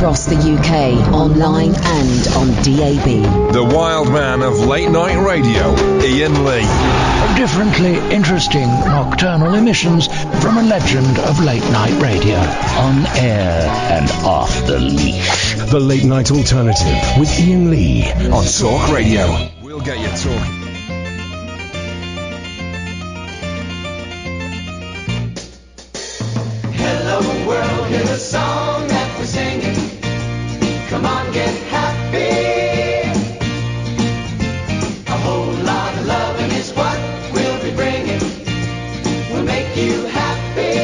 across the UK, online and on DAB. The wild man of late night radio, Iain Lee. Differently interesting nocturnal emissions from a legend of late night radio. On air and off the leash. The Late Night Alternative with Iain Lee on Talk Radio. We'll get you talking. Hello world, hear the song that we're singing. Come on, get happy. A whole lot of loving is what we'll be bringing. We'll make you happy.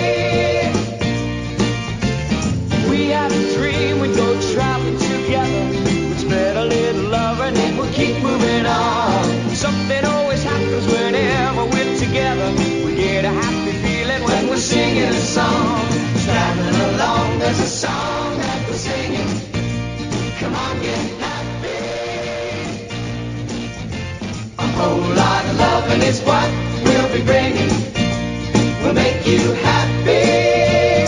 We have a dream, we go traveling together. We'll spread a little love and then we'll keep moving on. Something always happens whenever we're together. We get a happy feeling when we're singing a song. Traveling along, there's a song that we're singing. Come on, get happy. A whole lot of loving is what we'll be bringing. We'll make you happy.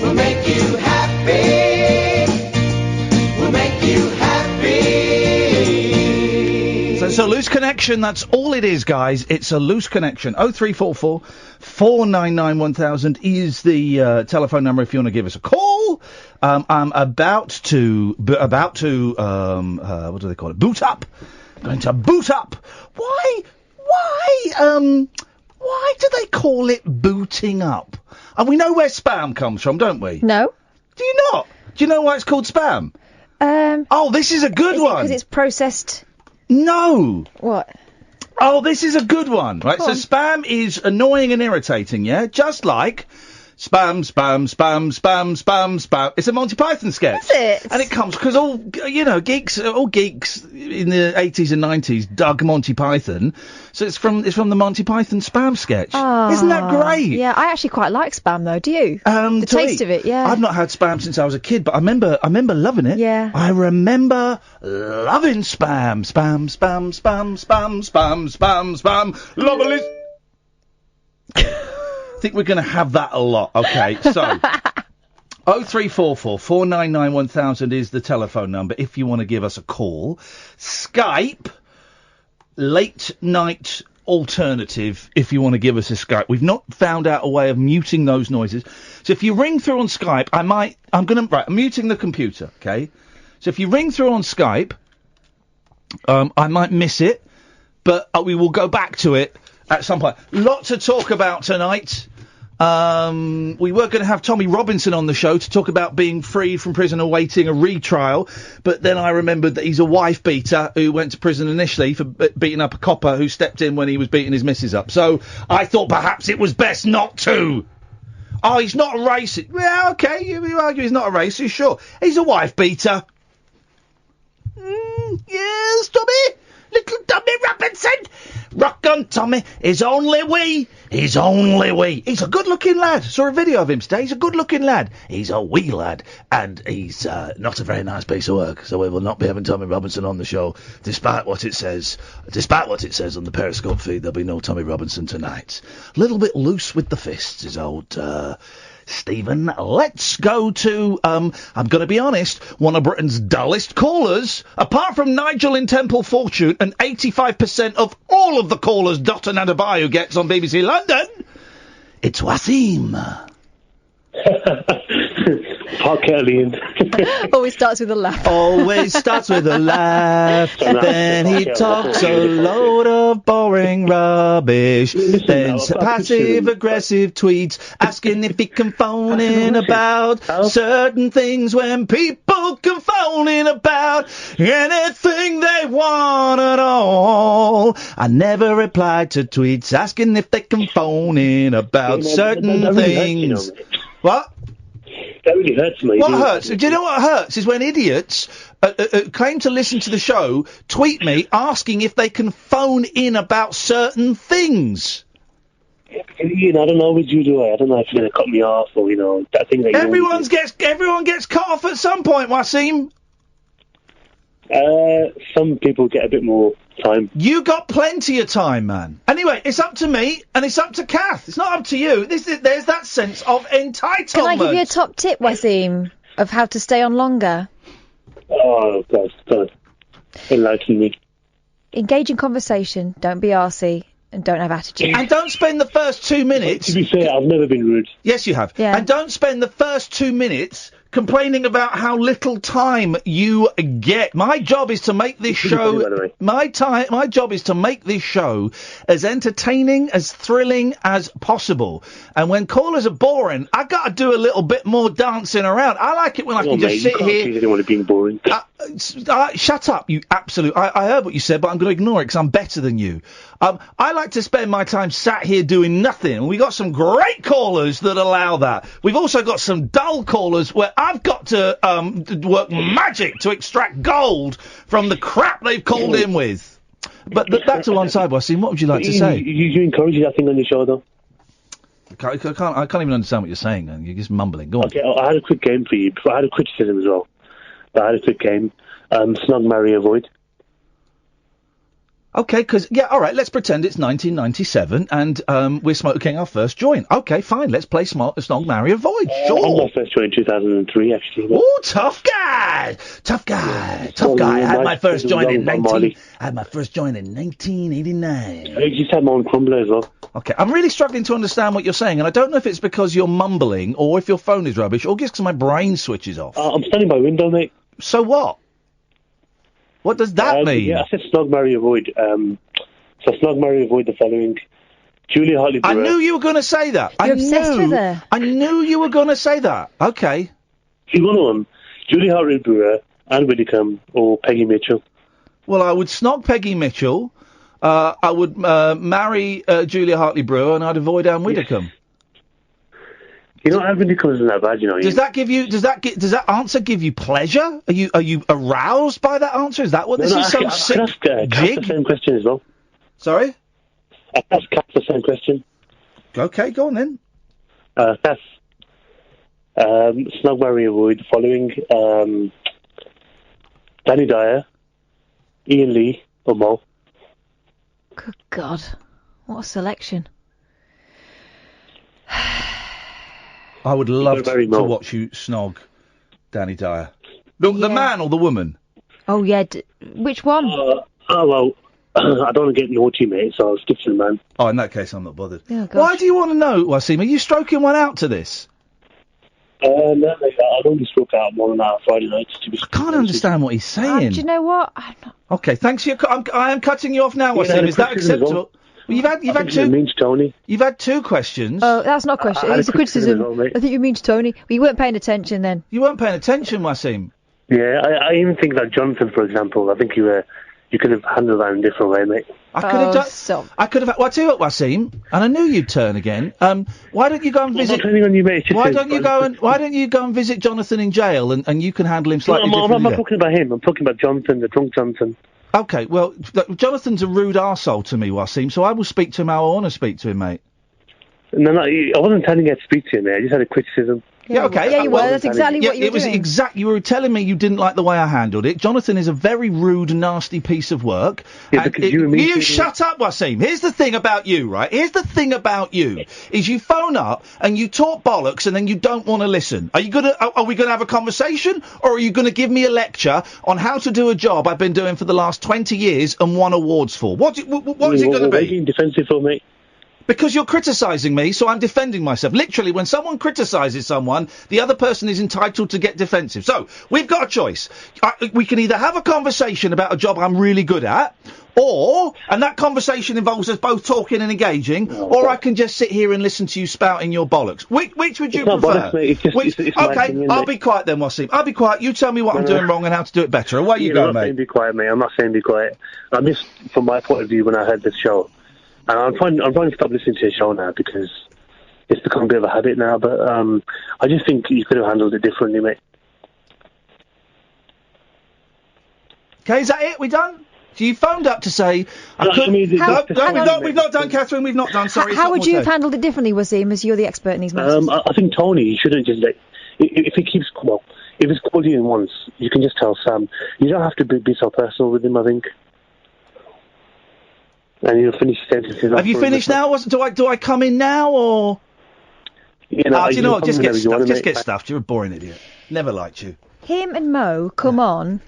We'll make you happy. We'll make you happy. So it's a loose connection, that's all it is, guys. It's a loose connection. 0344 499 1000 is the telephone number if you want to give us a call. I'm about to what do they call it? Boot up. Going to boot up. Why do they call it booting up? And we know where spam comes from, don't we? No. Do you not? Do you know why it's called spam? Oh, this is a good one. Because it's processed. No. What? Oh, this is a good one, right? Go So on. spam is annoying and irritating, yeah? Just like spam, spam, spam, spam, spam, spam. It's a Monty Python sketch. Is it? And it comes because all geeks in the 80s and 90s dug Monty Python. So it's from the Monty Python spam sketch. Isn't that great? Yeah, I actually quite like spam though. Do you? The To taste eat. of it, yeah. I've not had spam since I was a kid, but I remember loving it. Yeah. I remember loving spam. Spam, spam, spam, spam, spam, spam, spam. Lovely. I think we're going to have that a lot. Okay, so 0344 499 1000 is the telephone number if you want to give us a call. Skype, late night alternative, if you want to give us a Skype. We've not found out a way of muting those noises. So if you ring through on Skype, I'm muting the computer, okay? So if you ring through on Skype, I might miss it, but we will go back to it at some point. Lot to talk about tonight. We were going to have Tommy Robinson on the show to talk about being freed from prison awaiting a retrial, but then I remembered that he's a wife beater who went to prison initially for beating up a copper who stepped in when he was beating his missus up. So I thought perhaps it was best not to. Oh, he's not a racist. Yeah, okay, you argue he's not a racist, sure. He's a wife beater. Yes, Tommy. Little Tommy Robinson. Rock on, Tommy. He's only wee. He's only wee. He's a good-looking lad. Saw a video of him today. He's a good-looking lad. He's a wee lad. And he's not a very nice piece of work. So we will not be having Tommy Robinson on the show, despite what it says. Despite what it says on the Periscope feed, there'll be no Tommy Robinson tonight. A little bit loose with the fists is old Stephen. Let's go to, I'm going to be honest, one of Britain's dullest callers. Apart from Nigel in Temple Fortune and 85% of all of the callers Dr. Nadabayu gets on BBC London, it's Wasim. Park Ian. Always starts with a laugh. Always starts with a laugh. Then he talks a load of boring rubbish. Then passive-aggressive tweets asking if he can phone in about certain things when people can phone in about anything they want at all. I never replied to tweets asking if they can phone in about certain things. What? That really hurts me. What hurts? Do you know what hurts? Is when idiots claim to listen to the show, tweet me asking if they can phone in about certain things. Ian, I don't know what you do. I don't know if you're going to cut me off or, that thing that Everyone gets cut off at some point, Wasim. Some people get a bit more time. You got plenty of time, man. Anyway, it's up to me and it's up to Kath. It's not up to you. There's that sense of entitlement. Can I give you a top tip, Wasim? of how to stay on longer. Oh, God. Enlighten me. Engage in conversation, don't be arsey, and don't have attitude. And don't spend the first 2 minutes... To be fair, I've never been rude. Yes, you have. Yeah. And don't spend the first 2 minutes complaining about how little time you get. My job is to make this show... My job is to make this show as entertaining, as thrilling as possible. And when callers are boring, I got to do a little bit more dancing around. I like it when I can just sit here... You don't want to be boring. Shut up, you absolute... I heard what you said, but I'm going to ignore it because I'm better than you. I like to spend my time sat here doing nothing. And we got some great callers that allow that. We've also got some dull callers where I've got to work magic to extract gold from the crap they've called in with. But that to one side, Wasim. What would you like to say? You encourage that thing on your show, though. I can't even understand what you're saying. You're just mumbling. Go on. Okay, I had a quick game for you. I had a criticism as well. But I had a quick game. Snog, marry, avoid. Okay, all right, let's pretend it's 1997 and we're smoking our first joint. Okay, fine, let's play Snog, Marry, Avoid. Sure. My first joint in 2003, actually. Oh, tough guy! I had my first joint in 1989. I just had my own crumbler as well. Okay, I'm really struggling to understand what you're saying, and I don't know if it's because you're mumbling or if your phone is rubbish or just because my brain switches off. I'm standing by window, mate. So what? What does that mean? Yeah, I said Snog, marry, avoid. So Snog, marry, avoid the following. Julia Hartley Brewer. I knew you were going to say that. You're obsessed with her. I knew you were going to say that. Okay. See, one of them. Julia Hartley Brewer, Anne Widdecombe, or Peggy Mitchell. Well, I would snog Peggy Mitchell. I would marry Julia Hartley Brewer, and I'd avoid Anne Widdecombe. You know, Anne Widdecombe isn't that bad, you know. Does that answer give you pleasure? Are you aroused by that answer? Is that what this is? Some sick jig? The same question as well. Sorry? I asked Kath the same question. Okay, go on then. Kath, Snog, marry, avoid the following. Danny Dyer, Iain Lee, or Mo. Good God, what a selection. I would love to watch you snog Danny Dyer. The man or the woman? Oh, yeah. Which one? Well, I don't want to get naughty, mate, so I'll stick to the man. Oh, in that case, I'm not bothered. Oh, gosh. Why do you want to know, Wasim? Are you stroking one out to this? No, mate, I've only struck out more than that on Friday night. I can't understand what he's saying. Do you know what? I'm not... Okay, thanks for your... I am cutting you off now, Wasim. Is that acceptable? Well, you've had two. Mean to Tony. You've had two questions. Oh, that's not a question. It's a criticism. I think you mean to Tony. Well, you weren't paying attention then. You weren't paying attention, Wasim. Yeah, I even think that Jonathan, for example, I think you could have handled that in a different way, mate. I could have done. I could have. Well, I tell you what, Wasim, and I knew you'd turn again. Why don't you go and visit? I'm not turning on you, mate. Why don't you go and visit Jonathan in jail, and you can handle him slightly differently? I'm not talking about him. I'm talking about Jonathan, the drunk Jonathan. Okay, well, Jonathan's a rude arsehole to me, Wasim, so I will speak to him how I want to speak to him, mate. No, I wasn't telling you to speak to him, mate. I just had a criticism. Yeah, okay. Yeah, you were. That's exactly what you were doing. You were telling me you didn't like the way I handled it. Jonathan is a very rude, nasty piece of work. Yeah, because you shut up, Wasim. Here's the thing about you, right? Here's the thing about you, is you phone up and you talk bollocks and then you don't want to listen. Are we gonna have a conversation, or are you gonna give me a lecture on how to do a job I've been doing for the last 20 years and won awards for? What is it gonna be? What are you being defensive for, mate? Because you're criticising me, so I'm defending myself. Literally, when someone criticises someone, the other person is entitled to get defensive. So, we've got a choice. We can either have a conversation about a job I'm really good at, and that conversation involves us both talking and engaging, or I can just sit here and listen to you spouting your bollocks. Which would you prefer? Okay, I'll be quiet then, Wasim. I'll be quiet. You tell me what I'm doing wrong and how to do it better. Away you go, mate. Be quiet, mate. I'm not saying be quiet. I'm just, from my point of view, when I heard this show, and I'm trying to stop listening to the show now because it's become a bit of a habit now, but I just think you could have handled it differently, mate. Okay, is that it? We done? So you phoned up to say... we've not done, Catherine, we've not done, sorry. How would you have handled it differently, Wasim, as you're the expert in these matters? I think Tony shouldn't just if it's called you in once, you can just tell Sam. You don't have to be so personal with him, I think. And you'll finish sentences. Have you finished now? Do I come in now, or...? You know, do you know what? Just get whenever you want stuffed. to, Just mate. get stuffed. You're a boring idiot. Never liked you. Him and Mo come on.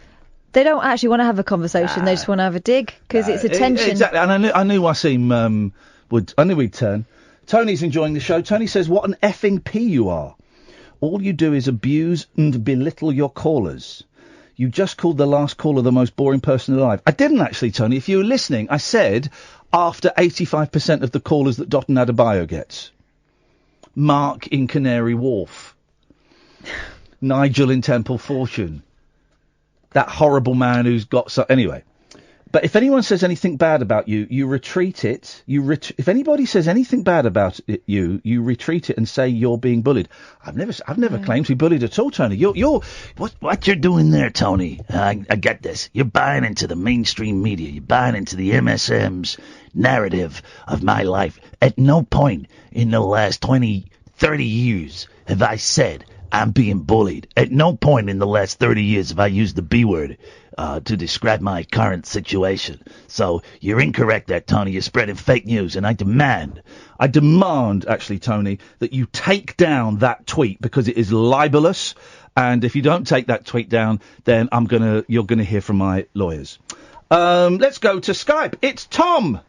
They don't actually want to have a conversation. They just want to have a dig because it's attention. Exactly. And I knew Wasim would. I knew he'd turn. Tony's enjoying the show. Tony says, "What an effing P you are. All you do is abuse and belittle your callers. You just called the last caller the most boring person alive." I didn't actually, Tony. If you were listening, I said after 85% of the callers that Dotun Adebayo gets. Mark in Canary Wharf. Nigel in Temple Fortune. That horrible man who's got so... Anyway. But if anyone says anything bad about you, you retreat it. If anybody says anything bad about you retreat it and say you're being bullied. I've never claimed to be bullied at all, Tony. What you're doing there, Tony? I get this. You're buying into the mainstream media. You're buying into the MSM's narrative of my life. At no point in the last 20, 30 years have I said I'm being bullied. At no point in the last 30 years have I used the B word to describe my current situation. So you're incorrect there, Tony. You're spreading fake news, and I demand, actually, Tony, that you take down that tweet because it is libelous. And if you don't take that tweet down, then you're gonna hear from my lawyers. Let's go to Skype. It's Tom.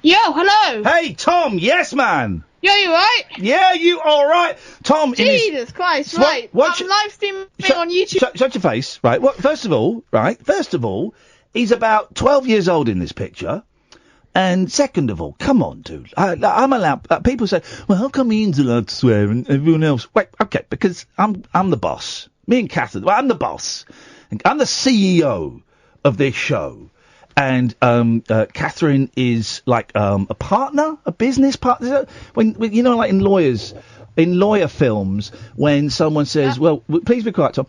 Yo, hello. Hey, Tom. Yes, man. Yo, you right? Yeah, you all right? Tom, Jesus Christ, right. I'm live streaming on YouTube. Shut your face, right? Well, first of all, he's about 12 years old in this picture. And second of all, come on, dude. I'm allowed... people say, well, how come Ian's allowed to swear and everyone else... Wait, okay, because I'm the boss. Me and Catherine, well, I'm the boss. I'm the CEO of this show. And Catherine is like a partner, a business partner. When you know, like in lawyer films, when someone says, "Well, please be quiet, Tom."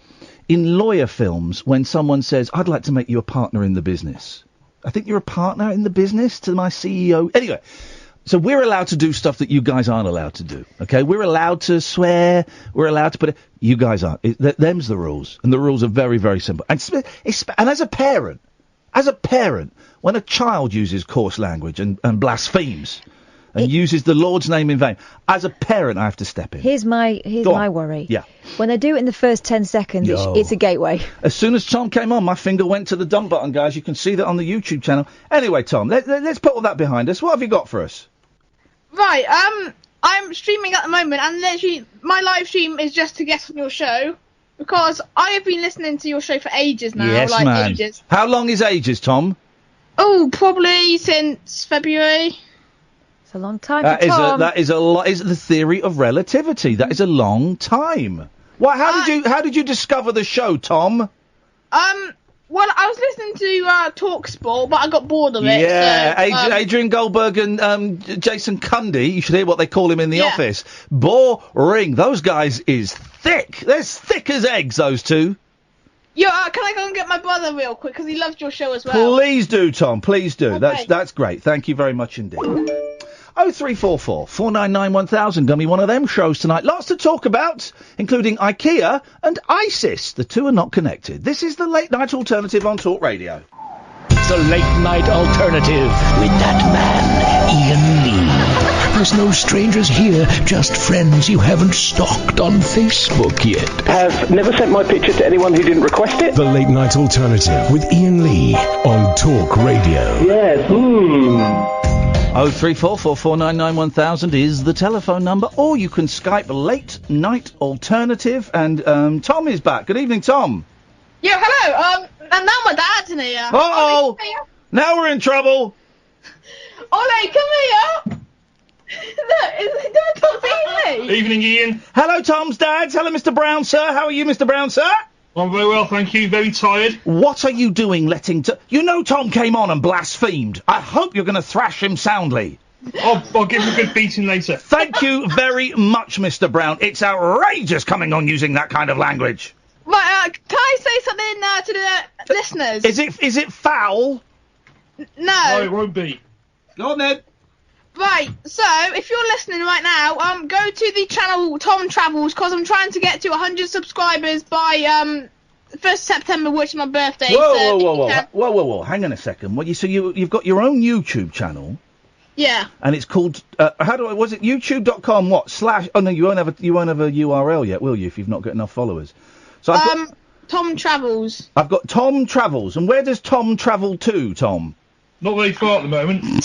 In lawyer films, when someone says, "I'd like to make you a partner in the business," I think you're a partner in the business to my CEO. Anyway, so we're allowed to do stuff that you guys aren't allowed to do. Okay, we're allowed to swear. We're allowed to put it. You guys aren't. Them's the rules, and the rules are very, very simple. And as a parent. When a child uses coarse language and blasphemes and uses the Lord's name in vain, as a parent, I have to step in. Here's my worry. Yeah. When they do it in the first 10 seconds, it's a gateway. As soon as Tom came on, my finger went to the dump button, guys. You can see that on the YouTube channel. Anyway, Tom, let's put all that behind us. What have you got for us? Right, I'm streaming at the moment, and literally, my live stream is just to guest on your show. Because I have been listening to your show for ages now. Yes, man. Ages. How long is ages, Tom? Oh, probably since February. It's a long time for Tom. That is a lot. Is the theory of relativity. That is a long time. Well, how did you discover the show, Tom? Well, I was listening to TalkSport, but I got bored of it. Yeah, so, Adrian Goldberg and Jason Cundy. You should hear what they call him in the office. Boring. Those guys is thick. They're as thick as eggs, those two. Yo, can I go and get my brother real quick, because he loves your show as well? Please do, Tom. Please do. Okay. That's great. Thank you very much indeed. 0344 499 1000. Gonna be one of them shows tonight. Lots to talk about, including IKEA and ISIS. The two are not connected. This is the Late Night Alternative on Talk Radio. The Late Night Alternative with that man, Iain Lee. There's no strangers here, just friends you haven't stalked on Facebook yet. Have never sent my picture to anyone who didn't request it. The Late Night Alternative with Iain Lee on Talk Radio. Yes, 0344 499 1000 is the telephone number, or you can Skype Late Night Alternative. And Tom is back. Good evening, Tom. Yo, hello. And now my dad's in here. Uh-oh! Now we're in trouble. Ollie, come here. Look, is Dad talking to me? Evening, Ian. Hello, Tom's dad. Hello, Mr. Brown, sir. How are you, Mr. Brown, sir? I'm very well, thank you. Very tired. What are you doing letting... You know Tom came on and blasphemed. I hope you're going to thrash him soundly. I'll give him a good beating later. Thank you very much, Mr. Brown. It's outrageous coming on using that kind of language. Right, can I say something to the listeners? Is it foul? No. No, it won't be. Go on then. Right, so if you're listening right now, go to the channel Tom Travels, because I'm trying to get to 100 subscribers by 1st September, which is my birthday. Whoa! Hang on a second. So you've got your own YouTube channel. Yeah. And it's called, was it YouTube.com, / oh no, you won't have a URL yet, will you, if you've not got enough followers? So Tom Travels. I've got Tom Travels, and where does Tom travel to, Tom? Not very far at the moment.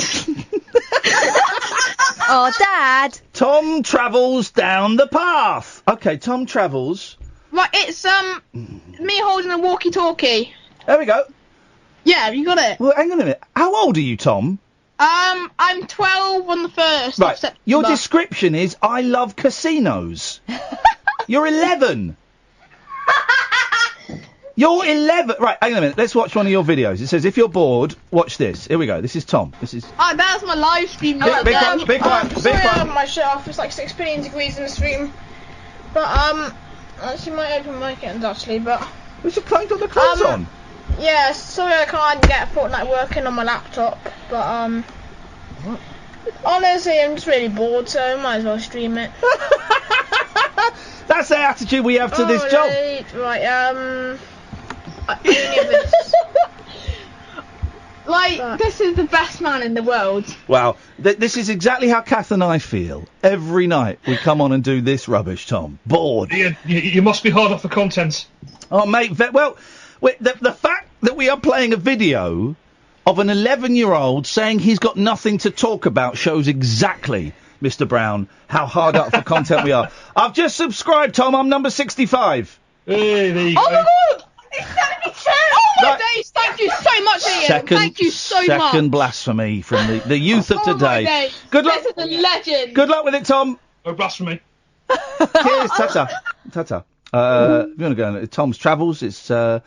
Oh, Dad! Tom travels down the path. Okay, Tom travels. Right, it's me holding a walkie-talkie. There we go. Yeah, you got it. Well, hang on a minute. How old are you, Tom? I'm 12 on the 1st of September. Your description is, I love casinos. You're 11. You're 11. Right, hang on a minute. Let's watch one of your videos. It says, if you're bored, watch this. Here we go. This is Tom. This is... That's my live stream. Be quiet. Sorry, I have my shirt off. It's like 6 billion degrees in the stream. But, actually, my open mic ends, actually, but... We should got the clothes on. Yeah, sorry I can't get Fortnite working on my laptop, but, honestly, I'm just really bored, so I might as well stream it. That's the attitude we have to this job. Right, I only have this. This is the best man in the world. Well, this is exactly how Kath and I feel. Every night we come on and do this rubbish, Tom. Bored. You must be hard off the content. Oh, mate, well, the fact that we are playing a video of an 11-year-old saying he's got nothing to talk about shows exactly, Mr. Brown, how hard up for content we are. I've just subscribed, Tom. I'm number 65. Hey, there you go. Oh, my God! It's 72! Oh, my days! Thank you so much, Iain. Thank you so much. Second blasphemy from the youth of today. My days. Good luck. This is a legend. Good luck with it, Tom. No blasphemy. Cheers, ta-ta. If you want to go on Tom's Travels, it's a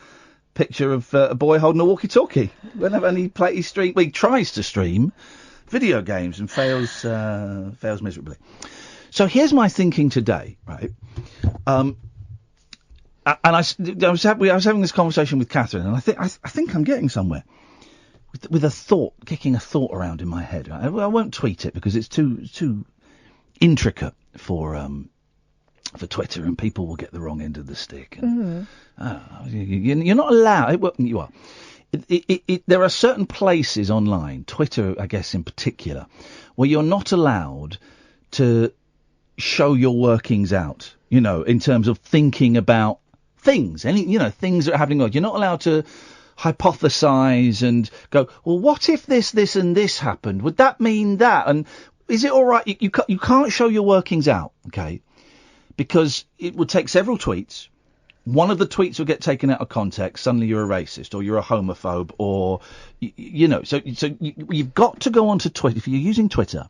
picture of a boy holding a walkie-talkie. Whenever he stream, he tries to stream video games and fails miserably. So here's my thinking today, right? And I was having this conversation with Catherine, and I think I'm getting somewhere with a thought, kicking a thought around in my head. I won't tweet it because it's too intricate for Twitter, and people will get the wrong end of the stick. And, you're not allowed. Well, you are. There are certain places online, Twitter, I guess in particular, where you're not allowed to show your workings out. You know, in terms of thinking about things, things that are happening. You're not allowed to hypothesize and go, well, what if this, and this happened? Would that mean that? And is it all right? You can't show your workings out, okay? Because it would take several tweets. One of the tweets will get taken out of context. Suddenly you're a racist or you're a homophobe or, So you've got to go onto Twitter. If you're using Twitter,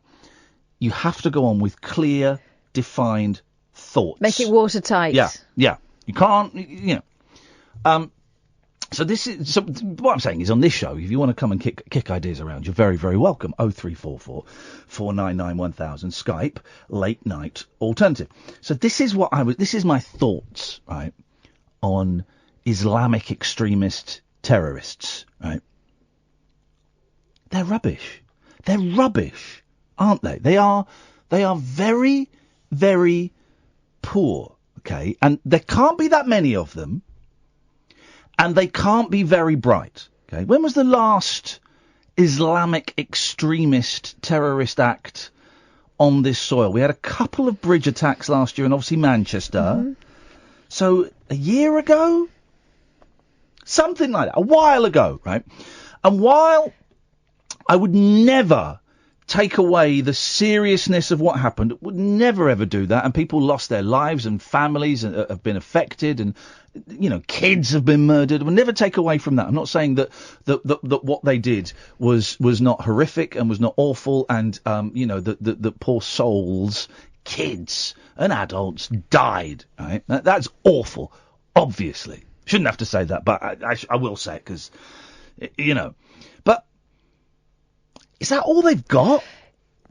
you have to go on with clear, defined thoughts. Make it watertight. Yeah. You can't, So what I'm saying is, on this show, if you want to come and kick ideas around, you're very, very welcome. 0344 499 1000, Skype, late night alternative. So this is my thoughts, right, on Islamic extremist terrorists, right? They're rubbish. They're rubbish, aren't they? They are very, very poor, okay? And there can't be that many of them. And they can't be very bright. Okay, when was the last Islamic extremist terrorist act on this soil? We had a couple of bridge attacks last year, and obviously Manchester. Mm-hmm. So a year ago, something like that, a while ago, right? And while I would never take away the seriousness of what happened, would never ever do that, and people lost their lives and families have been affected, and kids have been murdered. We'll never take away from that. I'm not saying that what they did was not horrific and was not awful, and the poor souls, kids and adults died. Right? That's awful. Obviously, shouldn't have to say that, but I will say it because But is that all they've got?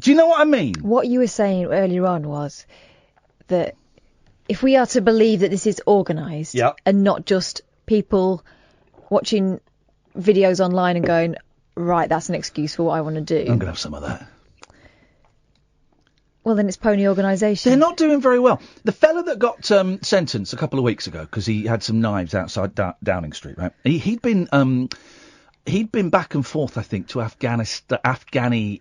Do you know what I mean? What you were saying earlier on was that if we are to believe that this is organised and not just people watching videos online and going, right, that's an excuse for what I want to do. I'm going to have some of that. Well, then it's pony organisation. They're not doing very well. The fella that got sentenced a couple of weeks ago because he had some knives outside Downing Street, right? He'd been back and forth, I think, to Afghani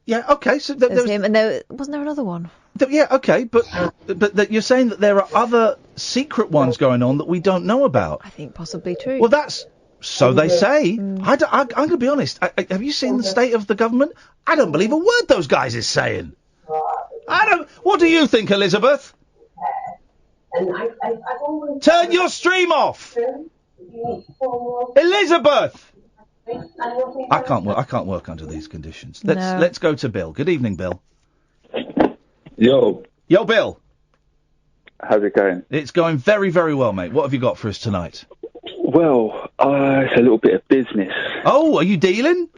Yeah, okay. So there's him, and wasn't there another one? Yeah, okay, but you're saying that there are other secret ones going on that we don't know about. I think possibly true. Well, that's so they say. I'm going to be honest. Have you seen the state of the government? I don't believe a word those guys is saying. What do you think, Elizabeth? Turn your stream off, Elizabeth. I can't work under these conditions. Let's go to Bill. Good evening, Bill. Yo, Bill. How's it going? It's going very, very well, mate. What have you got for us tonight? Well, it's a little bit of business. Oh, are you dealing?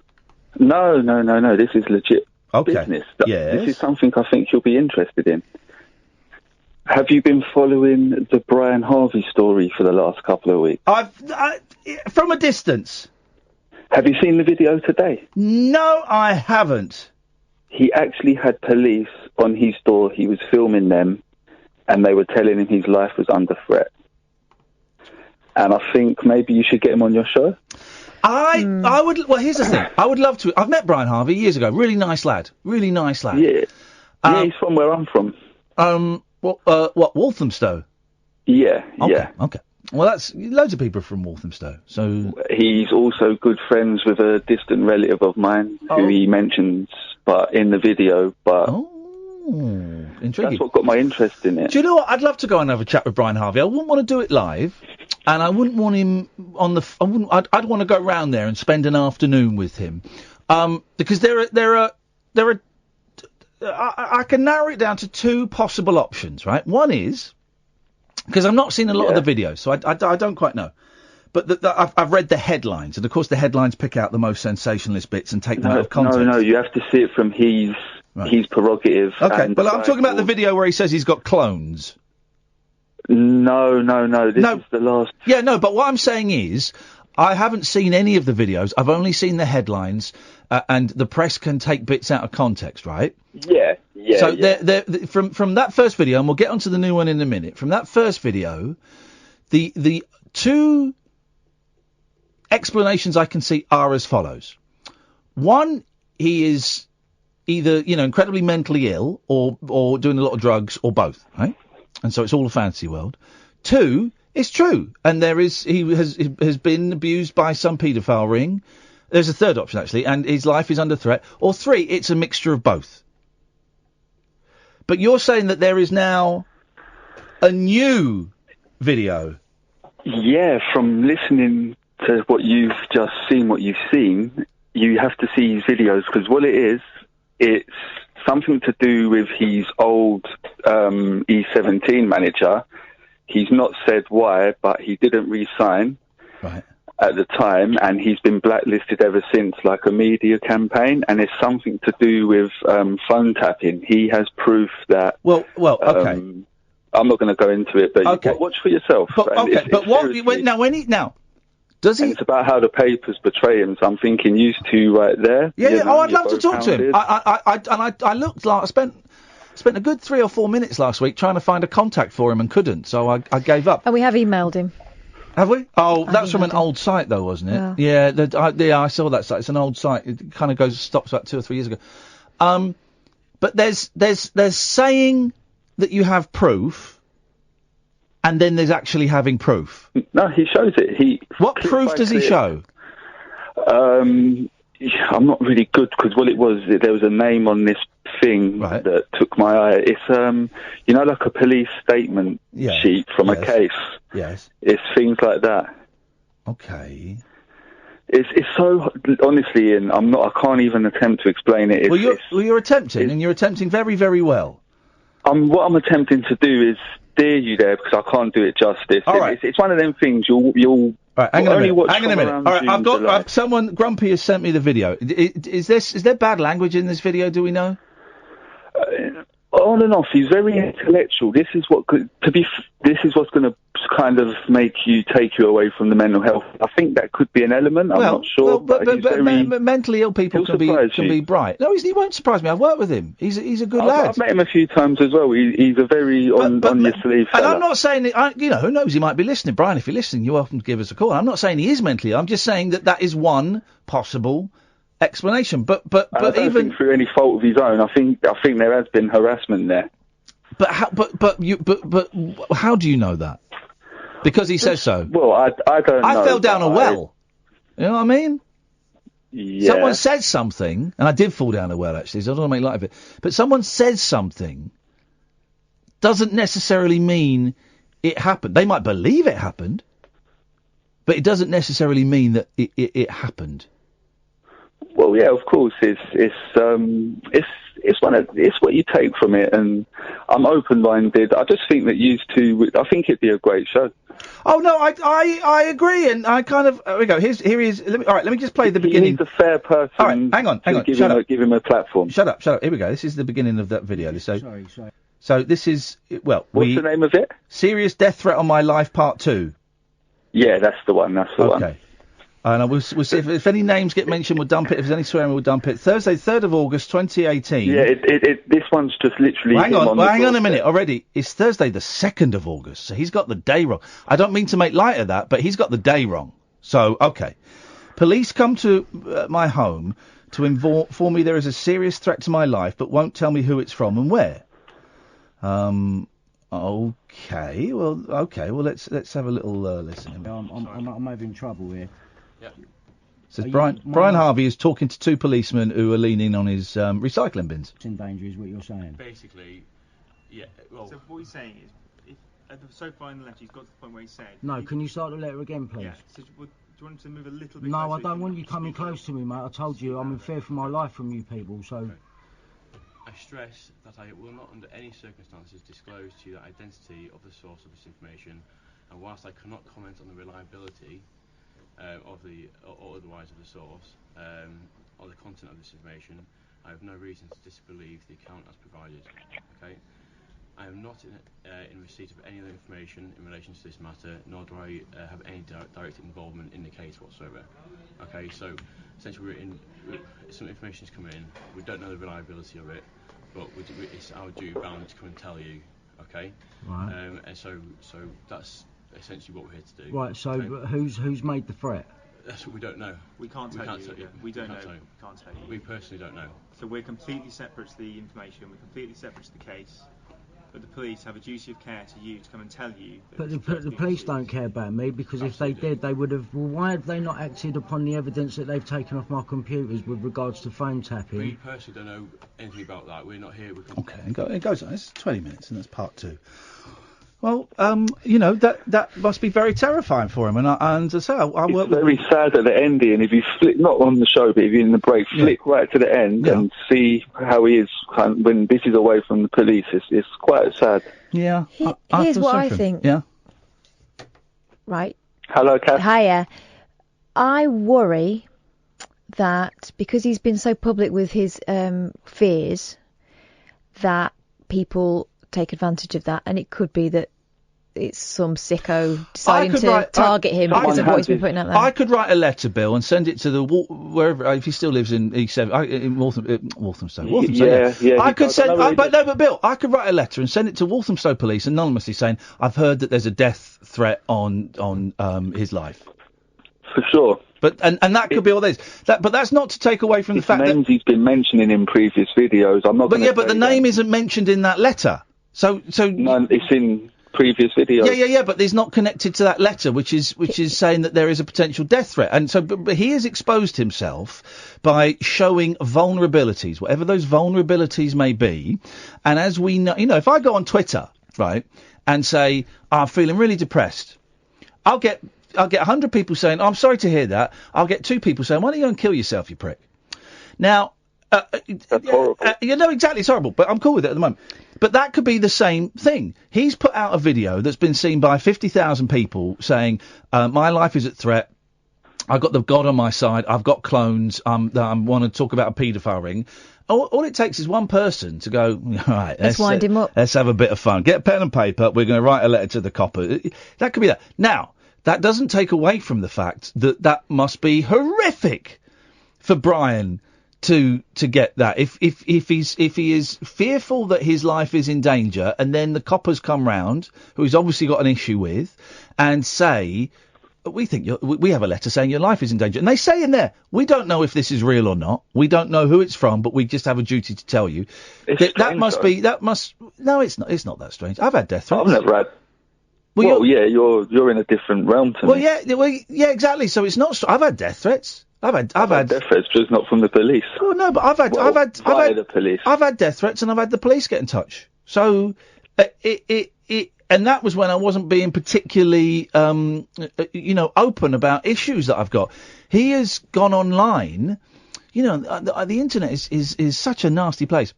No. This is legit business. Yes. This is something I think you'll be interested in. Have you been following the Brian Harvey story for the last couple of weeks? From a distance. Have you seen the video today? No, I haven't. He actually had police on his door. He was filming them, and they were telling him his life was under threat. And I think maybe you should get him on your show. I would. Well, here's the thing. I would love to. I've met Brian Harvey years ago. Really nice lad. Yeah. He's from where I'm from. What, Walthamstow? Yeah. Okay. Well, that's loads of people are from Walthamstow. So he's also good friends with a distant relative of mine who he mentions, but in the video. But intriguing. That's what got my interest in it. Do you know what? I'd love to go and have a chat with Brian Harvey. I wouldn't want to do it live, and I wouldn't want him on the. I'd want to go round there and spend an afternoon with him, because there are. I can narrow it down to two possible options, right? One is, because I've not seen a lot of the videos, so I don't quite know. But I've read the headlines, and of course the headlines pick out the most sensationalist bits and take them out of context. No, you have to see it from his prerogative. Okay, but I'm talking about the video where he says he's got clones. No, this is the last... Yeah, no, but what I'm saying is, I haven't seen any of the videos, I've only seen the headlines, and the press can take bits out of context, right? Yeah. So from that first video, and we'll get onto the new one in a minute, from that first video, the two explanations I can see are as follows. One, he is either, incredibly mentally ill, or doing a lot of drugs, or both, right? And so it's all a fantasy world. Two, it's true, and he has been abused by some paedophile ring. There's a third option, actually, and his life is under threat. Or three, it's a mixture of both. But you're saying that there is now a new video. Yeah, from listening to what you've just seen, you have to see his videos, because what it is, it's something to do with his old E17 manager. He's not said why, but he didn't re-sign at the time, and he's been blacklisted ever since, like a media campaign, and it's something to do with phone tapping. He has proof that... Well, okay. I'm not going to go into it, but watch for yourself. Does he? And it's about how the papers portray him, so I'm thinking used to right there. I'd love to talk to him. I looked like I spent a good 3 or 4 minutes last week trying to find a contact for him and couldn't, so I gave up. And we have emailed him. Have we? Oh, that's from an old site though, wasn't it? Yeah, I saw that site. It's an old site. It kind of stops about 2 or 3 years ago. But there's saying that you have proof, and then there's actually having proof. No, he shows it. What proof does he show? I'm not really good, because what it was, there was a name on this thing that took my eye. It's like a police statement sheet from a case. Yes. It's things like that. Okay. It's so, honestly, and I can't even attempt to explain it. You're attempting, and you're attempting very, very well. What I'm attempting to do is steer you there, because I can't do it justice. All right. It's one of them things you'll All right, hang on a minute. All right, I've got someone grumpy has sent me the video. Is there bad language in this video? Do we know? On and off, he's very intellectual. This is what's going to kind of make you take you away from the mental health. I think that could be an element. I'm not sure, but mentally ill people can be bright. No, he won't surprise me. I've worked with him. He's a good lad. I've met him a few times as well. He's a very on your sleeve fella. And I'm not saying that, who knows? He might be listening. Brian, if you're listening, you're welcome to give us a call. I'm not saying he is mentally ill. I'm just saying that is one possible explanation. But I don't even think through any fault of his own. I think there has been harassment there. but how do you know that? Because he says so. Well, I don't know. I fell down a well. You know what I mean? Yeah. Someone says something, and I did fall down a well actually, so I don't want to make light of it. But someone says something doesn't necessarily mean it happened. They might believe it happened, but it doesn't necessarily mean that it happened. Well, yeah, of course. It's what you take from it, and I'm open-minded. I just think that I think it'd be a great show. Oh no, I agree, and I kind of here we go. Here he is. Let me just play the beginning. He's a fair person. All right, hang on. Give him a platform. Shut up. Here we go. This is the beginning of that video. Sorry. So this is What's the name of it? Serious Death Threat on My Life Part 2. Yeah, that's the one. Okay. And we'll see if any names get mentioned, we'll dump it. If there's any swearing, we'll dump it. Thursday, 3rd of August, 2018. Yeah, this one's just literally. Hang on a minute already. It's Thursday, the 2nd of August, so he's got the day wrong. I don't mean to make light of that, but he's got the day wrong. So, okay. Police come to my home to inform me there is a serious threat to my life, but won't tell me who it's from and where. Okay. Well, let's have a little listen. I'm having trouble here. Says Brian Harvey is talking to two policemen who are leaning on his recycling bins. It's in danger, is what you're saying. Basically, yeah. Well, so what he's saying is, so far in the letter, he's got to the point where he said. No, can you start the letter again, please? Yeah. So, do you want him to move a little bit? No, I don't want you coming close to me, mate. I told you I'm in fear for my life from you people. So. Okay. I stress that I will not, under any circumstances, disclose to you the identity of the source of this information, and whilst I cannot comment on the reliability or otherwise of the source or the content of this information, I have no reason to disbelieve the account as provided. Okay, I am not in receipt of any other information in relation to this matter, nor do I have any direct involvement in the case whatsoever. Okay, so essentially some information is coming in. We don't know the reliability of it, but it's our due bound to come and tell you. Okay. Right. And so that's essentially what we're here to do. Right. So okay? who's made the threat? That's what we don't know. We can't tell you. We don't know. Can't tell you. We personally don't know. So we're completely separate to the information. We're completely separate to the case. But the police have a duty of care to you to come and tell you. But the police don't care about me, because if they did, they would have. Well, why have they not acted upon the evidence that they've taken off my computers with regards to phone tapping? We personally don't know anything about that. We're not here. Okay, it goes on. It's 20 minutes, and that's part 2. Well, that must be very terrifying for him, and as I say, I work. It's very sad at the end, Ian. If you flick, not on the show, but if you're in the break, flick right to the end and see how he is when this is away from the police. It's quite sad. Yeah. Here's what I think. Yeah. Right. Hello, Kath. Hiya. I worry that because he's been so public with his fears, that people take advantage of that, and it could be that it's some sicko deciding to target him because of what he's been putting out there. I could write a letter, Bill, and send it to the wherever, if he still lives in E7, in Walthamstow. Yeah. I could send, but Bill, I could write a letter and send it to Walthamstow Police anonymously, saying I've heard that there's a death threat on his life. For sure. But and that could be all this. But that's not to take away from the fact that he's been mentioning in previous videos. I'm not. But the name isn't mentioned in that letter. So no, it's in previous videos. Yeah, but it's not connected to that letter, which is saying that there is a potential death threat. And so, but he has exposed himself by showing vulnerabilities, whatever those vulnerabilities may be. And as we know, if I go on Twitter, right, and say I'm feeling really depressed, I'll get 100 people saying, oh, I'm sorry to hear that. I'll get 2 people saying, why don't you go and kill yourself, you prick? Now, that's horrible. Exactly, it's horrible, but I'm cool with it at the moment. But that could be the same thing. He's put out a video that's been seen by 50,000 people saying, my life is at threat. I've got the God on my side. I've got clones. I want to talk about a paedophile ring. All it takes is one person to go, all right, let's wind him up. Let's have a bit of fun. Get pen and paper. We're going to write a letter to the copper. That could be that. Now, that doesn't take away from the fact that must be horrific for Brian to get that. If he is fearful that his life is in danger, and then the coppers come round, who he's obviously got an issue with, and say, we think we have a letter saying your life is in danger. And they say in there, we don't know if this is real or not. We don't know who it's from, but we just have a duty to tell you. No, it's not. It's not that strange. I've had death threats. I've never had. Well, yeah, you're in a different realm to me. Yeah, exactly. So it's not. I've had death threats. I've had death threats, just not from the police. Well, no, but I've had the police. I've had death threats, and I've had the police get in touch. So and that was when I wasn't being particularly, open about issues that I've got. He has gone online. The internet is such a nasty place.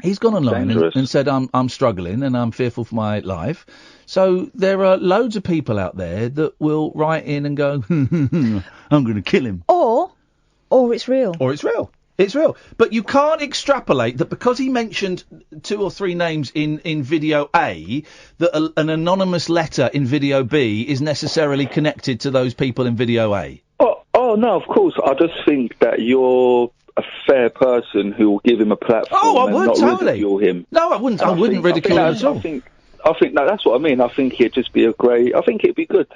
He's gone online and said, I'm struggling and I'm fearful for my life. So there are loads of people out there that will write in and go, I'm going to kill him. Or it's real. Or it's real. It's real. But you can't extrapolate that because he mentioned 2 or 3 names in video A, that an anonymous letter in video B is necessarily connected to those people in video A. Oh no, of course. I just think that you're a fair person who will give him a platform and not ridicule him. No, I wouldn't. I wouldn't ridicule him at all. I think that's what I mean. I think it'd just be I think it'd be good.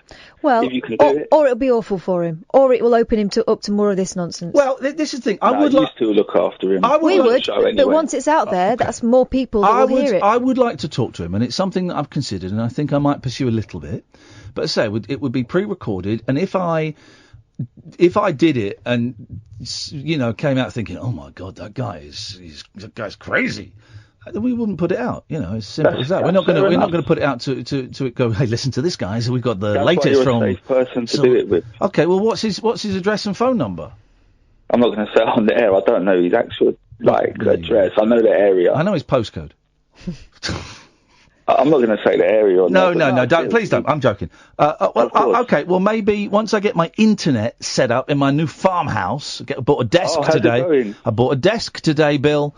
Well, if you can do it. Or it'll be awful for him, or it will open him up to more of this nonsense. Well, this is the thing. I would like to look after him. We would, but once it's out there, that's more people that will hear it. I would like to talk to him, and it's something that I've considered, and I think I might pursue a little bit. But as I say, it would be pre-recorded, and if I did it and came out thinking, oh my God, that guy's crazy, we wouldn't put it out. As simple as that. We're not going to put it out to it go, hey, listen to this guy. So we've got the latest from. That's why you're a safe person to do it with. Okay, well, what's his address and phone number? I'm not going to say it on the air. I don't know his actual address. I know the area. I know his postcode. I'm not going to say the area. No, don't. Please don't. I'm joking. Okay. Well, maybe once I get my internet set up in my new farmhouse, bought a desk today. I bought a desk today, Bill.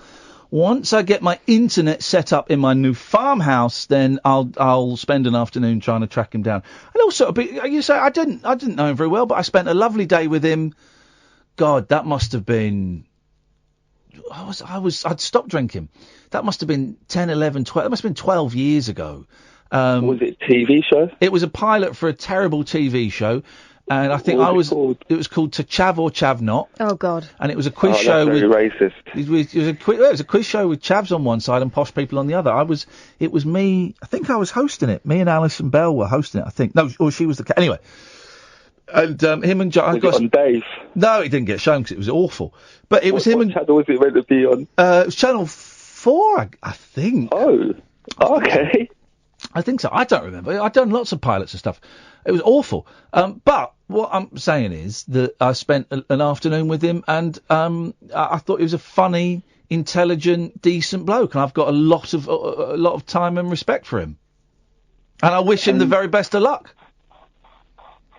Once I get my internet set up in my new farmhouse, then I'll spend an afternoon trying to track him down. And also, you say I didn't know him very well, but I spent a lovely day with him. God, that must have been. I'd stopped drinking. That must have been 10, 11, 12. That must have been 12 years ago. Was it a TV show? It was a pilot for a terrible TV show. And I think it was called To Chav or Chav Not. Oh, God. And it was a quiz show that's very racist. It was a quiz show with chavs on one side and posh people on the other. It was me. I think I was hosting it. Me and Alison Bell were hosting it, I think. No, or she was the... Anyway. And him and John... Was it on Dave? No, it didn't get shown because it was awful. But it was him and... What channel was it meant to be on? It was Channel 4, I think. Oh, okay. I think so. I don't remember. I've done lots of pilots and stuff. It was awful. But what I'm saying is that I spent an afternoon with him, and I thought he was a funny, intelligent, decent bloke, and I've got a lot of time and respect for him. And I wish him the very best of luck.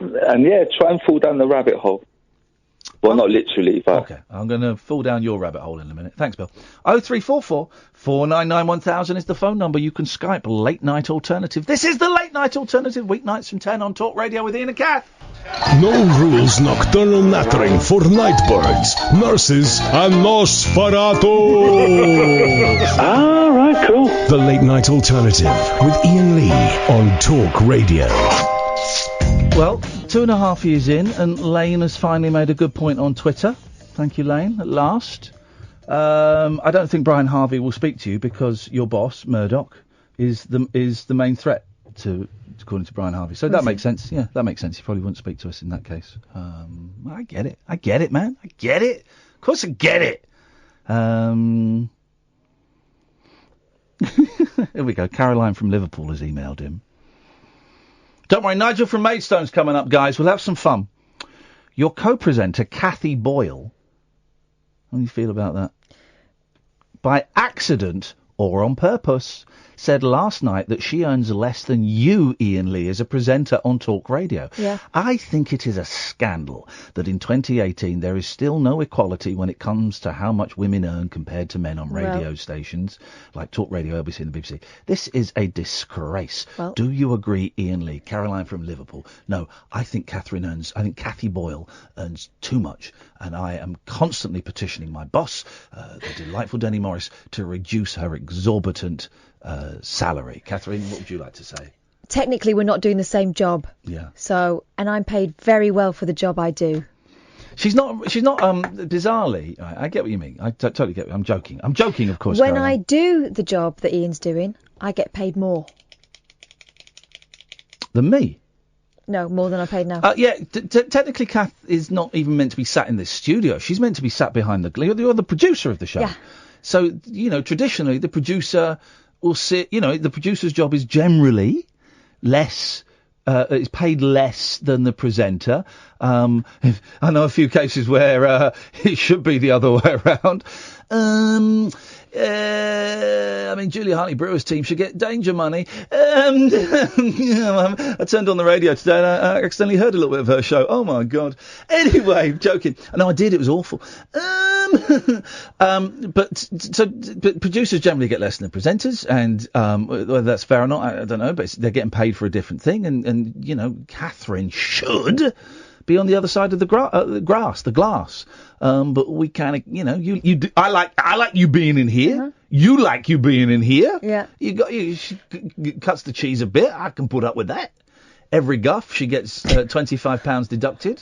And try and fall down the rabbit hole. Well, not literally, but... Okay, I'm going to fall down your rabbit hole in a minute. Thanks, Bill. 0344 499 1000 is the phone number. You can Skype Late Night Alternative. This is the Late Night Alternative, weeknights from 10 on Talk Radio with Iain and Kath. No rules nocturnal nattering for nightbirds, nurses and Nosferatu. All right, cool. The Late Night Alternative with Iain Lee on Talk Radio. Well, 2.5 years in, and Lane has finally made a good point on Twitter. Thank you, Lane, at last. I don't think Brian Harvey will speak to you because your boss, Murdoch, is the main threat, according to Brian Harvey. So that makes sense. Yeah, that makes sense. He probably wouldn't speak to us in that case. I get it. I get it, man. I get it. Of course I get it. Here we go. Caroline from Liverpool has emailed him. Don't worry, Nigel from Maidstone's coming up, guys. We'll have some fun. Your co-presenter, Cathy Boyle, how do you feel about that? By accident or on purpose, said last night that she earns less than you, Iain Lee, as a presenter on Talk Radio. Yeah. I think it is a scandal that in 2018 there is still no equality when it comes to how much women earn compared to men on radio stations like Talk Radio, LBC and the BBC. This is a disgrace. Well, do you agree, Iain Lee? Caroline from Liverpool. No, I think Cathy Boyle earns too much, and I am constantly petitioning my boss, the delightful Denny Morris, to reduce her exorbitant salary. Catherine, what would you like to say? technically we're not doing the same job. Yeah. So, and I'm paid very well for the job I do. She's not, bizarrely, I get what you mean. I totally get it. I'm joking, of course. When Caroline. I do the job that Ian's doing, I get paid more. Than me? No, more than I paid now. Yeah, technically Kath is not even meant to be sat in this studio. She's meant to be sat behind you're the producer of the show. Yeah. So, traditionally the producer will sit, the producer's job is generally less, is paid less than the presenter. I know a few cases where it should be the other way around. Julia Hartley-Brewer's team should get danger money. I turned on the radio today and I accidentally heard a little bit of her show. Oh, my God. Anyway, joking. No, I did. It was awful. But producers generally get less than the presenters, and whether that's fair or not, I don't know, but they're getting paid for a different thing. And Catherine should be on the other side of the glass. But we kind of, you do, I like you being in here. Mm-hmm. You like you being in here. Yeah. She cuts the cheese a bit. I can put up with that. Every guff, she gets £25 deducted.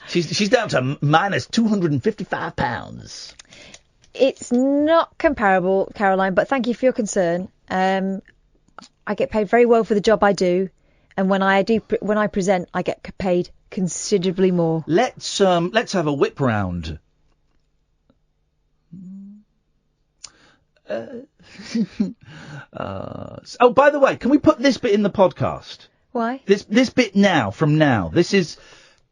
She's down to minus £255. It's not comparable, Caroline, but thank you for your concern. I get paid very well for the job I do, and when I present, I get paid considerably more. Let's have a whip round. By the way, can we put this bit in the podcast? Why? This bit now, from now. This is...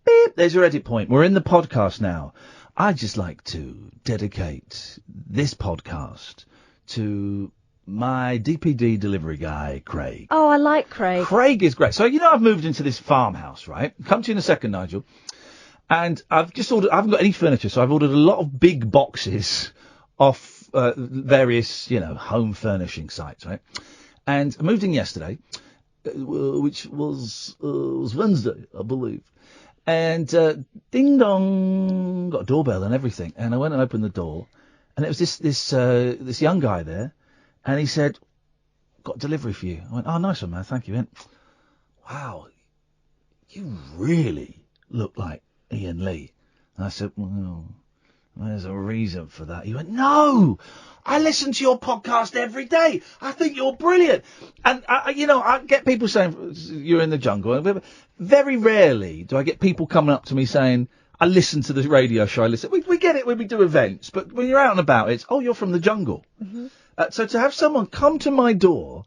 Beep, there's your edit point. We're in the podcast now. I'd just like to dedicate this podcast to my DPD delivery guy, Craig. Oh, I like Craig. Craig is great. So, I've moved into this farmhouse, right? Come to you in a second, Nigel. And I've just ordered... I haven't got any furniture, so I've ordered a lot of big boxes off various, home furnishing sites, right? And I moved in yesterday, which was Wednesday, I believe. And ding dong, got a doorbell and everything. And I went and opened the door, and it was this young guy there, and he said, "Got a delivery for you." I went, "Oh, nice one, man, thank you." He went, "Wow, you really look like Iain Lee." And I said, "Well, there's a reason for that." He went, "No, I listen to your podcast every day. I think you're brilliant." And I get people saying you're in the jungle. Very rarely do I get people coming up to me saying, "I listen to the radio show." We get it when we do events, but when you're out and about, it's, "Oh, you're from the jungle." Mm-hmm. So to have someone come to my door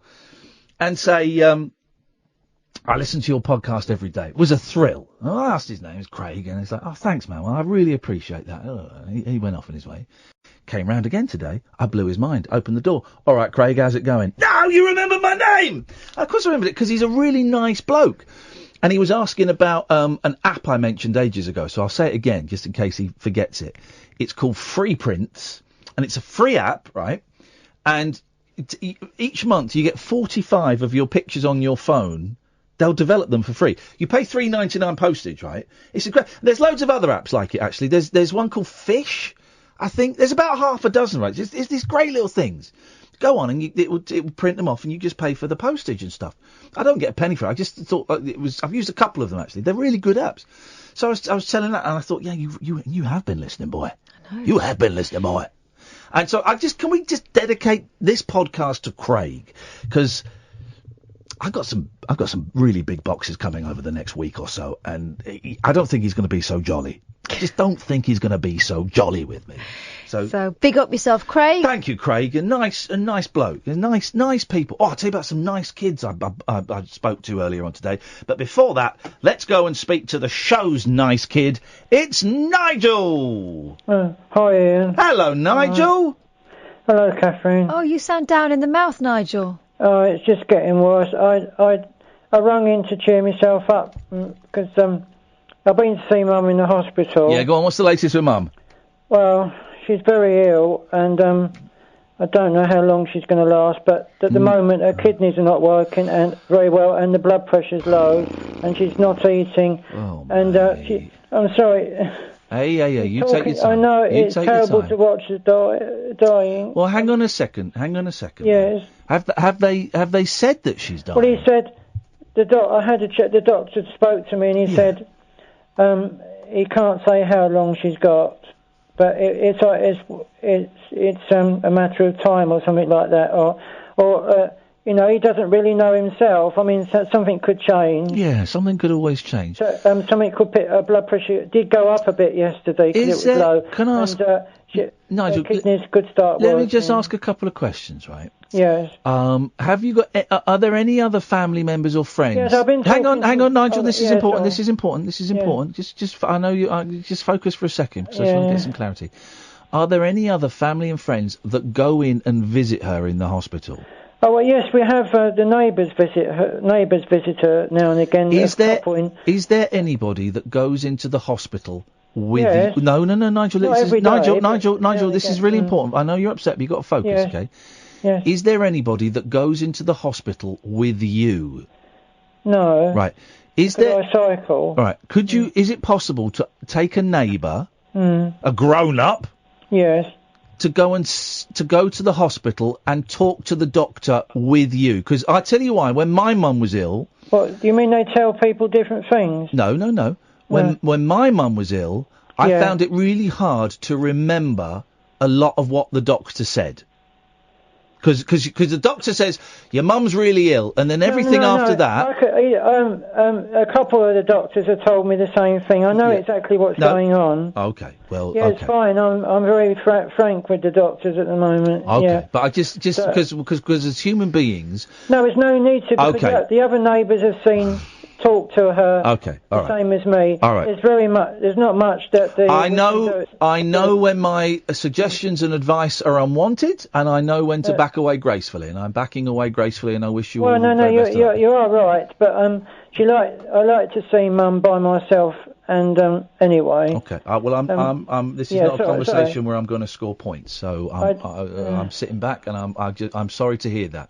and say, "I listen to your podcast every day," was a thrill. And I asked his name, it's Craig, and he's like, "Oh, thanks, man. Well, I really appreciate that." He went off on his way. Came round again today. I blew his mind. Opened the door. "All right, Craig, how's it going?" "No, you remember my name!" Of course I remembered it, because he's a really nice bloke. And he was asking about an app I mentioned ages ago, so I'll say it again, just in case he forgets it. It's called Free Prints, and it's a free app, right? And each month you get 45 of your pictures on your phone. They'll develop them for free. You pay $3.99 postage, right? It's a great. There's loads of other apps like it, actually. There's one called Fish, I think. There's about half a dozen, right? It's these great little things. Go on and it will print them off, and you just pay for the postage and stuff. I don't get a penny for it. I just thought I've used a couple of them, actually. They're really good apps. So I was telling that, and I thought, yeah, you have been listening, boy. I know. You have been listening, boy. And so can we just dedicate this podcast to Craig? Because I've got some really big boxes coming over the next week or so, and I don't think he's going to be so jolly. I just don't think he's going to be so jolly with me. So big up yourself, Craig. Thank you, Craig. A nice bloke. Nice people. Oh, I'll tell you about some nice kids I spoke to earlier on today. But before that, let's go and speak to the show's nice kid. It's Nigel. Hi, Ian. Hello, Nigel. Hello, Catherine. Oh, you sound down in the mouth, Nigel. Oh, it's just getting worse. I rung in to cheer myself up because I've been to see Mum in the hospital. Yeah, go on. What's the latest with Mum? Well, she's very ill, and I don't know how long she's going to last, but at the moment her kidneys are not working and very well, and the blood pressure's low, and she's not eating. Oh, and I'm sorry, Hey, you take your time. I know You it's take your terrible time. to watch her dying. Well, hang on a second. Yes. Have they said that she's dying? Well, he said I had to check. The doctor spoke to me and he said he can't say how long she's got, but it's a matter of time or something like that, or he doesn't really know himself. I mean, something could change. Yeah, something could always change. So, something could put her blood pressure did go up a bit yesterday because it was low. Can I ask, Nigel? Kidneys could start Let working. me just ask a couple of questions, right? Yes. Have you got? Are there any other family members or friends? Yes, I've been Hang on, Nigel. This is yes, important. sorry. This is important. This is important. Just. I know you. Just focus for a second, because I just want to get some clarity. Are there any other family and friends that go in and visit her in the hospital? Oh well, yes, we have the neighbours visit her now and again. Is there anybody that goes into the hospital with Yes. you? No, Nigel. Not This every is, day, Nigel. but This yeah, is really important. I know you're upset, but you've got to focus, Yes. okay? Yes. Is there anybody that goes into the hospital with you? No. Right. Is Because there? I cycle. All right. Could you? Is it possible to take a neighbour, Mm. a grown-up, Yes. to go to the hospital and talk to the doctor with you? Because I tell you why. When my mum was ill. What do you mean? They tell people different things? No. When my mum was ill, I Yeah. found it really hard to remember a lot of what the doctor said. Because the doctor says your mum's really ill, and then everything after that. A couple of the doctors have told me the same thing. I know exactly what's going on. Okay, well, Yeah, okay. it's fine. I'm very frank with the doctors at the moment. Okay, Yeah. but I just because as human beings. No, there's no need to. Because Okay. The other neighbours have talked to her. Okay, all the right. same as me. All right. There's not much that the. I know when my suggestions and advice are unwanted, and I know when to back away gracefully, and I'm backing away gracefully, and I wish you all Well, the no, very best of luck. you are right, but I like to see Mum by myself, and anyway. Okay. Well, this is yeah, not a sorry, conversation sorry. where I'm going to score points, so I'm sitting back, and I'm sorry to hear that.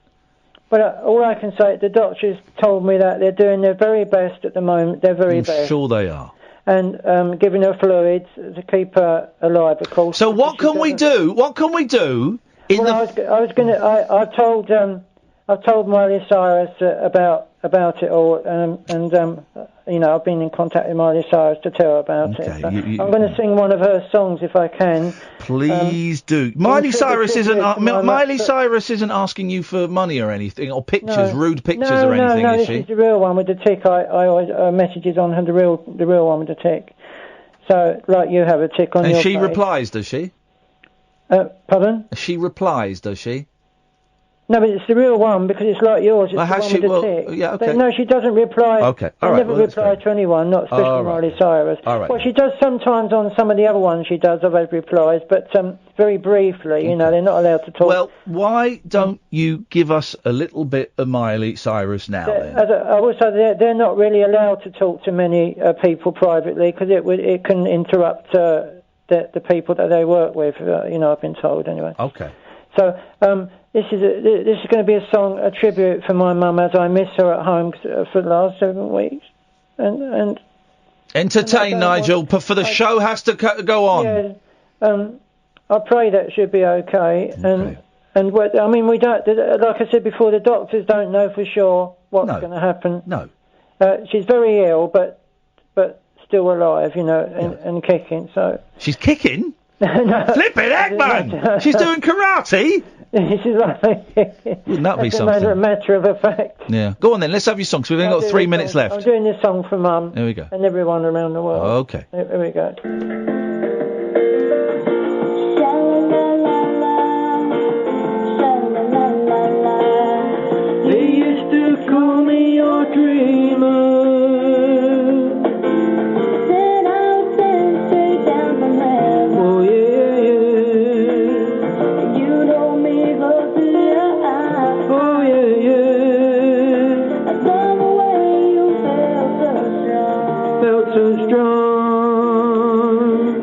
But all I can say, the doctors told me that they're doing their very best at the moment. They're very I'm best. sure they are. And giving her fluids to keep her alive, of course. So what can we do? What can we do? I've told Miley Cyrus about it all, and I've been in contact with Miley Cyrus to tell her about it. So I'm going to sing one of her songs if I can. Please do. Miley Cyrus isn't asking you for money or anything, or pictures, rude pictures or anything, no, is this she? is the real one with the tick. I always messages on her, the real one with the tick. So, like you have a tick on And your she face. replies, does she? Pardon? She replies, does she? No, but it's the real one because it's like yours. It's Well, the has one she- with the well, tick. yeah, okay. But no, she doesn't reply. Okay, all I right, never well, that's reply to anyone, not especially All right. Miley Cyrus. All right. Well, she does sometimes on some of the other ones she does. I've had replies, but very briefly. You know, they're not allowed to talk. Well, why don't you give us a little bit of Miley Cyrus now, then? I will say they're not really allowed to talk to many people privately because it can interrupt the people that they work with. I've been told anyway. Okay. So this is going to be a song, a tribute for my mum as I miss her at home for the last 7 weeks. And Entertain, Nigel, for the show has to go on. Yeah, I pray that should be okay. And we don't. Like I said before, the doctors don't know for sure what's going to happen. No. She's very ill, but still alive, and kicking. So she's kicking. No. Flippin' heck, man! She's doing karate. She's like. Wouldn't that be That's something? a matter of a fact. Yeah. Go on then. Let's have your song. 'Cause we've only got 3 minutes left. I'm doing this song for Mum. There we go. And everyone around the world. Okay. Here we go. They used to call me your dreamer. Said I was sent straight down from heaven. Oh yeah, yeah. You know me close to your eyes. Oh yeah, yeah. I love the way you felt so strong. Felt so strong.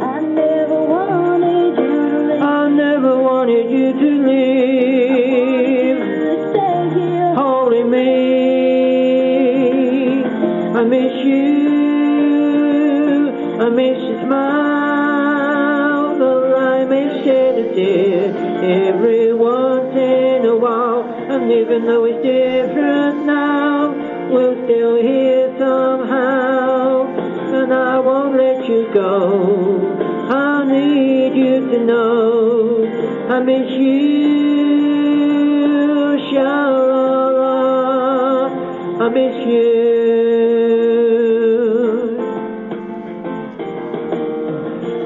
I never wanted you to leave. I never wanted you to leave. Stay here holding me. I miss you. I miss your smile. dear, every once in a while. And even though it's different now, we're still here somehow. And I won't let you go. I need you to know I miss you, sha-la-la. I miss you.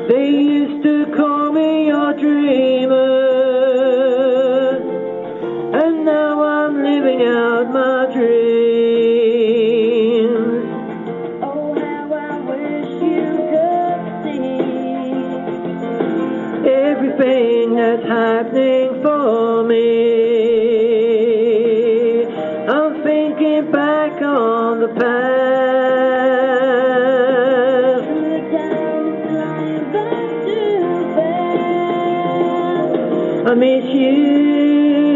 They used to call me your dreamer, and now I'm living out my dreams. Oh, how I wish you could see everything that's happening for me. I'm thinking back on the past. I miss you,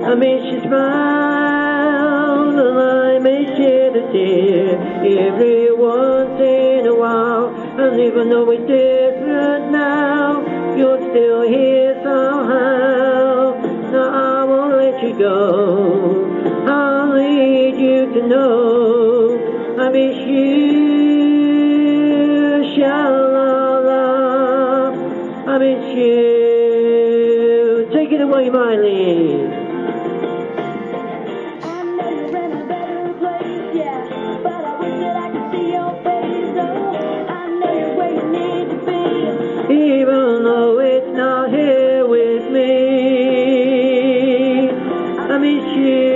I miss your smile, and I miss you to tear every once in a while. And even though it's different now, you're still here somehow. Now I won't let you go. I need you to know I miss you, sha-la-la. I miss you. Take it away, Miley. Even though it's not here with me, I miss you,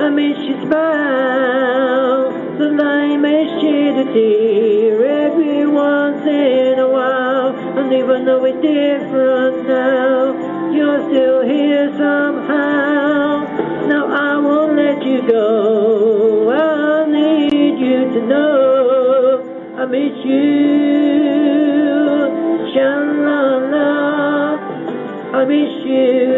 I miss your smile, and I miss you to tear every once in a while. And even though it's different now, you're still here somehow. Now I won't let you go. I need you to know I miss you, sha-la-la. I miss you,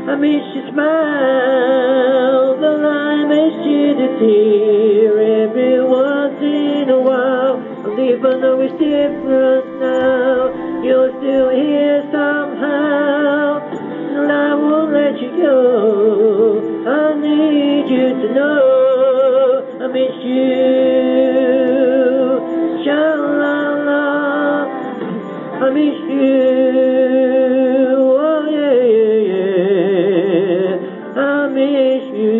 I miss your smile, and I miss you to tear every once in a while. And even though it's different now, you're still here somehow. And I won't let you go. I need you to know I miss you, sha-la-la. I miss you, oh yeah, yeah, yeah. I miss you.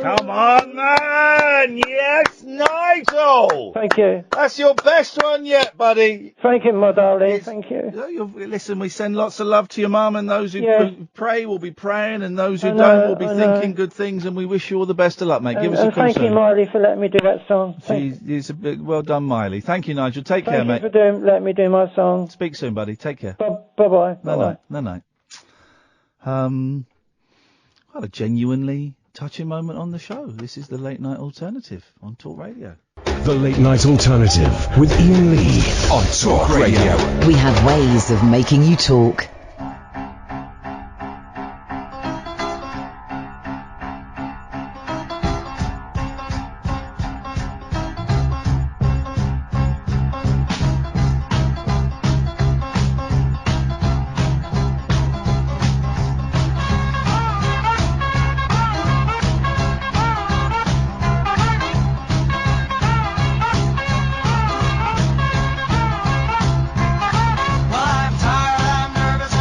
Come on, man! Yes, Nigel! Thank you. That's your best one yet, buddy. Thank you, my darling. Thank you. Listen, we send lots of love to your mum, and those who pray will be praying, and those who I don't know, will be I thinking know. good things, and we wish you all the best of luck, mate. Give us a call thank you, soon. Miley, for letting me do that song. It's a bit, well done, Miley. Thank you, Nigel. Take care, Thank mate. you for letting me do my song. Speak soon, buddy. Take care. Bye-bye. No. What a genuinely touching moment on the show. This is the Late Night Alternative on Talk Radio. The Late Night Alternative with Iain Lee on Talk Radio. We have ways of making you talk. I'm tired, I'm nervous,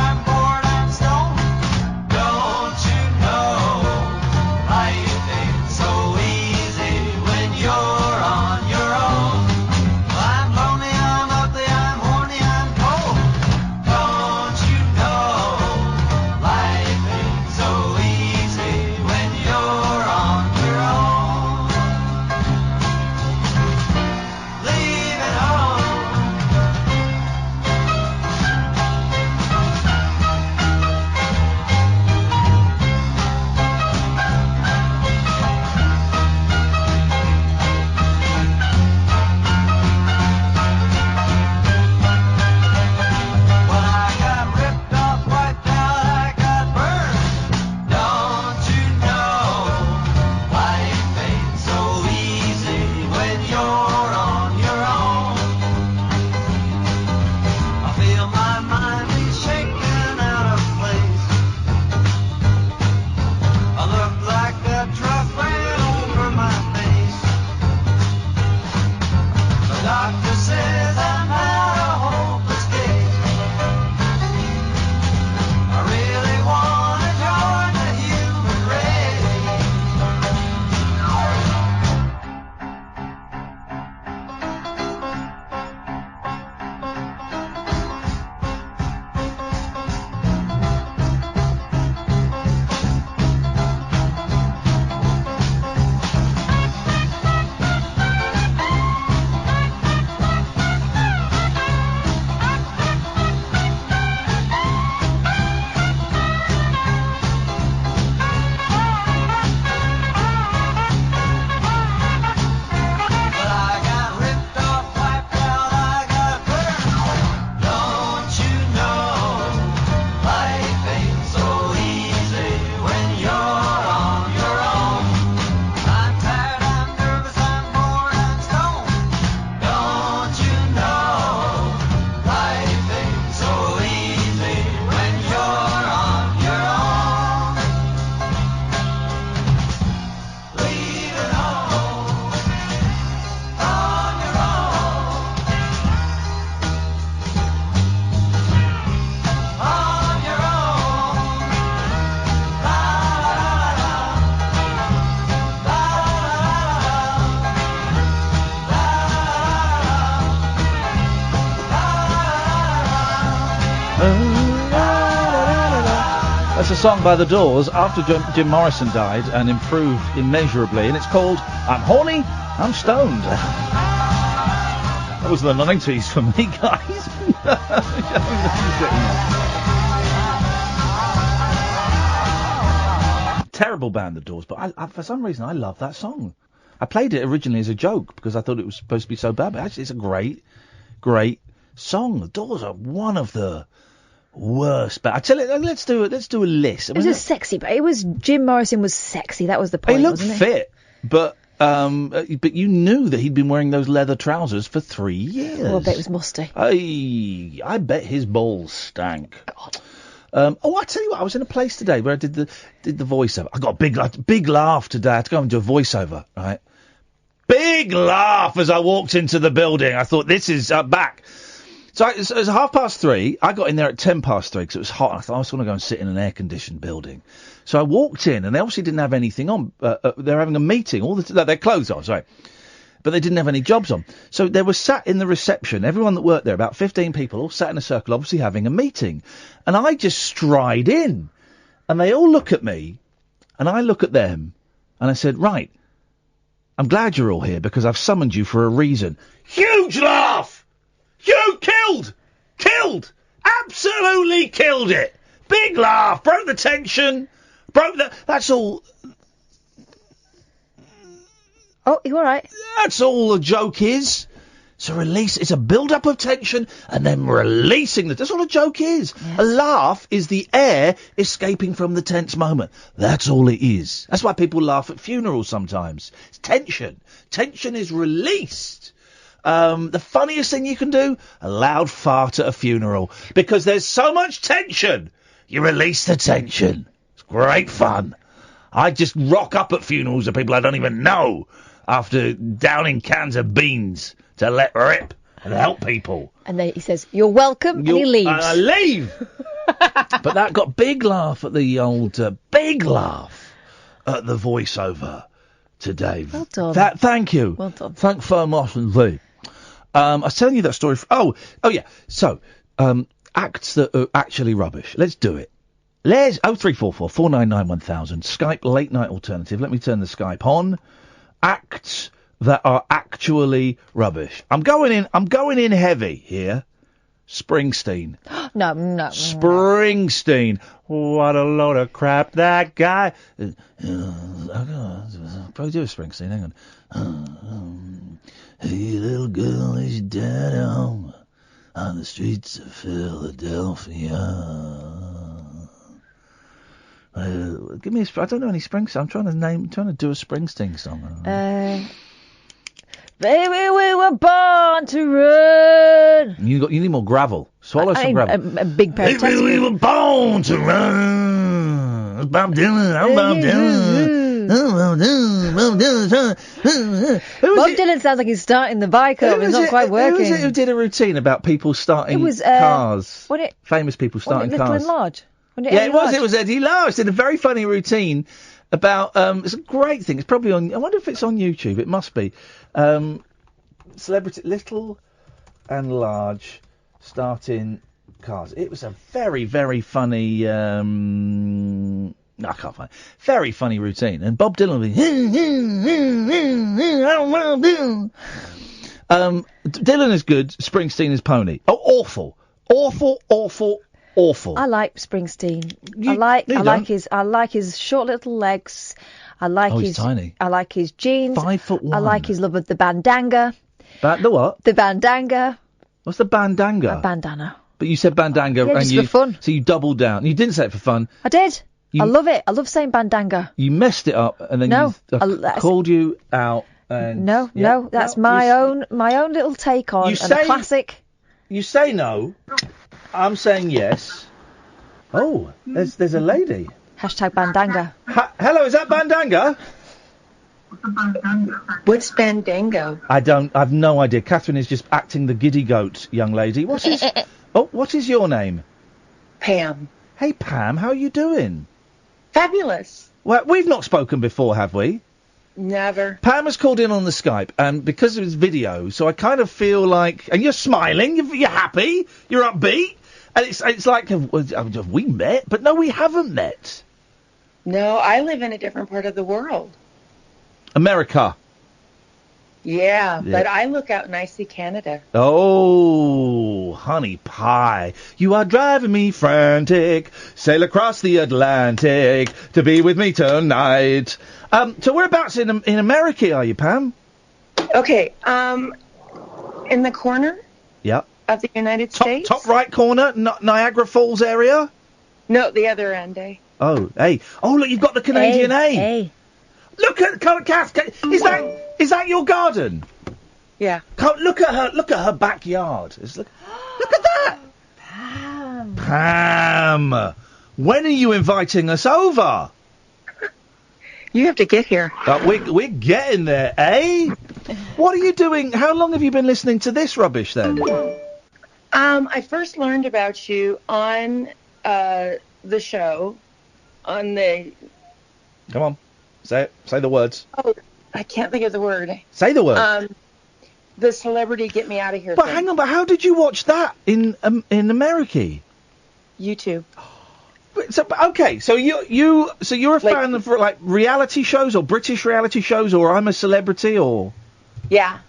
song by The Doors after Jim Morrison died and improved immeasurably, and it's called I'm Horny, I'm Stoned. That was the 90s for me, guys. Terrible band, The Doors, but I, for some reason I love that song. I played it originally as a joke because I thought it was supposed to be so bad, but actually it's a great, great song. The Doors are one of the worst. But I tell you, let's do a list. It was a sexy, but it was Jim Morrison was sexy. That was the point. He looked wasn't fit, but you knew that he'd been wearing those leather trousers for 3 years. Well, I bet it was musty. I bet his balls stank. God. I tell you what, I was in a place today where I did the voiceover. I got a big laugh today. I had to go and do a voiceover, right? Big laugh as I walked into the building. I thought, this is back. So it was 3:30. I got in there at 3:10 because it was hot. I thought, I just want to go and sit in an air-conditioned building. So I walked in, and they obviously didn't have anything on. They're having a meeting. Their clothes on, sorry. But they didn't have any jobs on. So they were sat in the reception, everyone that worked there, about 15 people, all sat in a circle, obviously having a meeting. And I just stride in. And they all look at me, and I look at them, and I said, right, I'm glad you're all here because I've summoned you for a reason. Huge laugh! You killed! Absolutely killed it! Big laugh! Broke the tension! That's all... Oh, you all right? That's all the joke is. It's a release. It's a build-up of tension and then releasing the... That's all a joke is. Yes. A laugh is the air escaping from the tense moment. That's all it is. That's why people laugh at funerals sometimes. It's tension. Tension is released. The funniest thing you can do, a loud fart at a funeral. Because there's so much tension. You release the tension. It's great fun. I just rock up at funerals of people I don't even know after downing cans of beans to let rip and help people. And then he says, you're welcome, and he leaves. I leave! But that got big laugh at the old... big laugh at the voiceover today. Well done. Thank you. Well done. Thanks very much indeed. I was telling you that story... Oh, yeah. So, acts that are actually rubbish. Let's do it. Les 0344 499 1000. Skype late night alternative. Let me turn the Skype on. Acts that are actually rubbish. I'm going in heavy here. Springsteen. No. Springsteen. What a load of crap that guy. Probably do a Springsteen. Hang on. Hey little girl, is your dad home on the streets of Philadelphia? Give me I don't know any Springsteen. I'm trying to do a Springsteen song. Baby, we were born to run. You need more gravel. Swallow some gravel. A big pair of Baby, we were born to run. Bob Dylan. I'm Bob Dylan. Bob Dylan sounds like he's starting the bike up. It's not quite working. Who was it who did a routine about people starting cars? Famous people starting Little cars. and Large? It was Eddie Large. Did a very funny routine about... it's a great thing. It's probably on... I wonder if it's on YouTube. It must be. Celebrity... Little and Large starting cars. It was a very, very funny... I can't find it. Very funny routine. And Bob Dylan would be... Dylan is good. Springsteen is pony. Oh, awful. Awful. I like Springsteen. I like his short little legs. I like he's tiny. I like his jeans. 5'1". I like his love of the bandanga. The what? The bandanga. What's the bandanga? A bandana. But you said bandanga Yeah, just for fun. So you doubled down. You didn't say it for fun. I did. I love it. I love saying bandanga. You messed it up and then called you out. And no, that's my own little take on a classic. You say no. I'm saying yes. Oh, there's a lady. Hashtag bandanga. Hello, is that bandanga? What's bandango? I've no idea. Catherine is just acting the giddy goat, young lady. What is your name? Pam. Hey, Pam, how are you doing? Fabulous. Well, we've not spoken before, have we? Never. Pam has called in on the Skype, and because it was video, so I kind of feel like... And you're smiling, you're happy, you're upbeat. And it's like, have we met? But no, we haven't met. No, I live in a different part of the world. America. Yeah, Yeah. but I look out and I see Canada. Oh, honey pie, you are driving me frantic. Sail across the Atlantic to be with me tonight. So whereabouts in America are you, Pam? Okay, in the corner Yep. of the United States. Top right corner, Niagara Falls area? No, the other end, eh? Oh, hey. Oh, look, you've got the Canadian A. Hey. Look at Kath. Is that your garden? Yeah. Look at her backyard. Look at that. Pam. When are you inviting us over? You have to get here. We're getting there, eh? What are you doing? How long have you been listening to this rubbish then? I first learned about you on the show, on the... Come on, say it. Say the words. Oh, I can't think of the word. Say the word. The celebrity Get Me Out of Here But thing. hang on, but how did you watch that in America? YouTube. So you're a fan of like reality shows or British reality shows or I'm a Celebrity or... Yeah.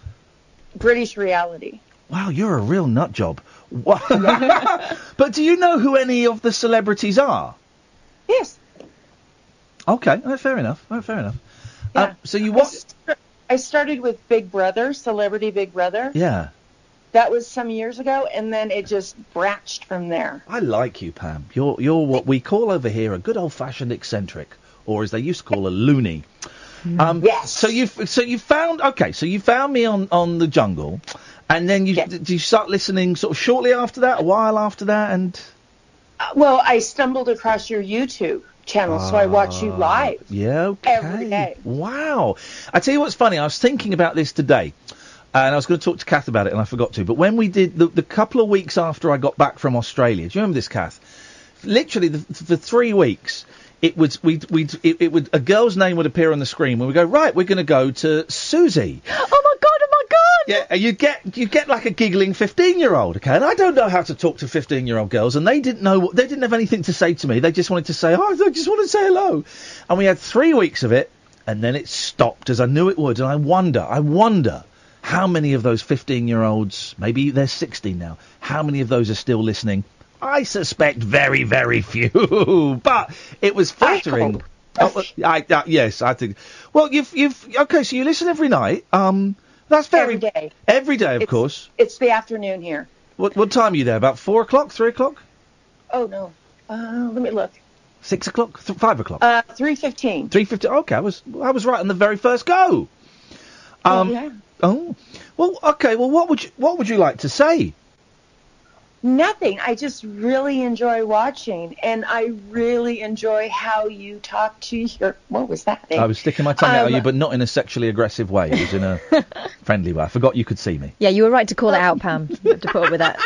British reality. Wow, you're a real nut job. But do you know who any of the celebrities are? Yes. Okay, fair enough. Yeah. So you watch... I started with Big Brother, Celebrity Big Brother. Yeah. That was some years ago, and then it just branched from there. I like you, Pam. You're what we call over here a good old-fashioned eccentric, or as they used to call a loony. Yes. So you found me on the Jungle, and then did you start listening sort of shortly after that, a while after that, and... Well, I stumbled across your YouTube channel, so I watch you live. Yeah, okay. Every day. Wow. I tell you what's funny, I was thinking about this today, and I was going to talk to Kath about it, and I forgot to, but when we did, the couple of weeks after I got back from Australia, do you remember this, Kath? Literally, for 3 weeks... It would a girl's name would appear on the screen when we go, right, we're going to go to Susie. Oh my god! Yeah, and you get like a giggling 15-year-old, okay? And I don't know how to talk to 15-year-old girls, and they didn't have anything to say to me. They just wanted to say, I just want to say hello. And we had 3 weeks of it, and then it stopped, as I knew it would. And I wonder how many of those 15-year-olds, maybe they're 16 now, how many of those are still listening? I suspect very, very few, but it was flattering. Yes, I think. Well, okay. So you listen every night. That's very every day. Every day, of course. It's the afternoon here. What time are you there? About 4 o'clock, 3 o'clock? Oh no. Let me look. 6 o'clock, 5 o'clock. 3:15. 3:15. Okay, I was right on the very first go. Yeah. Oh. Well, okay. Well, what would you like to say? Nothing. I just really enjoy watching, and I really enjoy how you talk to your... What was that? I was sticking my tongue out at you, but not in a sexually aggressive way. It was in a friendly way. I forgot you could see me. Yeah, you were right to call it out, Pam. You have to put up with that.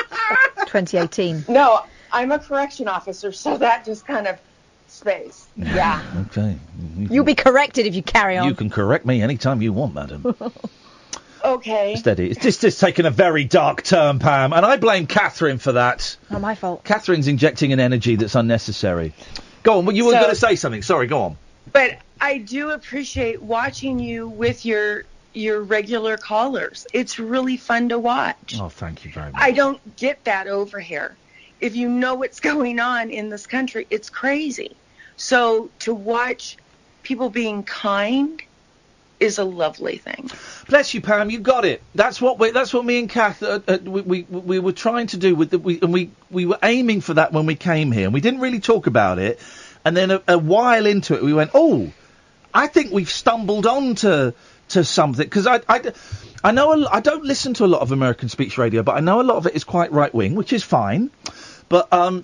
2018. No, I'm a correction officer, so that just kind of space. Yeah. Okay. You'll be corrected if you carry on. You can correct me anytime you want, madam. Okay. Steady. It's just taken a very dark turn, Pam, and I blame Catherine for that. Not my fault. Catherine's injecting an energy that's unnecessary. Go on, well, you were going to say something. Sorry, go on. But I do appreciate watching you with your regular callers. It's really fun to watch. Oh, thank you very much. I don't get that over here. If you know what's going on in this country, it's crazy. So to watch people being kind is a lovely thing. Bless you, Pam. You got it. That's what me and Kath we were trying to do with we were aiming for that when we came here, and we didn't really talk about it. And then a while into it, we went, oh, I think we've stumbled on to something, because I know I don't listen to a lot of American speech radio, but I know a lot of it is quite right wing, which is fine. But a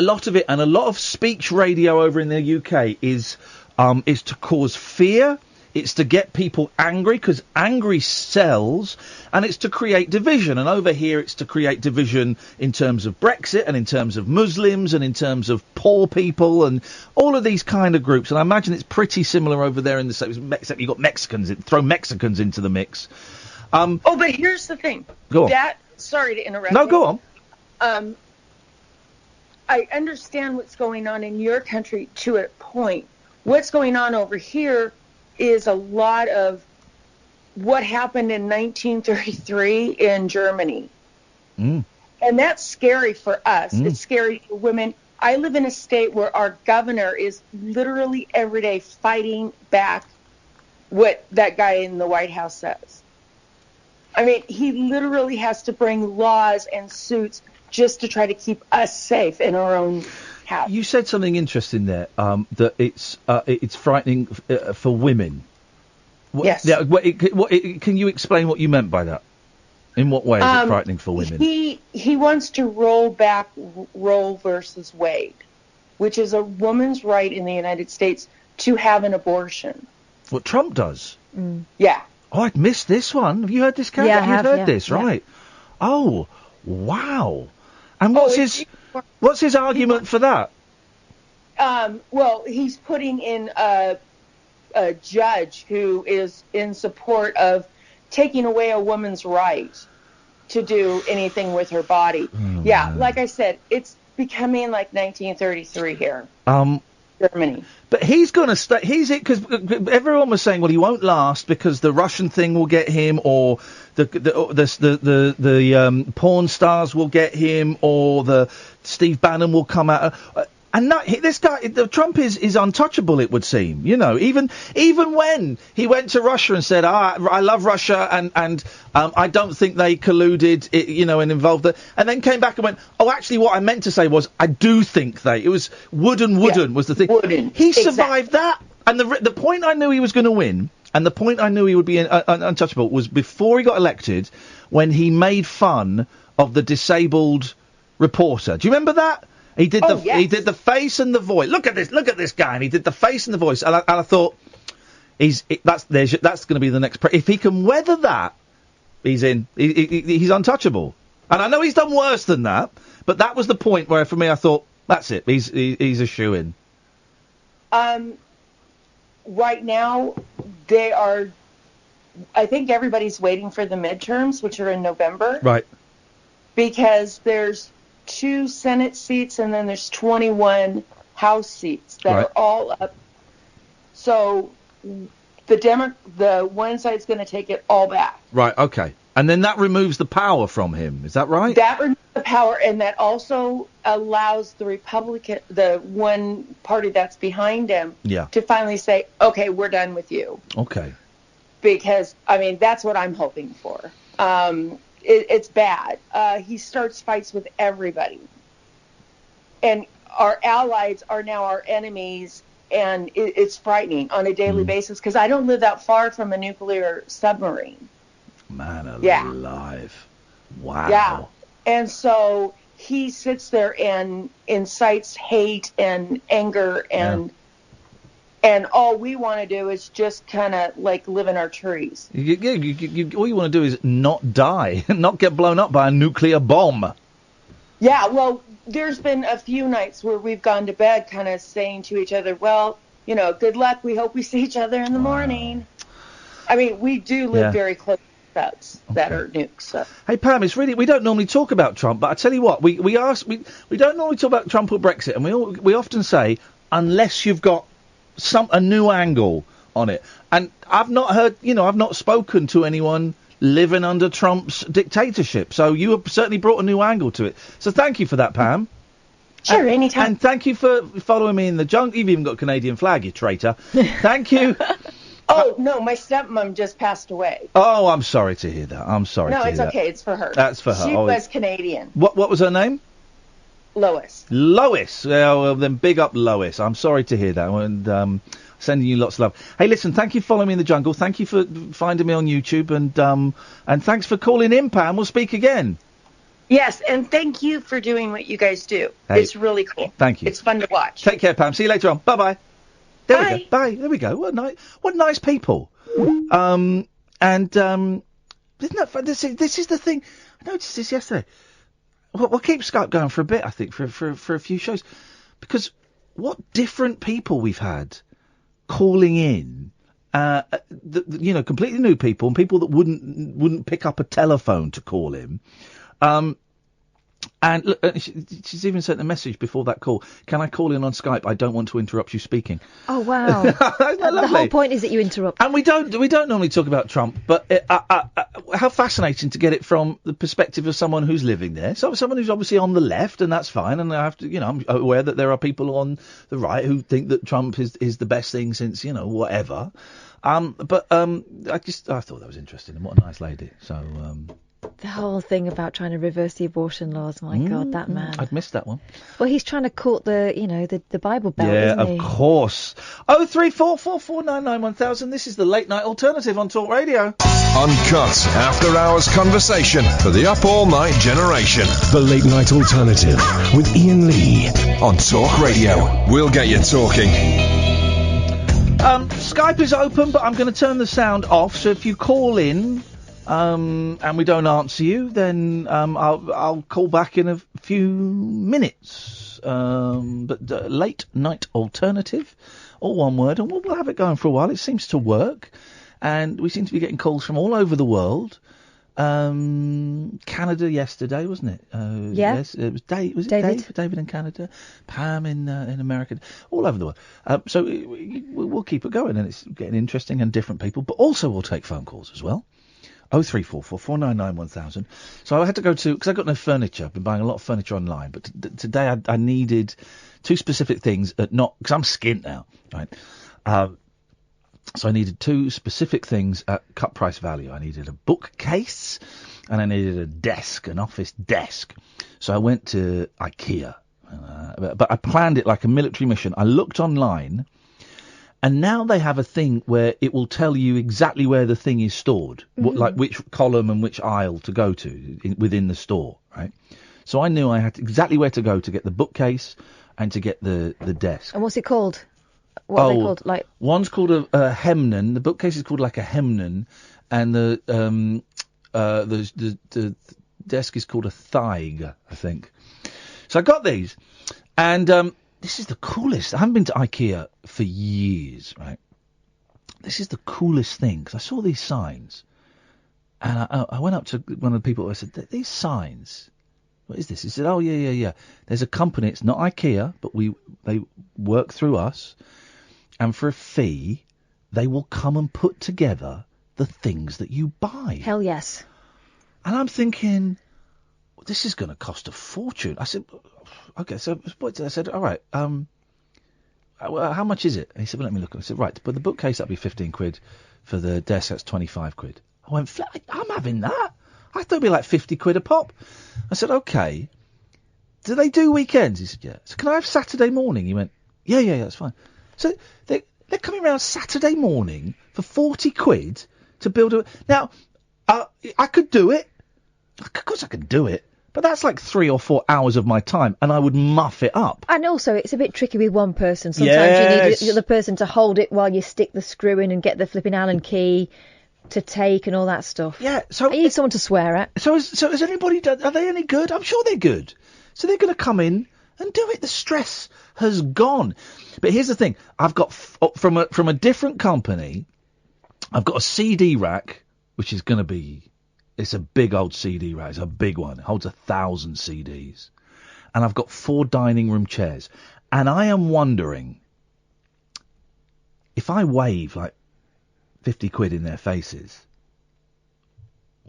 lot of it, and a lot of speech radio over in the UK is to cause fear. It's to get people angry, because angry sells, and it's to create division. And over here, it's to create division in terms of Brexit, and in terms of Muslims, and in terms of poor people, and all of these kind of groups. And I imagine it's pretty similar over there in the States, except you've got Mexicans. Throw Mexicans into the mix. But here's the thing. Go on. Sorry to interrupt. No, go on. I understand what's going on in your country to a point. What's going on over here is a lot of what happened in 1933 in Germany. Mm. And that's scary for us. Mm. It's scary for women. I live in a state where our governor is literally every day fighting back what that guy in the White House says. I mean, he literally has to bring laws and suits just to try to keep us safe in our own house. You said something interesting there, that it's frightening for women. Yes. Yeah, can you explain what you meant by that? In what way is it frightening for women? He wants to roll back Roe versus Wade, which is a woman's right in the United States to have an abortion. What Trump does? Mm. Yeah. Oh, I'd missed this one. Have you heard this, Kat? Yeah, I You've have, heard yeah, this, yeah. right? Oh, wow. And what's his argument for that? Well, he's putting in a judge who is in support of taking away a woman's right to do anything with her body. Like I said, it's becoming like 1933 here. Germany. But he's going to stay. He's it because everyone was saying, well, he won't last because the Russian thing will get him, or the porn stars will get him, or the Steve Bannon will come out. And this guy, Trump is untouchable, it would seem. You know, even when he went to Russia and said, I love Russia and I don't think they colluded, and involved it, and then came back and went, oh, actually, what I meant to say was, I do think it was wooden was the thing. Wooden. He survived that. And the point I knew he was going to win, and the point I knew he would be untouchable, was before he got elected, when he made fun of the disabled reporter. Do you remember that? He did he did the face and the voice. Look at this guy, and he did the face and the voice. And I thought, that's going to be the next. If he can weather that, he's in. He's untouchable. And I know he's done worse than that, but that was the point where, for me, I thought, that's it. He's a shoo-in. Right now, they are. I think everybody's waiting for the midterms, which are in November. Right. Because there's 2 Senate seats, and then there's 21 House seats that are all up. So the one side's going to take it all back. Right, okay. And then that removes the power from him. Is that right? That removes the power, and that also allows the one party that's behind him, to finally say, okay, we're done with you. Okay. Because, I mean, that's what I'm hoping for. It's bad. He starts fights with everybody. And our allies are now our enemies, and it's frightening on a daily basis, because I don't live that far from a nuclear submarine. Man alive. Wow. Yeah. And so he sits there and incites hate and anger, and all we want to do is just kind of like live in our trees. All you want to do is not die, not get blown up by a nuclear bomb. Yeah, well, there's been a few nights where we've gone to bed kind of saying to each other, well, good luck. We hope we see each other in the morning. I mean, we do live very close to sets that are nukes. So. Hey, Pam, we don't normally talk about Trump, but I tell you what, we don't normally talk about Trump or Brexit, and we often say, unless you've got a new angle on it. And I've not heard, I've not spoken to anyone living under Trump's dictatorship. So you have certainly brought a new angle to it. So thank you for that, Pam. Sure, anytime. And thank you for following me in the jungle. You've even got a Canadian flag, you traitor. Thank you. Oh, no, my stepmom just passed away. Oh, I'm sorry to hear that. I'm sorry to hear that. No, it's okay. It's for her. That's for her. She was Canadian. What was her name? Lois. Lois. Well, then big up Lois. I'm sorry to hear that. And sending you lots of love. Hey, listen, thank you for following me in the jungle. Thank you for finding me on YouTube. And thanks for calling in, Pam. We'll speak again. Yes, and thank you for doing what you guys do. Hey, it's really cool. Thank you. It's fun to watch. Take care, Pam. See you later on. Bye-bye. There we go. Bye. There we go. What nice people. Isn't that fun? This is the thing. I noticed this yesterday. We'll keep Skype going for a bit, I think, for a few shows, because what different people we've had calling in, completely new people and people that wouldn't pick up a telephone to call him, And look, she's even sent a message before that call. Can I call in on Skype? I don't want to interrupt you speaking. Oh wow! The whole point is that you interrupt. And we don't normally talk about Trump, but how fascinating to get it from the perspective of someone who's living there. So someone who's obviously on the left, and that's fine. And I have to, I'm aware that there are people on the right who think that Trump is the best thing since whatever. I thought that was interesting, and what a nice lady. So. The whole thing about trying to reverse the abortion laws, my God, that man. I'd missed that one. Well, he's trying to court the Bible Belt, isn't he? Yeah, of course. 03444991000. This is the Late Night Alternative on Talk Radio. Uncut after-hours conversation for the up all-night generation. The Late Night Alternative with Iain Lee on Talk Radio. We'll get you talking. Skype is open, but I'm going to turn the sound off. So if you call in. And we don't answer you, then I'll call back in a few minutes. But Late Night Alternative, all one word, and we'll have it going for a while. It seems to work, and we seem to be getting calls from all over the world. Canada yesterday, wasn't it? Yeah. Yes, it was Dave. Was it Dave? David in Canada, Pam in America, all over the world. So we'll keep it going, and it's getting interesting and different people. But also we'll take phone calls as well. 03444991000. So I had to go to, because I've got no furniture. I've been buying a lot of furniture online, but today I needed two specific things, because I'm skint now, right? So I needed two specific things at cut price value. I needed a bookcase and I needed a desk, an office desk. So I went to IKEA, but I planned it like a military mission. I looked online. And now they have a thing where it will tell you exactly where the thing is stored, like which column and which aisle to go to within the store, right? So I knew I had exactly where to go to get the bookcase and to get the desk. And what's it called? What are they called? Like one's called a hemnan. The bookcase is called like a hemnan, and the desk is called a thaig, I think. So I got these, and this is the coolest. I haven't been to IKEA for years, right? This is the coolest thing, because I saw these signs, and I went up to one of the people. I said, "These signs, what is this?" He said, "Oh, yeah. There's a company. It's not IKEA, but they work through us, and for a fee, they will come and put together the things that you buy." Hell yes. And I'm thinking, this is going to cost a fortune. I said, okay, so I said, all right, how much is it? And he said, well, let me look. I said, right, but the bookcase, that'll be 15 quid. For the desk, that's 25 quid. I went, I'm having that. I thought it'd be like 50 quid a pop. I said, okay. Do they do weekends? He said, yeah. So can I have Saturday morning? He went, yeah, that's fine. So they're coming around Saturday morning for 40 quid to build a... Now, I could do it. Of course I could do it. But that's like 3 or 4 hours of my time, and I would muff it up. And also, it's a bit tricky with one person. Sometimes you need the other person to hold it while you stick the screw in and get the flipping Allen key to take and all that stuff. Yeah, so... You need someone to swear at. So has anybody done... Are they any good? I'm sure they're good. So they're going to come in and do it. The stress has gone. But here's the thing. I've got... From a different company, I've got a CD rack, which is going to be... It's a big old CD rack. It's a big one. It holds 1,000 CDs. And I've got 4 dining room chairs. And I am wondering, if I wave like 50 quid in their faces,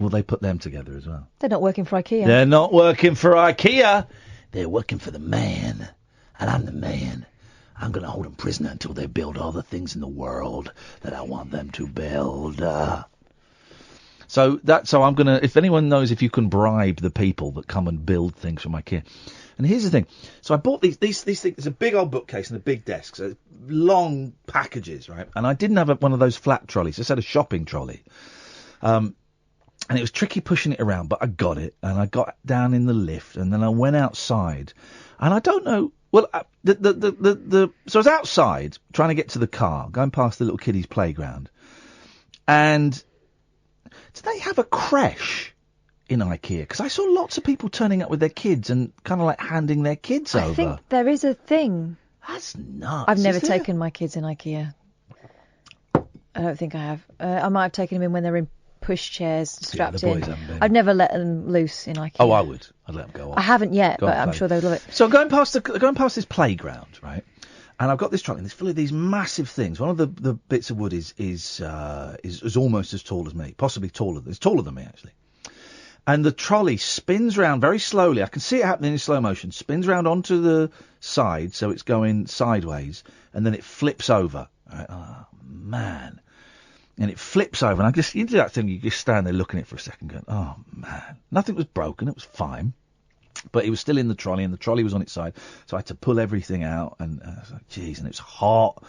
will they put them together as well? They're not working for IKEA. They're not working for IKEA. They're working for the man. And I'm the man. I'm going to hold them prisoner until they build all the things in the world that I want them to build. So I'm going to, if anyone knows if you can bribe the people that come and build things from IKEA. And here's the thing. So I bought these things. It's a big old bookcase and a big desk. So long packages, right? And I didn't have one of those flat trolleys. I just had a shopping trolley. And it was tricky pushing it around, but I got it. And I got down in the lift and then I went outside. And I don't know. Well, so I was outside trying to get to the car, going past the little kiddies' playground. And... do they have a creche in IKEA? Because I saw lots of people turning up with their kids and kind of like handing their kids over. I think there is a thing. That's nuts. I've never taken my kids in IKEA. I don't think I have. I might have taken them in when they're in pushchairs strapped boys in. haven't been. I'd never let them loose in IKEA. Oh, I would. I'd let them go off. I haven't yet, Go but and I'm play. sure they'll love it. So I'm going past this playground, right? And I've got this trolley, and it's full of these massive things. One of the bits of wood is almost as tall as me, possibly taller. It's taller than me, actually. And the trolley spins round very slowly. I can see it happening in slow motion. Spins round onto the side, so it's going sideways, and then it flips over. Right? Oh, man. And it flips over, and you do that thing, you just stand there looking at it for a second going, oh, man. Nothing was broken, it was fine. But it was still in the trolley, and the trolley was on its side, so I had to pull everything out, and I was like, geez, and it was hot.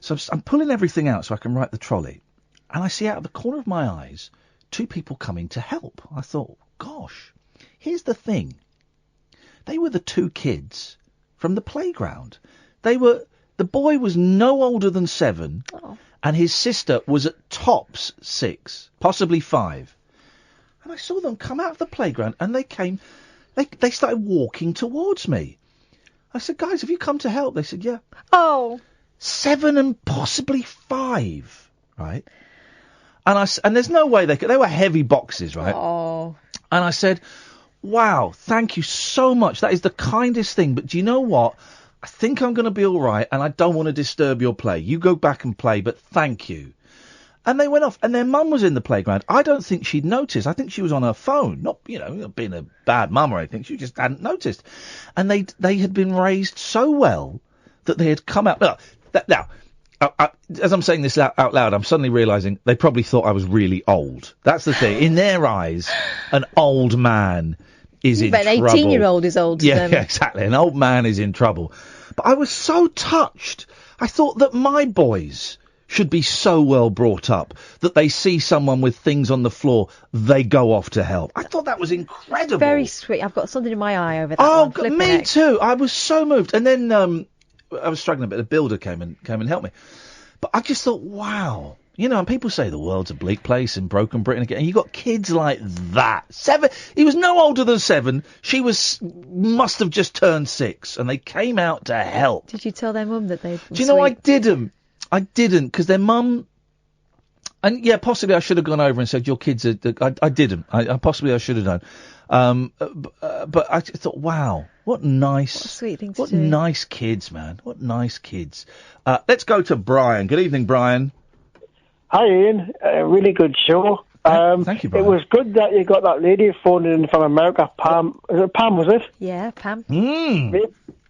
So I'm pulling everything out so I can right the trolley, and I see out of the corner of my eyes 2 people coming to help. I thought, gosh, here's the thing. They were the 2 kids from the playground. The boy was no older than 7, and his sister was at tops 6, possibly 5. And I saw them come out of the playground, and they started walking towards me. I said, guys, have you come to help? They said, yeah. Oh. 7 and possibly 5, right? And there's no way they were heavy boxes, right? Oh. And I said, wow, thank you so much. That is the kindest thing. But do you know what? I think I'm going to be all right, and I don't want to disturb your play. You go back and play, but thank you. And they went off, and their mum was in the playground. I don't think she'd noticed. I think she was on her phone, not being a bad mum or anything. She just hadn't noticed. And they had been raised so well that they had come out. Now, as I'm saying this out loud, I'm suddenly realising they probably thought I was really old. That's the thing. In their eyes, an old man is in trouble. But an 18-year-old is old to them. Yeah, exactly. An old man is in trouble. But I was so touched. I thought that my boys should be so well brought up that they see someone with things on the floor, they go off to help. I thought that was incredible. Very sweet. I've got something in my eye over that one. Oh, me too. I was so moved. And then I was struggling a bit. The builder came and helped me. But I just thought, wow. And people say the world's a bleak place and broken Britain again. And you got kids like that. 7. He was no older than 7. She must have just turned 6. And they came out to help. Did you tell their mum that they? Do you know, I didn't, because their mum, and yeah, possibly I should have gone over and said, your kids are, I didn't. Possibly I should have done. But I just thought, wow, what nice, what a sweet thing to what do. nice kids, man. What nice kids. Let's go to Brian. Good evening, Brian. Hi, Ian. Really good show. Thank you, Brian. It was good that you got that lady phoning in from America, Pam. Is it Pam, was it? Yeah, Pam.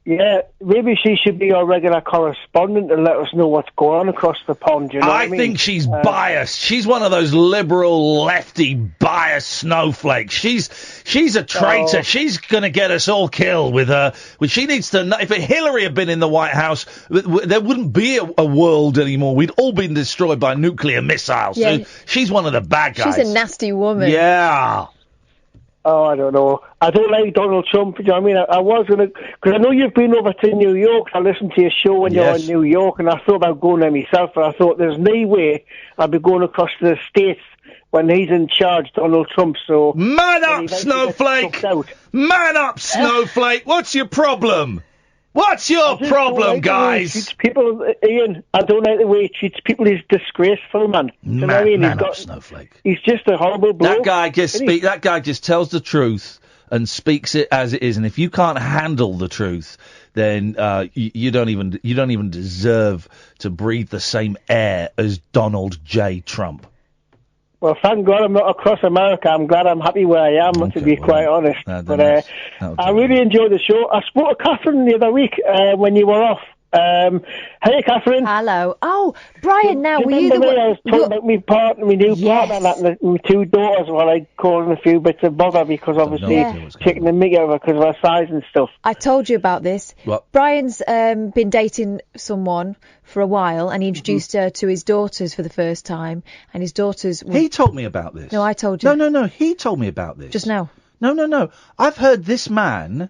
Yeah, maybe she should be our regular correspondent and let us know what's going on across the pond, you know what I mean? think she's biased. She's one of those liberal, lefty, biased snowflakes. She's a traitor. She's going to get us all killed with her. She needs to know. If Hillary had been in the White House, there wouldn't be a world anymore. We'd all been destroyed by nuclear missiles. Yeah. So she's one of the bad guys. She's a nasty woman. Yeah. Oh, I don't know. I don't like Donald Trump, you know what I mean? I was going to, because I know you've been over to New York. I listened to your show when you were in New York, and I thought about going there myself, but I thought there's no way I'd be going across to the States when he's in charge, Donald Trump, so... Man up, Snowflake! Man up, Snowflake! What's your problem? What's your problem, guys? People, Ian, I don't like the way he treats people. He's disgraceful, man. You know what I mean? Man up, Snowflake. He's just a horrible bloke. That guy just tells the truth and speaks it as it is. And if you can't handle the truth, then you don't even deserve to breathe the same air as Donald J. Trump. Well, thank God I'm not across America. I'm glad I'm happy where I am, to be quite honest. But I really enjoyed the show. I spoke to Catherine the other week when you were off. Hey, Catherine. Hello. Oh, Brian, now were you the one? one? I was talking about my partner, my new partner, and my 2 daughters, while I causing a few bits of bother because obviously taking the mick over because of her size and stuff. I told you about this. What? Brian's been dating someone for a while, and he introduced her to his daughters for the first time, and his daughters... He told me about this. No, I told you. No, he told me about this. Just now. No. I've heard this man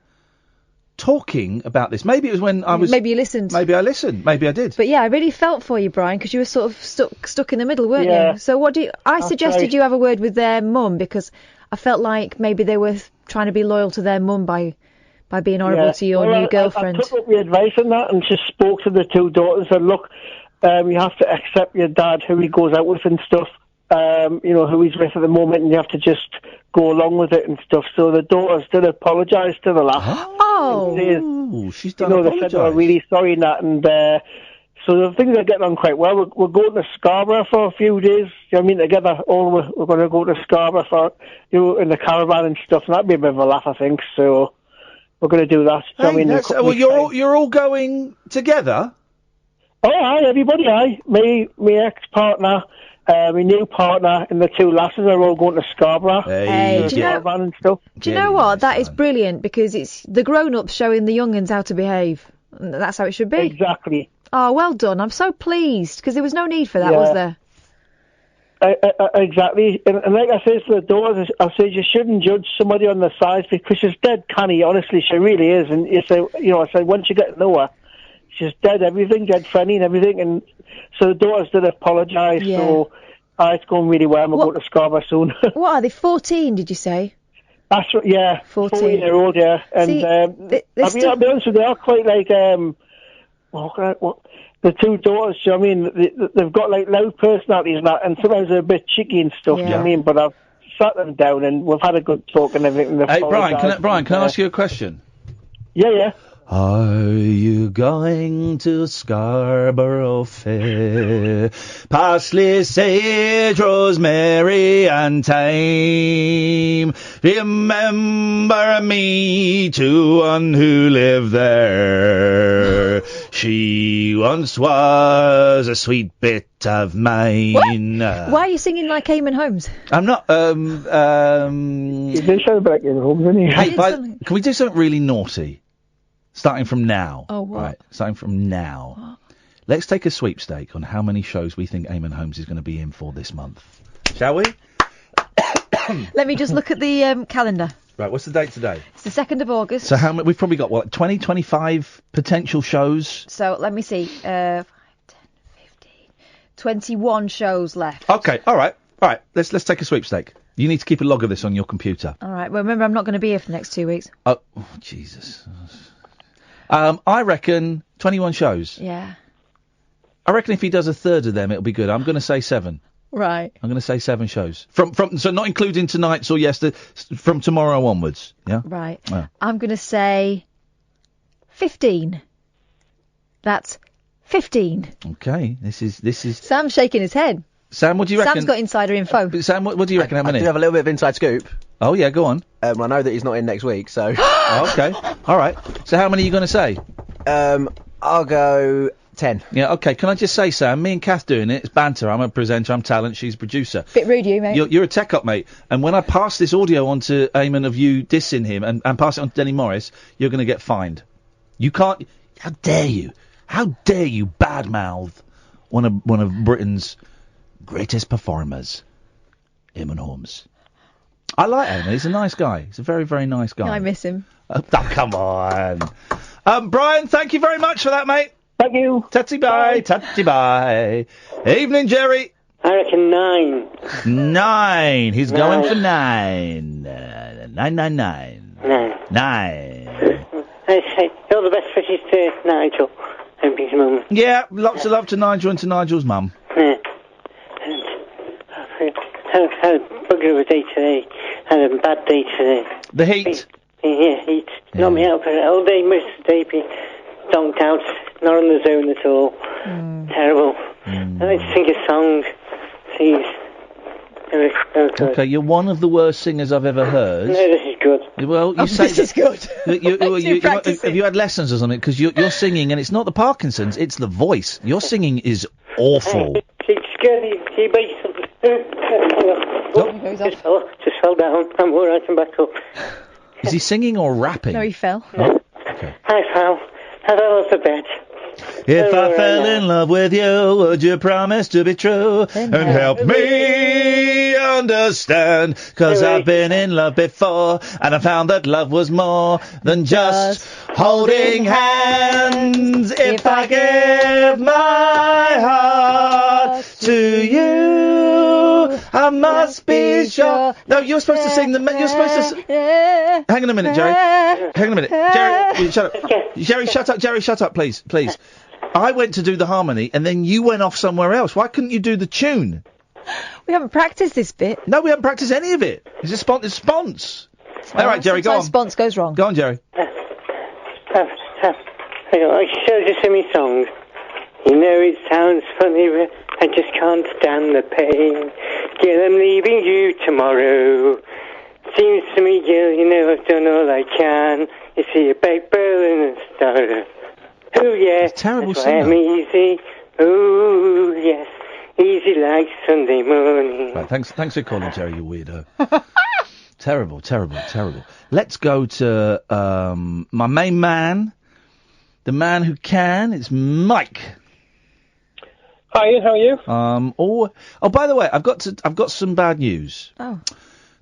talking about this. Maybe it was when I was... Maybe you listened. Maybe I listened. Maybe I did. But yeah, I really felt for you, Brian, because you were sort of stuck in the middle, weren't you? So what do you... I suggested you have a word with their mum, because I felt like maybe they were trying to be loyal to their mum by being horrible to your new girlfriend. I took up your advice on that and just spoke to the 2 daughters and said, look, you have to accept your dad, who he goes out with and stuff. who he's with at the moment, and you have to just go along with it and stuff. So the daughters did apologise to the lass. Oh, she's done They said they were really sorry in that, and so the things are getting on quite well. We're going to Scarborough for a few days. Together, we're going to go to Scarborough for, in the caravan and stuff, and that'd be a bit of a laugh, I think. So we're going to do that. You're all going together? Oh, aye, everybody, aye. Me, my ex-partner, my new partner, and the two lasses are all going to Scarborough. Hey, caravan and stuff. Do you know what? That is brilliant, because it's the grown-ups showing the young'uns how to behave. And that's how it should be. Exactly. Oh, well done. I'm so pleased, because there was no need for that, was there? Exactly. And like I said to the daughters, I said you shouldn't judge somebody on the size, because she's dead canny. Honestly, she really is. And I said once you get to know her, she's dead friendly and everything. And so the daughters did apologise. Yeah. So it's going really well. We'll go to Scarborough soon. What are they, 14, did you say? That's right, yeah. 14-year-old, yeah. And See, I'll be honest with you, they are quite like, the two daughters, do you know what I mean? They've got like loud personalities and that, and sometimes they're a bit cheeky and stuff, do you know what I mean? But I've sat them down and we've had a good talk and everything. Hey, Brian, can I ask you a question? Yeah. Are you going to Scarborough Fair? Parsley, sage, rosemary and thyme. Remember me to one who lived there. She once was a sweet bit of mine. Why are you singing like Eamon Holmes? I'm not, You do sound like Eamon Holmes, didn't you? Hey, can we do something really naughty? Starting from now. Oh, what? Right, starting from now. Let's take a sweepstake on how many shows we think Eamon Holmes is going to be in for this month. Shall we? Let me just look at the calendar. Right, what's the date today? It's the 2nd of August. So we've probably got, 20, 25 potential shows? So let me see. 5, 10, 15, 21 shows left. Okay, all right. Let's take a sweepstake. You need to keep a log of this on your computer. All right. Well, remember, I'm not going to be here for the next 2 weeks. Oh, Jesus. I reckon 21 shows. Yeah. I reckon if he does a third of them, it'll be good. I'm going to say 7. Right. I'm going to say 7 shows. So not including tonight's or yesterday, from tomorrow onwards. Yeah? Right. Yeah. I'm going to say 15. That's 15. Okay. This is. Sam's shaking his head. Sam, what do you reckon? Sam's got insider info. Sam, what do you reckon? How many? I do have a little bit of inside scoop. Oh, yeah, go on. I know that he's not in next week, so... Oh, okay. All right. So how many are you going to say? I'll go 10. Yeah, okay. Can I just say, Sam, me and Kath doing it, it's banter. I'm a presenter, I'm talent, she's a producer. Bit rude, you, mate. You're a tech up, mate. And when I pass this audio on to Eamon of you dissing him and pass it on to Denny Morris, you're going to get fined. You can't... How dare you? How dare you badmouth one of Britain's greatest performers, Eamon Holmes. I like Eamon. He's a nice guy. He's a very, very nice guy. I miss him. Oh, come on. Brian, thank you very much for that, mate. Thank you. Tatty bye. Tatty bye. Evening, Jerry. I reckon 9. 9. He's going for 9. 999. 9. I say all the best wishes to Nigel and his mum. Yeah, lots of love to Nigel and to Nigel's mum. Yeah. And had a bugger of a day today. Had a bad day today. The heat? Yeah, heat. Knocked me out for all day, most of the day, been donked out, not on the zone at all. Terrible. I'd like to sing a song, please. Okay, you're one of the worst singers I've ever heard. No, this is good. Well, you say this is good. Have you had lessons or something? Because you're singing, and it's not the Parkinson's, it's the voice. Your singing is awful. It's scary. Just fell down. I'm all right. I'm back up. Is he singing or rapping? No, he fell. Oh, okay. I fell. I fell off the bed. If I fell in love with you, would you promise to be true and help me understand? 'Cause I've been in love before, and I found that love was more than just holding hands. If I give my heart to you, I must be sure. No, you're supposed to sing the. You're supposed to. Hang on a minute, Jerry. Hang on a minute, Jerry. Shut up. Jerry, shut up. Jerry, shut up, please, please. I went to do the harmony, and then you went off somewhere else. Why couldn't you do the tune? We haven't practised this bit. No, we haven't practised any of it. It's a response. All right, Jerry, go on. Sometimes spons goes wrong. Go on, Jerry. I showed you some of my songs. You know it sounds funny, but I just can't stand the pain. Girl, I'm leaving you tomorrow. Seems to me, girl, you know I've done all I can. You see a big burn and starter. Oh yeah, terrible that's why I'm easy. Oh yes, easy like Sunday morning. Right, thanks for calling, Jerry, you weirdo. Terrible. Let's go to my main man, the man who can. It's Mike. Hi, Ian, how are you? Oh, by the way, I've got some bad news. Oh.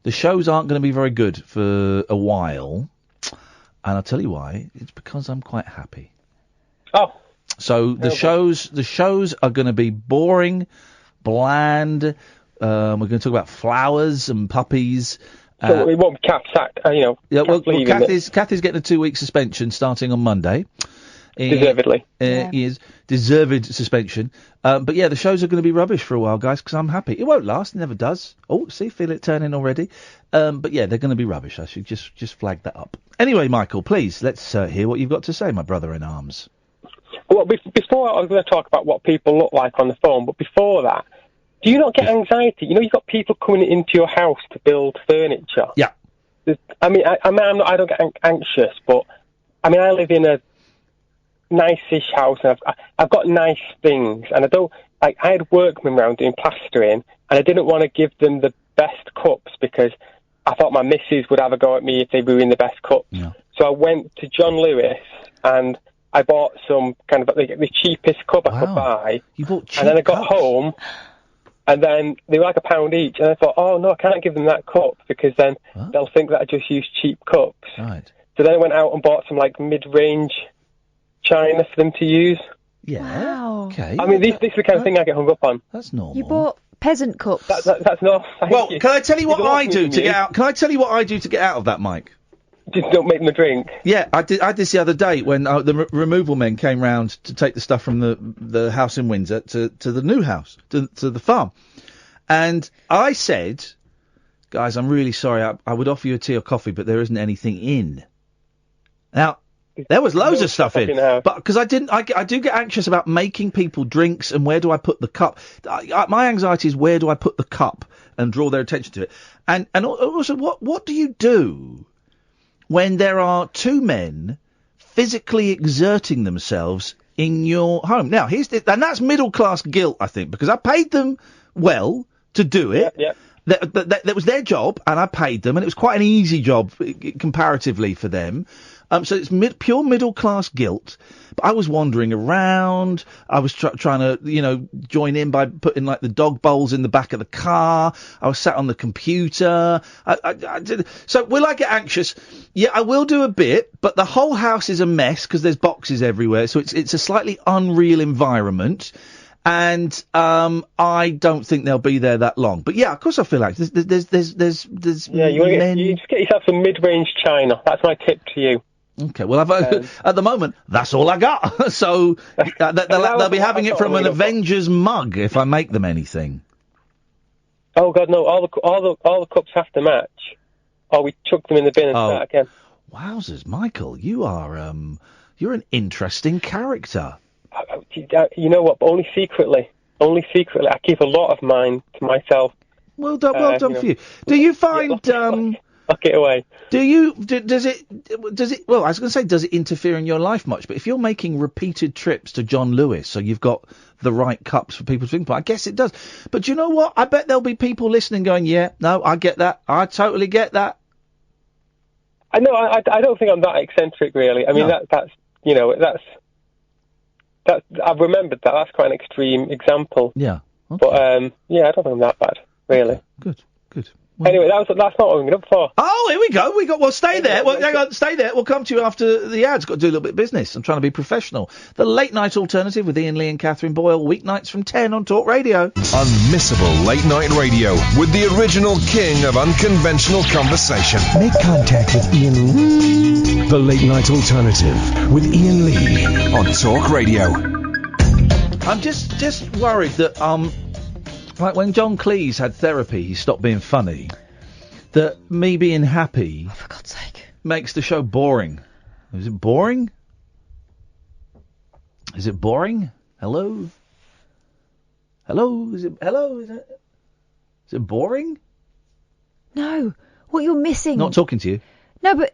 The shows aren't going to be very good for a while, and I'll tell you why. It's because I'm quite happy. Oh. So the shows are going to be boring, bland. We're going to talk about flowers and puppies. So it won't be Kath sacked, Yeah, well, Kath Kath is getting a 2-week suspension starting on Monday. Deservedly. He is deserved suspension. But yeah, the shows are going to be rubbish for a while, guys, because I'm happy. It won't last. It never does. Oh, see, feel it turning already. But yeah, they're going to be rubbish. I should just flag that up. Anyway, Michael, please, let's hear what you've got to say, my brother in arms. Well, before I was going to talk about what people look like on the phone, but before that, do you not get anxiety? You know, you've got people coming into your house to build furniture. Yeah. I don't get anxious, but I mean, I live in a nice-ish house, and I've got nice things, and I had workmen around doing plastering, and I didn't want to give them the best cups because I thought my missus would have a go at me if they ruined the best cups. Yeah. So I went to John Lewis and I bought some kind of the cheapest cup I could buy. You bought cheap and then I got cups? home, and then they were like £1 each, and I thought, oh no, I can't give them that cup because then they'll think that I just use cheap cups. Right. So then I went out and bought some like mid-range china for them to use. Yeah. Wow. Okay. I mean, this is the kind of thing I get hung up on. That's normal. You bought peasant cups. That's not. Well, can I tell you what I do to get out? Can I tell you what I do to get out of that, Mike? Just don't make them a drink. Yeah, I did this the other day when the removal men came round to take the stuff from the house in Windsor to the new house, to the farm. And I said, guys, I'm really sorry. I would offer you a tea or coffee, but there isn't anything in. Now, there was loads of stuff in, but because I do get anxious about making people drinks and where do I put the cup. My anxiety is where do I put the cup and draw their attention to it. And also, what do you do when there are two men physically exerting themselves in your home? Now, and that's middle class guilt, I think, because I paid them well to do it. Yeah. That was their job, and I paid them, and it was quite an easy job comparatively for them. So it's pure middle class guilt. But I was wandering around. I was trying to, join in by putting like the dog bowls in the back of the car. I was sat on the computer. I did. So will I get anxious? Yeah, I will do a bit. But the whole house is a mess because there's boxes everywhere. So it's a slightly unreal environment. And I don't think they'll be there that long. But yeah, of course I feel like there's yeah. You just get yourself some mid-range china. That's my tip to you. Okay, well, at the moment, that's all I got. So they'll be having it from an Avengers mug if I make them anything. Oh God, no! All the cups have to match, or we chuck them in the bin and start again. Wowzers, Michael, you're an interesting character. You know what? But only secretly. I keep a lot of mine to myself. Well done for you. Do you find Lock it away. Does it? Well, I was going to say, does it interfere in your life much? But if you're making repeated trips to John Lewis, so you've got the right cups for people to drink, I guess it does. But do you know what? I bet there'll be people listening going, yeah, no, I get that. I totally get that. I know. I don't think I'm that eccentric, really. I mean, that's I've remembered that. That's quite an extreme example. Yeah. Okay. But I don't think I'm that bad, really. Good. Well, anyway, that's not what I'm up for. Oh, here we go. Well, stay there. Well, hang on, stay there. We'll come to you after the ads. Got to do a little bit of business. I'm trying to be professional. The Late Night Alternative with Iain Lee and Catherine Boyle, weeknights from 10 on Talk Radio. Unmissable late night radio with the original king of unconventional conversation. Make contact with Iain Lee. The Late Night Alternative with Iain Lee on Talk Radio. I'm just worried that Like when John Cleese had therapy, he stopped being funny. That me being happy, for God's sake, makes the show boring. Is it boring? Is it boring? Hello? Hello? Is it boring? No. What you're missing? Not talking to you. No, but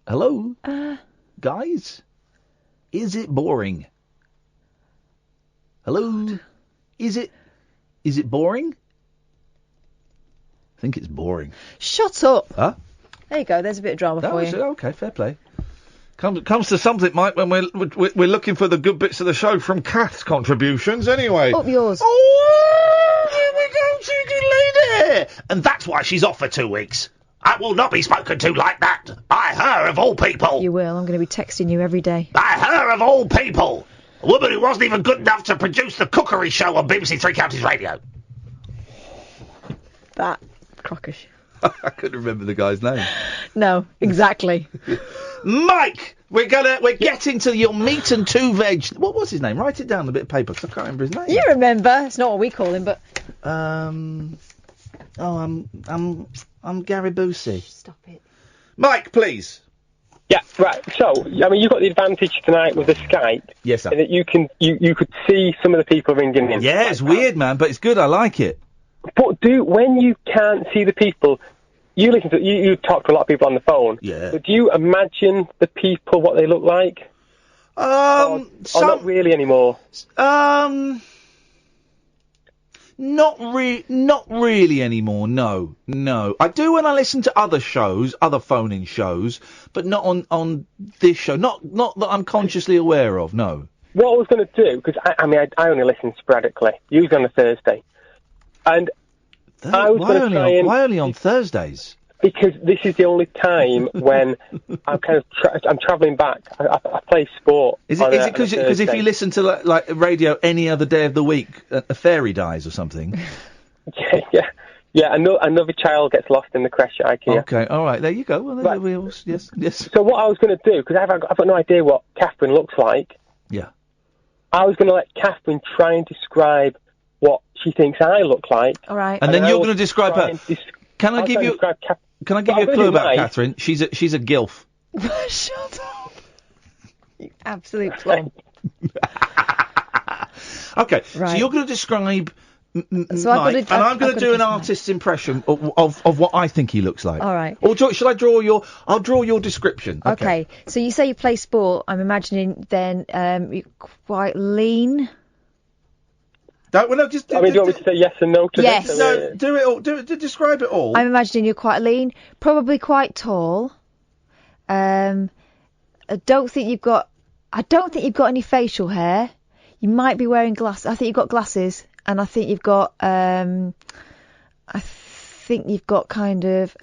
hello, guys. Is it boring? Hello. God. Is it boring? I think it's boring. Shut up. Huh? There you go. There's a bit of drama for you. Okay, fair play. Comes to something, Mike, when we're looking for the good bits of the show from Kath's contributions. Anyway. Up yours. Oh, here we go, cheeky lady. And that's why she's off for 2 weeks. I will not be spoken to like that. By her, of all people. You will. I'm going to be texting you every day. By her, of all people. A woman who wasn't even good enough to produce the cookery show on BBC Three Counties Radio. That crockish. I couldn't remember the guy's name. No, exactly. Mike, we're getting to your meat and two veg. What was his name? Write it down on a bit of paper, because I can't remember his name. You remember? It's not what we call him, but. I'm Gary Busey. Stop it. Mike, please. Yeah, right. So, I mean, you've got the advantage tonight with the Skype. Yes, sir. In that you could see some of the people ringing in. Yeah, it's weird, man, but it's good. I like it. But when you can't see the people, you talk to a lot of people on the phone. Yeah. But do you imagine the people, what they look like? Or not really anymore? Not really anymore, no. I do when I listen to other phone-in shows, but not on this show. Not that I'm consciously aware of, no. What I was going to do, because I only listen sporadically, usually on a Thursday. And I was going to try and... Why only on Thursdays? Because this is the only time when I'm I'm travelling back. I play sport. Is it because if you listen to like radio any other day of the week, a fairy dies or something? Yeah. Another child gets lost in the creche at IKEA. Okay, all right, there you go. Well, yes. So what I was going to do, because I've got no idea what Catherine looks like. Yeah. I was going to let Catherine try and describe what she thinks I look like. All right. And then you're going to describe her. Can I give you a clue about Catherine? She's a gilf. Shut up. You absolute plum. Okay, right. So you're going to describe So Mike, and I'm going to do an artist's impression of what I think he looks like. All right. Or should I draw your... I'll draw your description. Okay. So you say you play sport. I'm imagining then you're quite lean. Do you want me to say yes and no to yes. this? No, do it all. Describe it all. I'm imagining you're quite lean, probably quite tall. I don't think you've got any facial hair. You might be wearing glasses. I think you've got glasses, and I think you've got kind of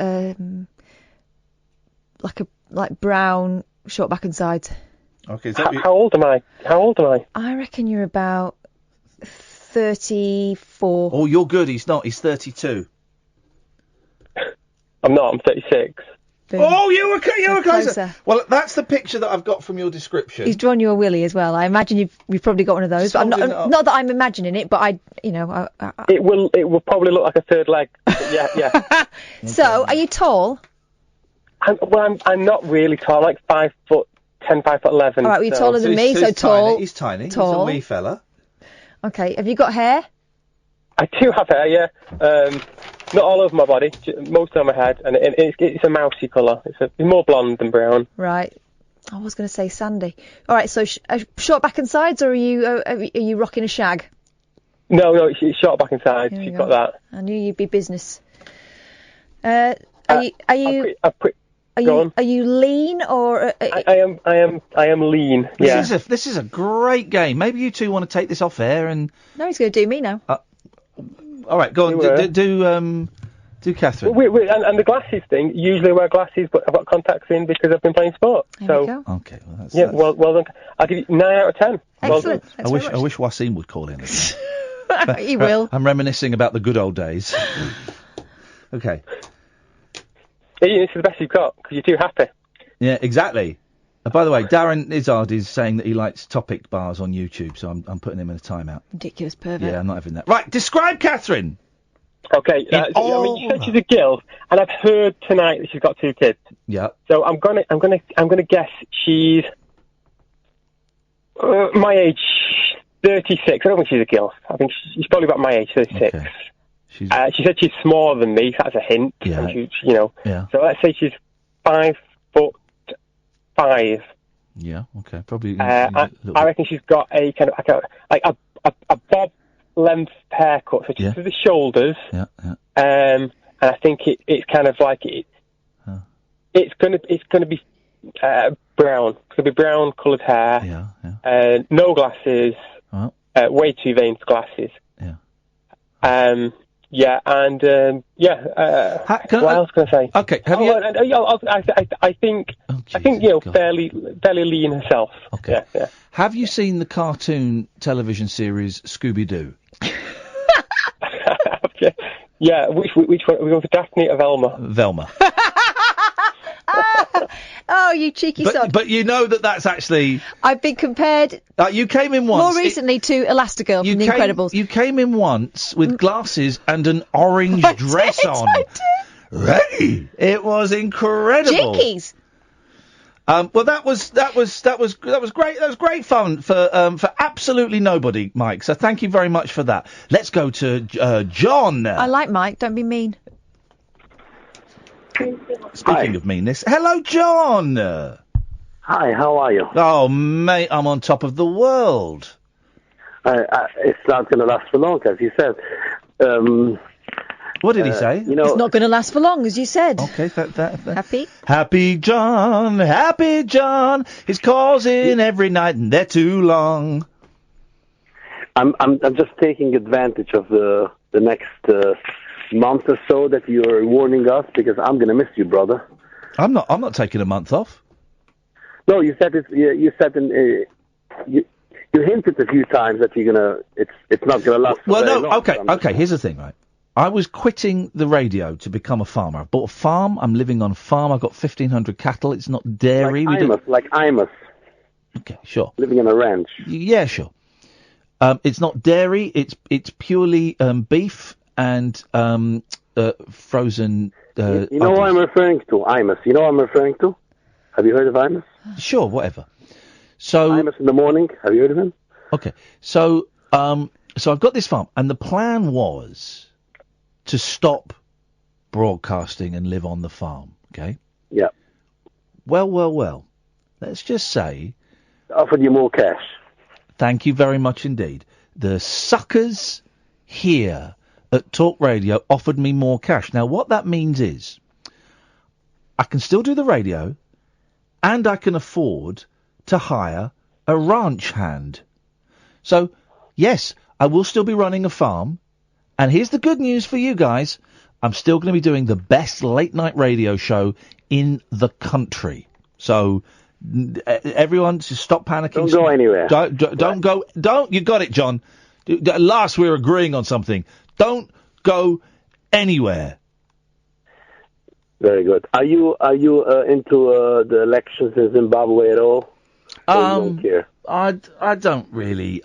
like brown short back and sides. Okay. How old am I? I reckon you're about 34. Oh, you're good. He's not. He's 32. I'm not. I'm 36. Boom. Oh, you were closer. Closer. Well, that's the picture that I've got from your description. He's drawn you a willy as well. I imagine you've probably got one of those. But I'm not that I'm imagining it, but It will probably look like a third leg. Yeah. So, are you tall? I'm not really tall. Like 5'10", 5'11". All right, well, you're taller than me, so tall. He's tiny. Tall. He's a wee fella. Okay, have you got hair? I do have hair, yeah. Not all over my body, most on my head, and it's a mousy colour. It's more blonde than brown. Right. I was going to say sandy. All right, so short back and sides, or are you rocking a shag? No, it's short back and sides. She's got that. I knew you'd be business. Are you lean or? I am lean. Yeah. This is a great game. Maybe you two want to take this off air and. No, he's going to do me now. All right, go on. Do Catherine. And the glasses thing. Usually I wear glasses, but I've got contacts in because I've been playing sport. There we go. Okay, well that's. Well done. I'll give you 9 out of 10. Excellent. I wish Wasim would call in. He will. I'm reminiscing about the good old days. Okay. Iain, this is the best you've got because you're too happy. Yeah, exactly. By the way, Darren Izzard is saying that he likes topic bars on YouTube, so I'm putting him in a timeout. Ridiculous pervert. Yeah, I'm not having that. Right, describe Catherine. Okay, I mean, you said she's a girl, and I've heard tonight that she's got 2 kids. Yeah. So I'm gonna guess she's my age, 36. I don't think she's a girl. I think she's probably about my age, 36. Okay. She said she's smaller than me, so that's a hint. Yeah. And you know. Yeah. So let's say she's 5'5". Yeah. Okay. Probably. I reckon she's got a kind of like a bob length haircut, so just to the shoulders. Yeah. And I think it's kind of like it's gonna be brown. It's gonna be brown coloured hair. Yeah. No glasses. Oh. Way too vain for glasses. Yeah. Yeah, and what else can I say? Okay, have I think fairly lean herself. Okay. Yeah. Have you seen the cartoon television series Scooby-Doo? Yeah, which one? We going for Daphne or Velma? Velma. Oh, you cheeky sod. But you know that's actually... I've been compared... you came in once... More recently to Elastigirl from The Incredibles. You came in once with glasses and an orange dress on. I did. Ready. It was incredible. Jinkies. Well, that was great. That was great fun for absolutely nobody, Mike. So thank you very much for that. Let's go to John. I like Mike. Don't be mean. Speaking of meanness, hello, John. Hi, how are you? Oh, mate, I'm on top of the world. It's not going to last for long, as you said. What did he say? It's not going to last for long, as you said. Okay, Happy? Happy John. His calls in every night, and they're too long. I'm just taking advantage of the next month or so that you're warning us, because I'm going to miss you, brother. I'm not taking a month off. No, you said it. You said you hinted a few times that you're gonna. It's not gonna last. Well, very no. long, Okay. Here's the thing, right? I was quitting the radio to become a farmer. I bought a farm. I'm living on a farm. I've got 1,500 cattle. It's not dairy. Like Imus. Okay, sure. Living on a ranch. Yeah, sure. It's not dairy. It's purely beef and frozen. You know what I'm referring to? Imus. You know what I'm referring to? Have you heard of Imus? Sure, whatever. So Imus in the morning. Have you heard of him? Okay. So I've got this farm, and the plan was to stop broadcasting and live on the farm. Okay. Yeah. Well. Let's just say. Offered you more cash. Thank you very much indeed. The suckers here at Talk Radio offered me more cash. Now, what that means is I can still do the radio, and I can afford to hire a ranch hand. So, yes, I will still be running a farm. And here's the good news for you guys. I'm still going to be doing the best late-night radio show in the country. So, everyone, just stop panicking. Don't go anywhere. Don't go. You got it, John. At last, we're agreeing on something. Don't go anywhere. Very good. Are you into the elections in Zimbabwe at all? Or you don't care? I don't really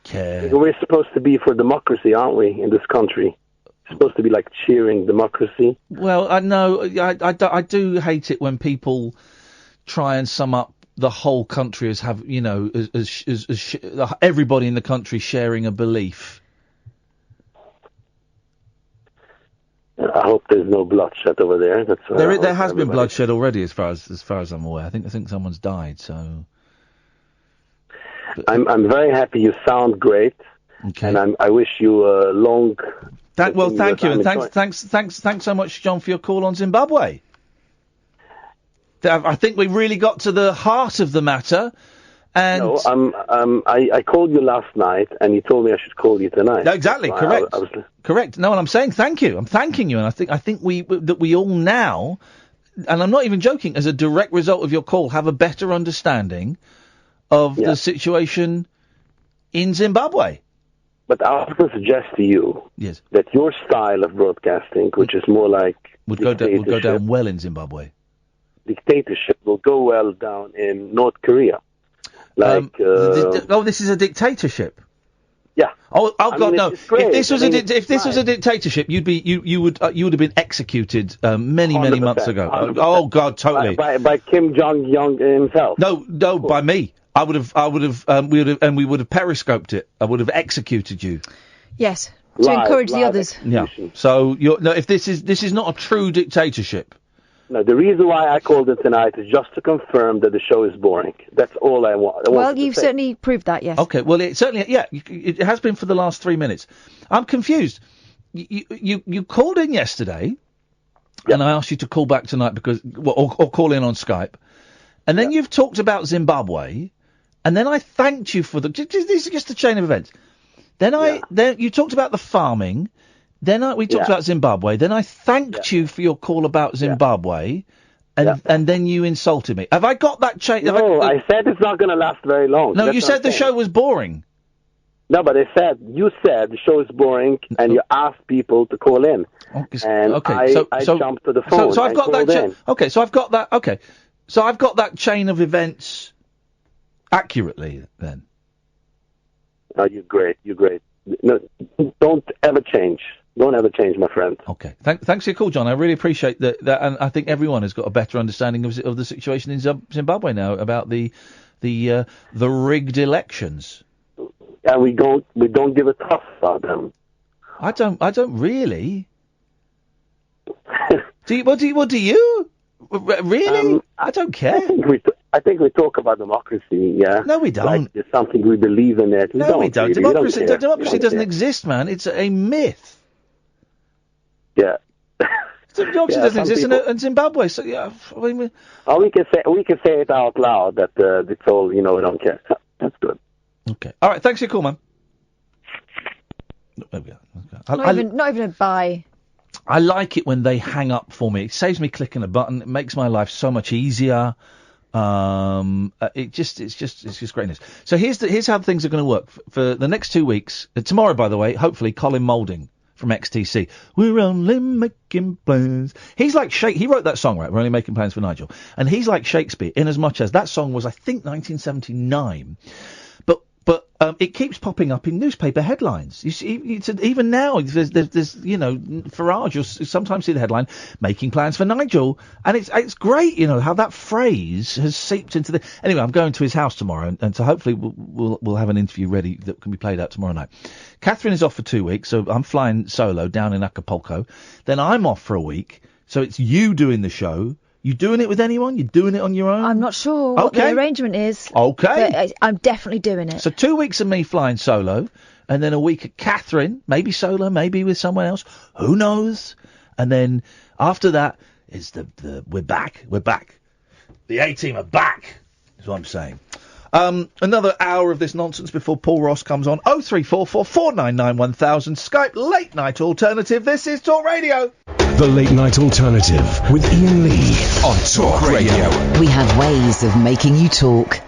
care. We're supposed to be for democracy, aren't we, in this country? We're supposed to be like cheering democracy. Well, I know. I do hate it when people try and sum up the whole country as everybody in the country sharing a belief. I hope there's no bloodshed over there. There has been bloodshed already, as far as I'm aware. I think someone's died. So I'm very happy. You sound great, and I wish you a long. Thank you, and thanks so much, John, for your call on Zimbabwe. I think we really got to the heart of the matter. And no, I called you last night, and you told me I should call you tonight. No, exactly, so correct. Correct. No, and I'm saying thank you. I'm thanking you, and I think we all now, and I'm not even joking, as a direct result of your call, have a better understanding of the situation in Zimbabwe. But I was going to suggest to you that your style of broadcasting, which is more like would go down well in Zimbabwe. dictatorship will go well down in North Korea. This is a dictatorship. Yeah. Oh God, mean, no! it's great. If this was I mean, if this was a dictatorship, you would have been executed many 100%, months ago. 100%. Oh God, totally. By Kim Jong Un himself. No, by me. We would have periscoped it. I would have executed you. Yes, to encourage the others. Yeah. So if this is not a true dictatorship. No, the reason why I called it tonight is just to confirm that the show is boring. That's all I want. Well, you've certainly proved that, yes. Okay, well, it certainly, it has been for the last 3 minutes. I'm confused. You called in yesterday, and I asked you to call back tonight or call in on Skype, and then you've talked about Zimbabwe, and then I thanked you for this is just a chain of events. Then you talked about the farming. Then we talked about Zimbabwe. Then I thanked you for your call about Zimbabwe, and then you insulted me. Have I got that chain? No, I said it's not going to last very long. No, you said the show was boring. No, but you said the show is boring, and you asked people to call in. And I jumped to the phone. So I've got that. Okay, so I've got that. Okay, so I've got that chain of events accurately then. Oh, you're great. You're great. No, don't ever change. Don't ever change, my friend. Okay. Thanks for your call, John. I really appreciate that, and I think everyone has got a better understanding of the situation in Zimbabwe now about the rigged elections. And we don't give a toss about them. I don't really. do you? Really? I don't care. I think we talk about democracy. Yeah. No, we don't. Like it's something we believe in. It. We don't. Really, democracy doesn't exist, man. It's a myth. Yeah. Democracy doesn't exist in Zimbabwe. So yeah, we can say it out loud that it's all we don't care. That's good. Okay. All right. Thanks for your call, man. There we go. Not even a bye. I like it when they hang up for me. It saves me clicking a button. It makes my life so much easier. It's just greatness. So here's how things are going to work for the next 2 weeks. Tomorrow, by the way, hopefully Colin Moulding from XTC. We're only making plans. He's like he wrote that song, right? We're only making plans for Nigel, and he's like Shakespeare in as much as that song was, I think, 1979. But it keeps popping up in newspaper headlines. You see, even now, there's Farage, you'll sometimes see the headline, making plans for Nigel. And it's great, how that phrase has seeped into the... Anyway, I'm going to his house tomorrow, and so hopefully we'll have an interview ready that can be played out tomorrow night. Catherine is off for 2 weeks, so I'm flying solo down in Acapulco. Then I'm off for a week, so it's you doing the show. You doing it with anyone? You doing it on your own? I'm not sure what the arrangement is. Okay. But I'm definitely doing it. So 2 weeks of me flying solo, and then a week of Catherine, maybe solo, maybe with someone else. Who knows? And then after that is we're back. We're back. The A-Team are back, is what I'm saying. Another hour of this nonsense before Paul Ross comes on. 0344 499 1000. Skype Late Night Alternative. This is Talk Radio. The Late Night Alternative with Iain Lee on Talk Radio. We have ways of making you talk.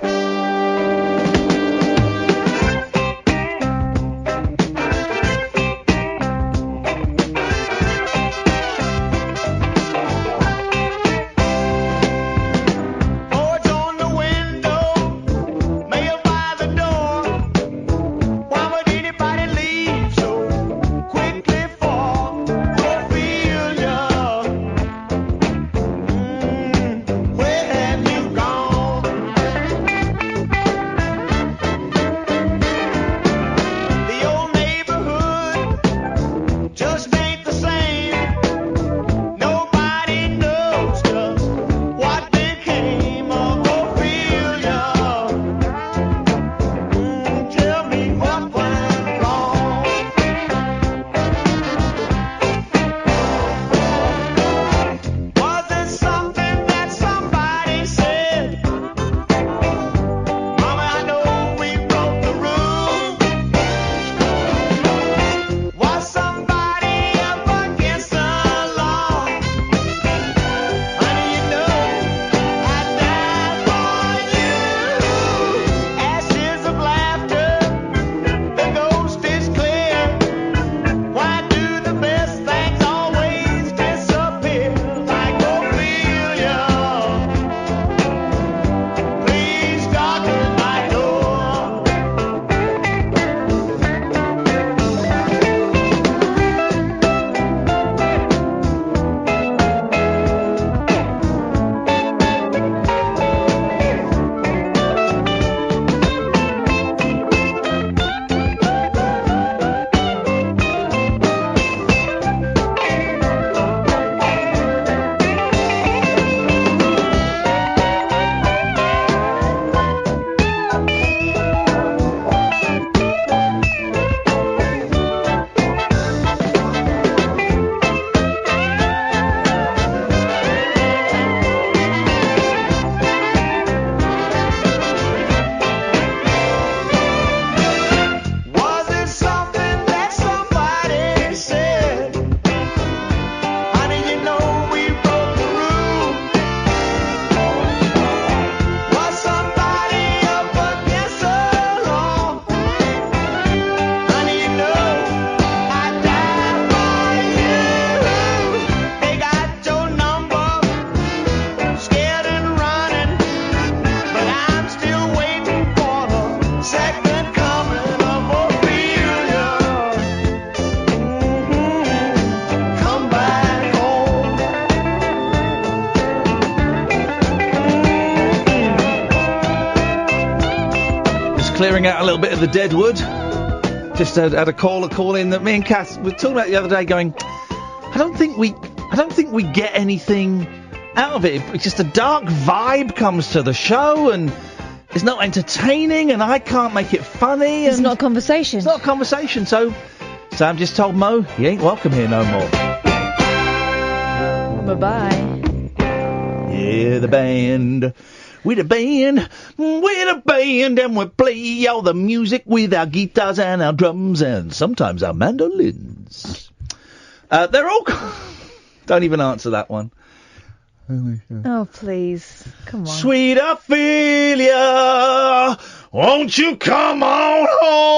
clearing out a little bit of the dead wood. Just had a caller call in that me and Kath were talking about the other day, going, I don't think we get anything out of it. It's just a dark vibe comes to the show, and it's not entertaining, and I can't make it funny. It's not a conversation. It's not a conversation. So Sam just told Mo he ain't welcome here no more. Bye-bye. Yeah, the band. We're the band, and we play all the music with our guitars and our drums and sometimes our mandolins. They're all... Don't even answer that one. Oh, please. Come on. Sweet Ophelia, won't you come on home?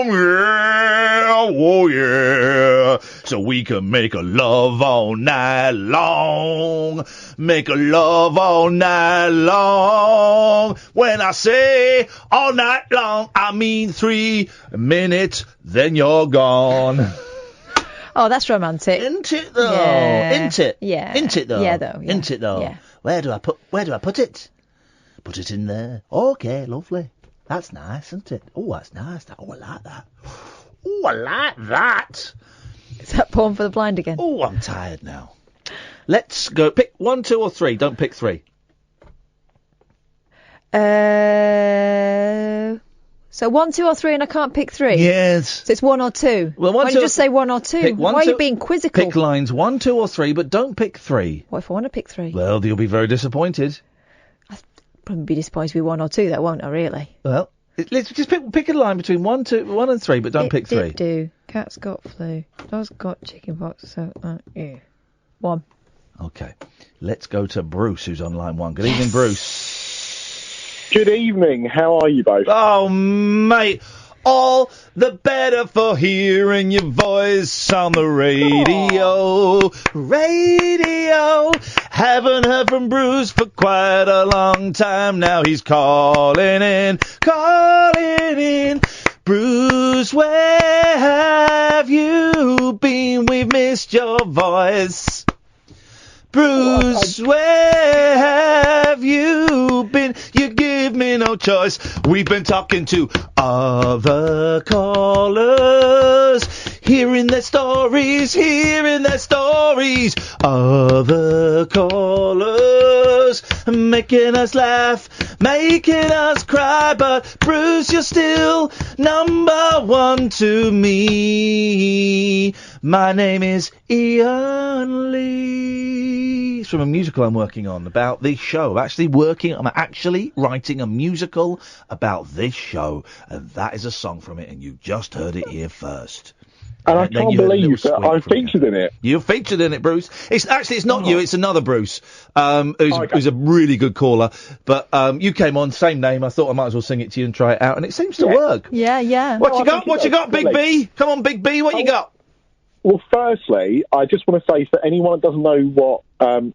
Yeah, oh yeah. So we can make a love all night long. Make a love all night long. When I say all night long, I mean 3 minutes, then you're gone. Oh, that's romantic. Isn't it though? Yeah. Isn't it? Yeah. Isn't it though? Yeah, though. Yeah. Isn't it though? Yeah. Where do I put it? Put it in there. Okay, lovely. That's nice, isn't it? Oh, that's nice. Oh, I like that. Oh, I like that. Is that porn for the blind again? Oh, I'm tired now. Let's go. Pick 1, 2, or 3. Don't pick 3. So 1, 2, or 3, and I can't pick 3? Yes. So it's 1 or 2? Well, Why don't you just say 1 or 2? Pick 1, Why are 2, you being quizzical? Pick lines 1, 2, or 3, but don't pick 3. What if I want to pick 3? Well, you'll be very disappointed. Probably be disappointed with 1 or 2, that won't I, really? Well, let's just pick a line between 1 and 3, but don't pick 3. Do. Cat's got flu. Dog's got chicken pox. So, yeah. 1. Okay. Let's go to Bruce, who's on line 1. Good evening, Bruce. Good evening. How are you both? Oh, mate. All the better for hearing your voice on the radio. Radio. Haven't heard from Bruce for quite a long time now. He's calling in. Bruce, where have you been? We've missed your voice. Bruce, where have you been? You give me no choice. We've been talking to other callers, hearing their stories. Other callers, making us laugh, making us cry. But Bruce, you're still number 1 to me. My name is Iain Lee. It's from a musical I'm working on about this show. I'm actually writing a musical about this show, and that is a song from it, and you just heard it here first. And I can't believe that I featured in it. You featured in it, Bruce. It's not you, it's another Bruce, who's a really good caller. But you came on, same name. I thought I might as well sing it to you and try it out, and it seems to work. Yeah. What you got, Big B? Come on, Big B, what you got? Well, firstly, I just want to say for anyone that doesn't know what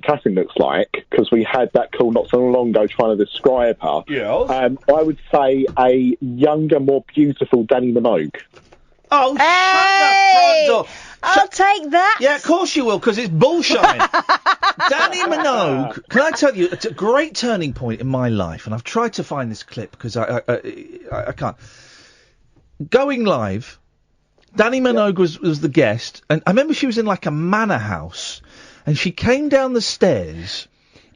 Catherine looks like, because we had that call not so long ago trying to describe her, yes. I would say a younger, more beautiful Danny Minogue. Oh, shut the front door. I'll take that. Yeah, of course you will, because it's bullshine. Danny Minogue, can I tell you, it's a great turning point in my life, and I've tried to find this clip because I can't. Going live, Danny Minogue was the guest, and I remember she was in like a manor house, and she came down the stairs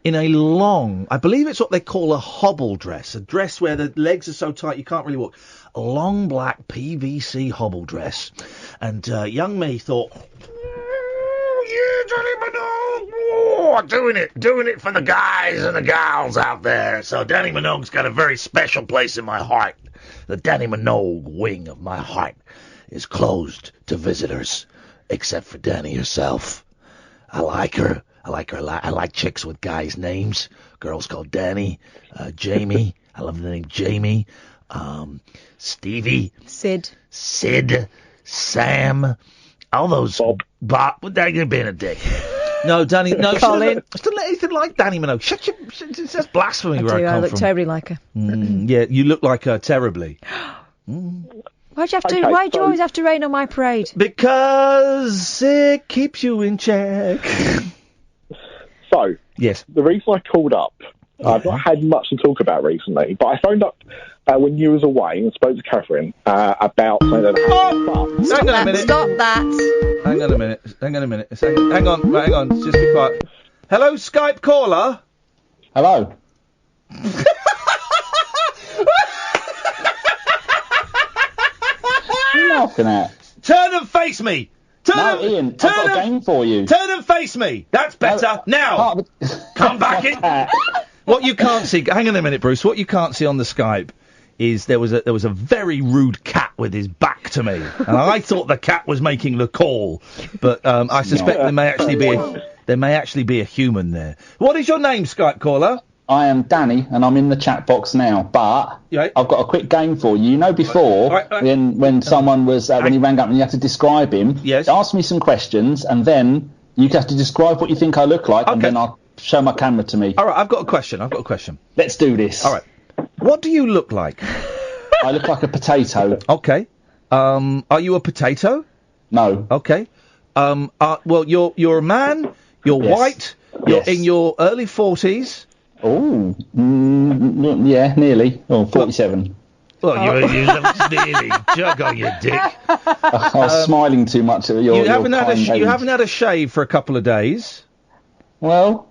in a long, I believe it's what they call a hobble dress, a dress where the legs are so tight you can't really walk. A long black PVC hobble dress. And young me thought, yeah, Danny Minogue, doing it for the guys and the gals out there. So Danny Minogue's got a very special place in my heart. The Danny Minogue wing of my heart is closed to visitors, except for Danny herself. I like her a lot. I like chicks with guys' names. Girls called Danny, Jamie. I love the name Jamie. Stevie. Sid. Sam. All those. Bob. You're being a dick. No, Danny. No, Colin. She doesn't look anything like Danny Minogue. That's blasphemy where I come I look from. terribly like her. Yeah, you look like her terribly. Why'd you always have to rain on my parade? Because it keeps you in check. So, yes, the reason I called up I've not had much to talk about recently, but I phoned up when you was away and spoke to Catherine about something that happened. Hang on a minute. Stop that. Hang on a minute. Hang on. Just be quiet. Hello, Skype caller. Hello. What are you laughing at? Turn and face me. Ian, I've got a game for you. Turn and face me. That's better. Now, come back in. What you can't see. Hang on a minute, Bruce. What you can't see on the Skype is there was a very rude cat with his back to me, and I thought the cat was making the call, but I suspect there may actually be a human there. What is your name, Skype caller? I am Danny, and I'm in the chat box now. But I've got a quick game for you. You know, before when someone was when he rang up and you had to describe him. Yes. Ask me some questions, and then you have to describe what you think I look like, and then I'll show my camera to me. All right, I've got a question. Let's do this. All right. What do you look like? I look like a potato. Okay. Are you a potato? No. Okay. Well, you're a man. You're white. You're in your early 40s. Oh, yeah, nearly. Oh, 47. Well, you look nearly. Jug on your dick. I was smiling too much at your You haven't kind had a shave for a couple of days. Well,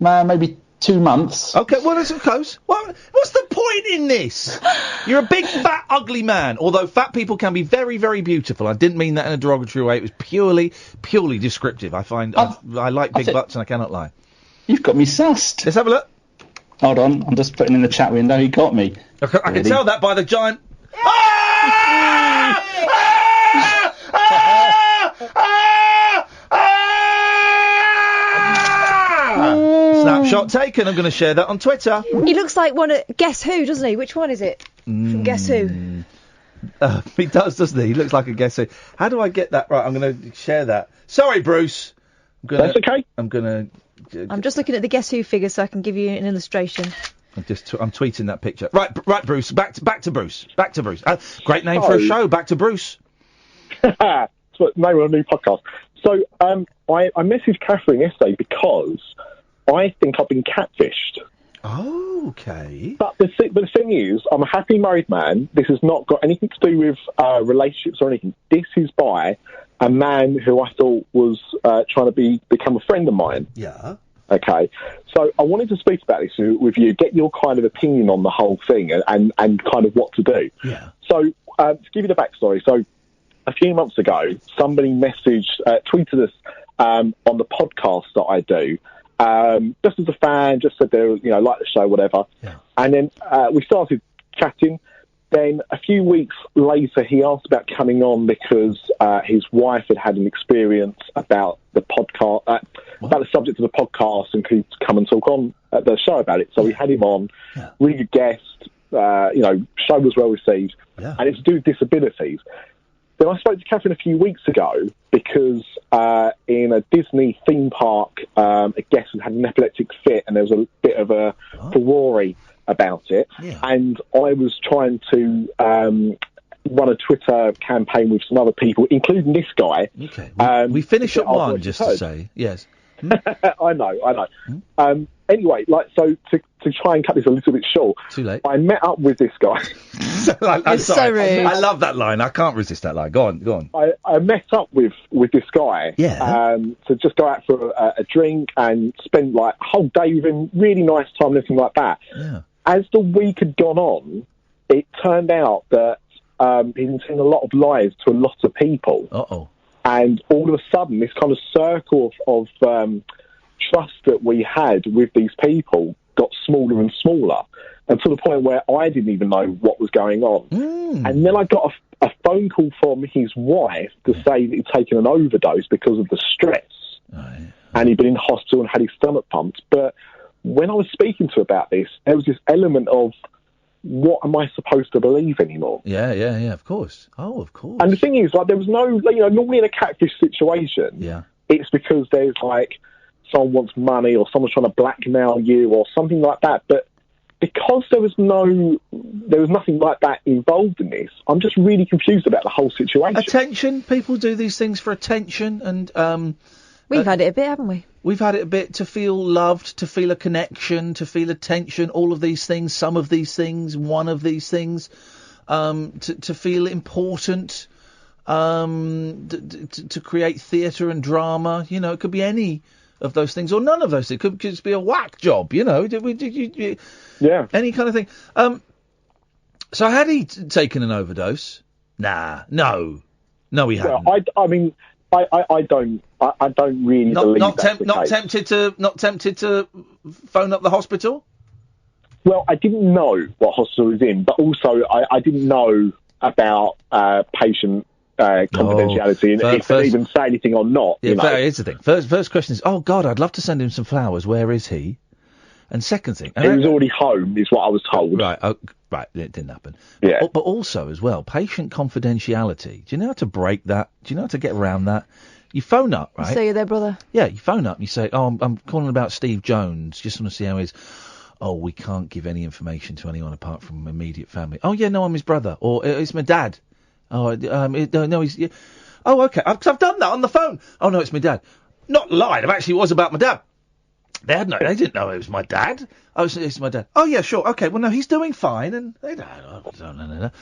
maybe 2 months. Okay, well, that's close. What's the point in this? You're a big, fat, ugly man. Although fat people can be very, very beautiful. I didn't mean that in a derogatory way. It was purely descriptive. I find I like big butts, and I cannot lie. You've got me sussed. Let's have a look. Hold on, I'm just putting in the chat window. You got me. I can tell that by the giant. Snapshot taken. I'm going to share that on Twitter. He looks like one of Guess Who, doesn't he? Which one is it? From Guess Who? He does, doesn't he? He looks like a Guess Who. How do I get that right? I'm going to share that. Sorry, Bruce. That's okay. I'm just looking at the Guess Who figure so I can give you an illustration. I'm tweeting that picture. Right, Bruce. Back to Bruce. Great name for a show. Back to Bruce. That's what name of a new podcast. So I messaged Catherine yesterday because I think I've been catfished. Oh, okay. But the thing is, I'm a happy married man. This has not got anything to do with relationships or anything. This is by a man who I thought was trying to become a friend of mine. Yeah. Okay. So I wanted to speak about this with you, get your kind of opinion on the whole thing and kind of what to do. Yeah. So to give you the backstory, so a few months ago, somebody tweeted us on the podcast that I do, just as a fan, just said they like the show, whatever. Yeah. And then we started chatting. Then a few weeks later, he asked about coming on because his wife had an experience about the podcast, about the subject of the podcast, and could come and talk on the show about it. So we had him on, really good guest. Show was well received, and it's to do with disabilities. Then I spoke to Catherine a few weeks ago because in a Disney theme park, a guest had an epileptic fit, and there was a bit of a furore about it. Yeah. And I was trying to run a Twitter campaign with some other people, including this guy. Okay. We finish at one, just to say. Yes. I know. Anyway, so to try and cut this a little bit short, too late. I met up with this guy. I'm sorry. So rude. I love that line. I can't resist that line. Go on. I met up with this guy. Yeah. To just go out for a drink and spend a whole day with him. Really nice time, everything like that. Yeah. As the week had gone on, it turned out that he'd been telling a lot of lies to a lot of people. Uh-oh. And all of a sudden, this kind of circle of trust that we had with these people got smaller and smaller, and to the point where I didn't even know what was going on. And then I got a phone call from his wife to say that he'd taken an overdose because of the stress, and he'd been in hospital and had his stomach pumped. But when I was speaking to her about this, there was this element of, what am I supposed to believe anymore? Yeah, of course. Oh, of course. And the thing is, there was no, normally in a catfish situation, it's because there's someone wants money or someone's trying to blackmail you or something like that. But because there was nothing like that involved in this, I'm just really confused about the whole situation. Attention. People do these things for attention, and We've had it a bit, haven't we? We've had it a bit to feel loved, to feel a connection, to feel attention, all of these things, some of these things, one of these things, to feel important, to create theatre and drama. You know, it could be any of those things or none of those things. It could just be a whack job, you know. Yeah. Any kind of thing. So had he taken an overdose? Nah, no, he hadn't. Well, I mean, I don't really believe that's the case. Not tempted to phone up the hospital? Well, I didn't know what hospital he was in, but also I didn't know about patient confidentiality and if they even say anything or not. Yeah, here's the thing. First question is, oh God, I'd love to send him some flowers. Where is he? And second thing, he was already home, is what I was told. Right, right, it didn't happen. Yeah. But also, as well, patient confidentiality. Do you know how to break that? Do you know how to get around that? You phone up, right? So you're there, brother? Yeah, you phone up and you say, oh, I'm calling about Steve Jones. Just want to see how he is. Oh, we can't give any information to anyone apart from immediate family. Oh, yeah, no, I'm his brother. Or it's my dad. Oh, no, he's... Yeah. Oh, OK, I've done that on the phone. Oh, no, it's my dad. Not lied, it was about my dad. They didn't know it was my dad. Oh, it's my dad. Oh, yeah, sure. OK, well, no, he's doing fine. And they don't.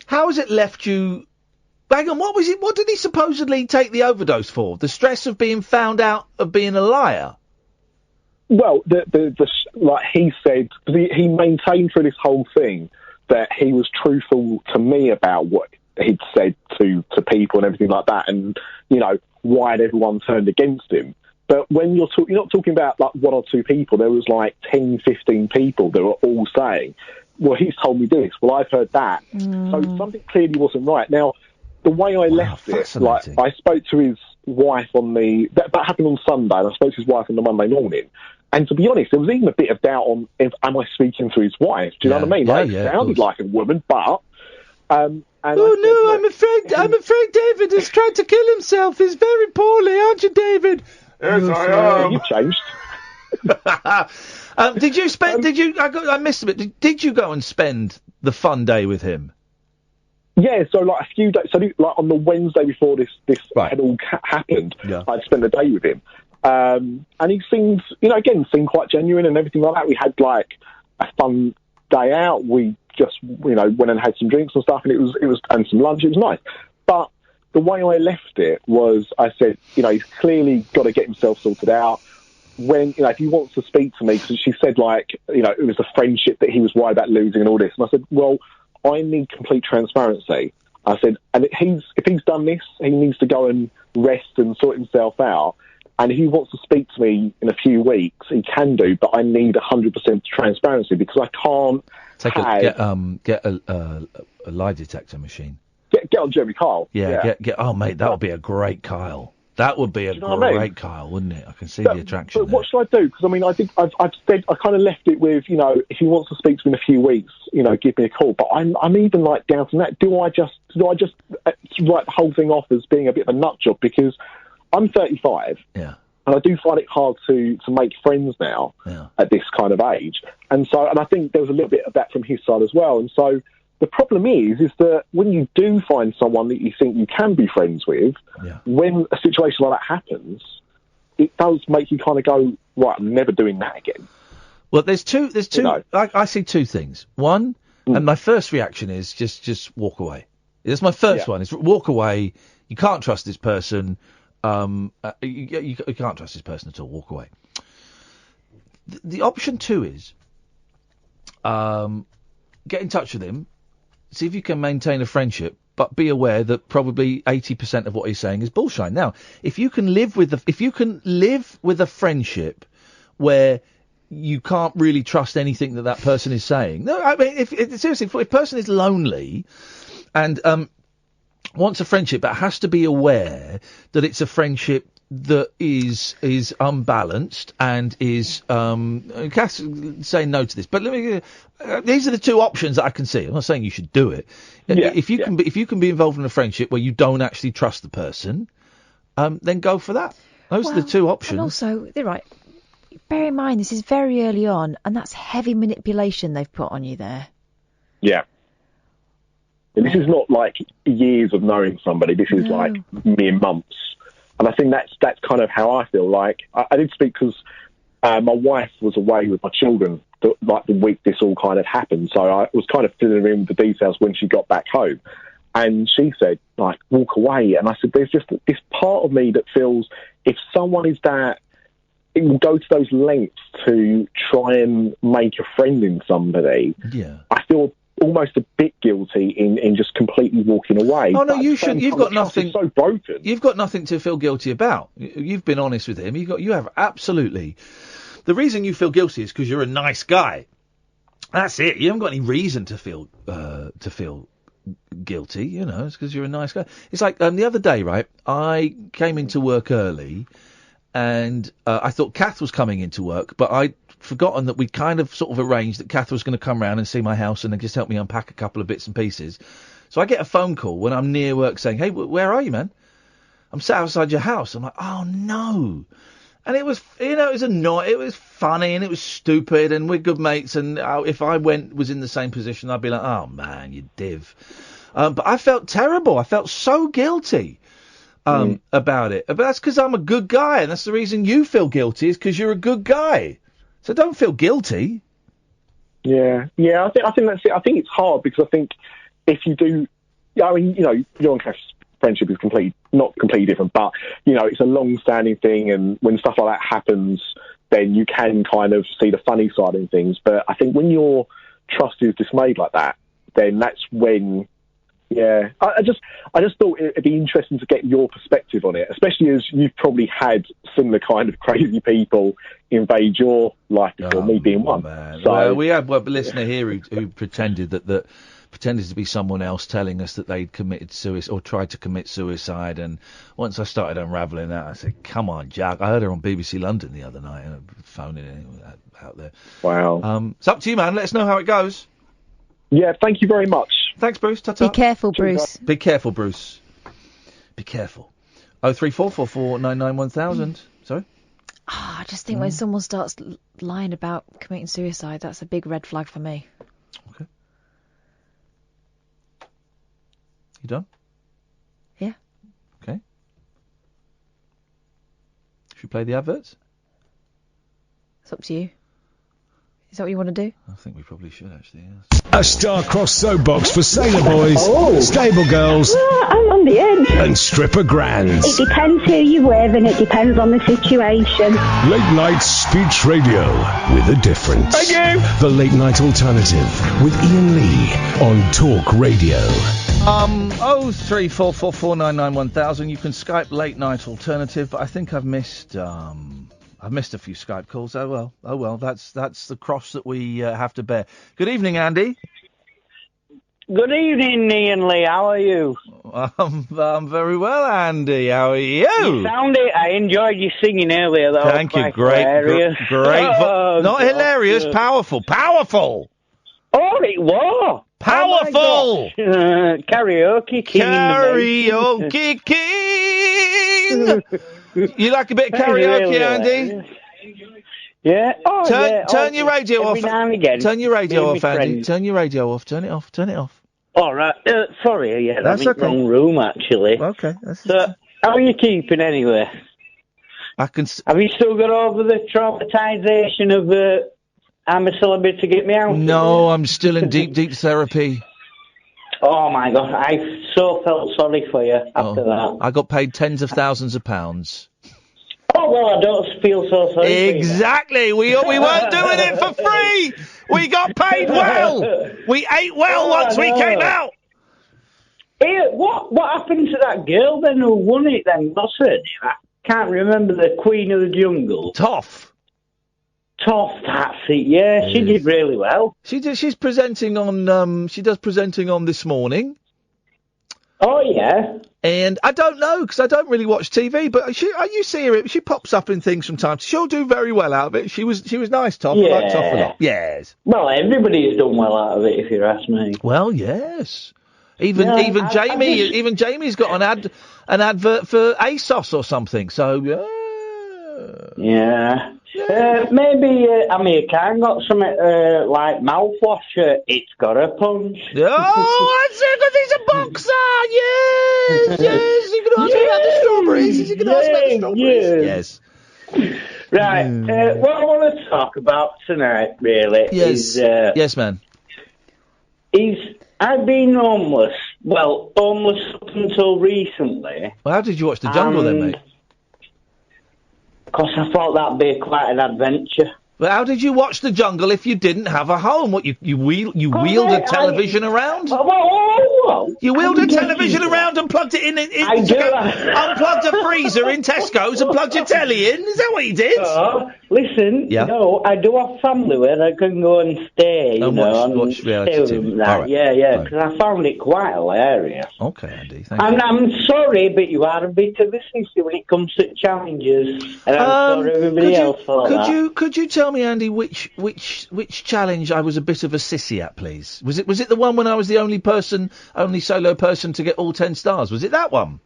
How has it left you... Hang on, what was it? What did he supposedly take the overdose for? The stress of being found out of being a liar? Well, like he said, he maintained through this whole thing that he was truthful to me about what he'd said to people and everything like that, and, you know, why had everyone turned against him. But when you're not talking about like one or two people, there was like 10, 15 people that were all saying, well, he's told me this, well, I've heard that. So something clearly wasn't right. Now, the way I left it, like, I spoke to his wife that happened on Sunday, and I spoke to his wife on the Monday morning. And to be honest, there was even a bit of doubt on am I speaking to his wife? Do you know what I mean? Like, it sounded like a woman, but... I'm afraid David has tried to kill himself. He's very poorly, aren't you, David? Yes, I am. You've changed. Did you spend... I missed a bit. Did you go and spend the fun day with him? Yeah, so like a few days, so like on the Wednesday before this had all happened, I'd spent the day with him. And he seemed, seemed quite genuine and everything like that. We had like a fun day out. We just, went and had some drinks and stuff, and it was and some lunch. It was nice. But the way I left it was, I said, he's clearly got to get himself sorted out. When, if he wants to speak to me, because she said like, it was a friendship that he was worried about losing and all this. And I said, well, I need complete transparency. I said, and if he's done this, he needs to go and rest and sort himself out. And if he wants to speak to me in a few weeks, he can do, but I need 100% transparency because I can't get a lie detector machine. Get on Jeremy Kyle. Yeah. Oh, mate, that would be a great Kyle. That would be a great Kyle, wouldn't it? I can see the attraction. But what should I do? Because I've said I kind of left it with if he wants to speak to me in a few weeks, give me a call. But I'm even like doubting that. Do I just write the whole thing off as being a bit of a nut job? Because I'm 35. Yeah. And I do find it hard to make friends now at this kind of age. And I think there was a little bit of that from his side as well. And so the problem is that when you do find someone that you think you can be friends with, when a situation like that happens, it does make you kind of go, right, I'm never doing that again. Well, there's two. I see two things. One, and my first reaction is just walk away. That's my first one. Is walk away. You can't trust this person. You can't trust this person at all. Walk away. The option two is get in touch with him, see if you can maintain a friendship, but be aware that probably 80% of what he's saying is bullshit. Now, if you can live with a friendship where you can't really trust anything that person is saying. No, I mean, seriously, if a person is lonely and wants a friendship, but has to be aware that it's a friendship that is unbalanced and is Cass saying no to this. But let me. These are the two options that I can see. I'm not saying you should do it. If you can be involved in a friendship where you don't actually trust the person, then go for that. Those are the two options. And also, they're right. Bear in mind, this is very early on, and that's heavy manipulation they've put on you there. Yeah. And this is not like years of knowing somebody. This is like mere months. And I think that's kind of how I feel. Like, I did speak because my wife was away with my children, the week this all kind of happened. So I was kind of filling in the details when she got back home. And she said, like, walk away. And I said, there's just this part of me that feels if someone is that, it will go to those lengths to try and make a friend in somebody. Yeah. I feel almost a bit guilty in just completely walking away. Oh no, you shouldn't. You've got nothing. So broken. You've got nothing to feel guilty about. You've been honest with him. You have absolutely. The reason you feel guilty is because you're a nice guy. That's it. You haven't got any reason to feel guilty. You know, it's because you're a nice guy. It's like the other day, right? I came into work early, and I thought Kath was coming into work, but I'd forgotten that we'd kind of sort of arranged that Kath was going to come round and see my house and then just help me unpack a couple of bits and pieces. So I get a phone call when I'm near work saying, "Hey, where are you, man? I'm sat outside your house." I'm like, "Oh no." And it was, it was annoying, it was funny and it was stupid and we're good mates and if I was in the same position, I'd be like, "Oh man, you div." But I felt terrible. I felt so guilty about it. But that's because I'm a good guy and that's the reason you feel guilty is because you're a good guy. So don't feel guilty. Yeah. I think that's it. I think it's hard because I think if you do, I mean, your and Kath's friendship is not completely different, but it's a long-standing thing, and when stuff like that happens, then you can kind of see the funny side of things. But I think when your trust is dismayed like that, then that's when. Yeah, I just thought it'd be interesting to get your perspective on it, especially as you've probably had similar kind of crazy people invade your life before, me being one. Man. So well, we had a listener here who pretended pretended to be someone else telling us that they'd committed suicide or tried to commit suicide, and once I started unravelling that, I said, "Come on, Jack." I heard her on BBC London the other night, phoning in out there. Wow. It's up to you, man. Let us know how it goes. Yeah, thank you very much. Thanks, Bruce. Ta-ta. Be careful, Bruce. Be careful, Bruce. Be careful. 03444991000. Sorry? I just think when someone starts lying about committing suicide, that's a big red flag for me. Okay. You done? Yeah. Okay. Should we play the adverts? It's up to you. Is that what you want to do? I think we probably should, actually, yes. A star-crossed soapbox for sailor boys, stable girls, I'm on the edge. and stripper grands. It depends who you're with and it depends on the situation. Late night speech radio with a difference. Thank you. The Late Night Alternative with Iain Lee on Talk Radio. 03444991000. You can Skype Late Night Alternative, but I think I've missed a few Skype calls. Oh well. That's the cross that we have to bear. Good evening, Andy. Good evening, Iain Lee. How are you? I'm very well, Andy. How are you? You sounded. I enjoyed your singing earlier, though. Thank you. Great. Not hilarious. Powerful. Oh, it was. Powerful. Karaoke king. Karaoke king. You like a bit of karaoke, Andy? Yeah. Turn your radio off. Turn your radio off, Andy. Friends. Turn your radio off. Turn it off. All right. Sorry, That's I'm in okay. the wrong room, actually. Okay. So, how are you keeping anyway? Have you still got over the traumatisation of I'm a celebrity to get me out? No, I'm still in deep therapy. Oh my God, I so felt sorry for you after that. I got paid tens of thousands of pounds. Oh well, I don't feel so sorry. Exactly. We weren't doing it for free. We got paid well. We ate well once we came out. Hey, what happened to that girl then who won it then? What's her name? I can't remember. The Queen of the Jungle. Toff, that's it. Yeah, she did really well. She did. She's presenting on. She does presenting on This Morning. Oh yeah. And I don't know because I don't really watch TV, but you see her. She pops up in things from time. She'll do very well out of it. She was nice, Toff. Yeah. I like Toff a lot. Yes. Well, everybody's done well out of it, if you ask me. Well, yes. Even Jamie's got an advert for ASOS or something. So yeah. Maybe Amir Khan got something like mouthwash. It's got a punch. Oh, that's it, because he's a boxer. Yes. You can ask me about the strawberry. reasons. You can ask about the strawberries. Yes. Right. What I want to talk about tonight, really, is... yes, man. I've been homeless. Well, homeless up until recently. Well, how did you watch The Jungle then, mate? Because I thought that'd be quite an adventure. Well, how did you watch The Jungle if you didn't have a home? What, you wheeled a television around? You wheeled a television around and plugged it in unplugged a freezer in Tesco's and plugged your telly in? Is that what you did? Listen, no, I do have family where I can go and stay, watch reality TV. All right. Yeah, because I found it quite hilarious. Okay, Andy, thank you. I'm sorry, but you are a bit of a sissy when it comes to challenges, and I'm sorry everybody else for that. Could you tell me, Andy, which challenge I was a bit of a sissy at, please? Was it the one when I was the only solo person to get all 10 stars? Was it that one?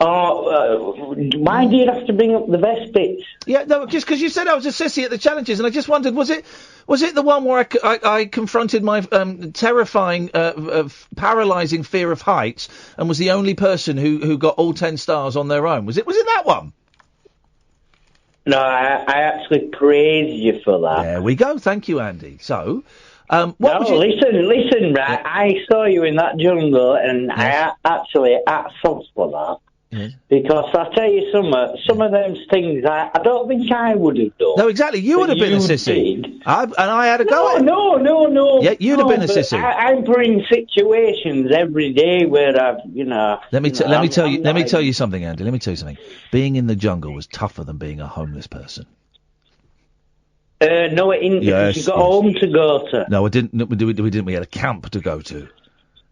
Why do you have to bring up the best bits? Yeah, no, just because you said I was a sissy at the challenges, and I just wondered, was it the one where I confronted my terrifying, paralysing fear of heights, and was the only person who got all 10 stars on their own? Was it that one? No, I actually praise you for that. There we go. Thank you, Andy. So, listen, right? I saw you in that jungle, and I actually hats off for that. Yes. Because I tell you some of them things I don't think I would have done. No, exactly. You would have been a sissy. I had a go at it. No. Yeah, you'd have been a sissy. I'm put in situations every day where I've, Let me tell you something, Andy. Let me tell you something. Being in the jungle was tougher than being a homeless person. No, it isn't. Yes, you got home to go to. No, we didn't. We had a camp to go to.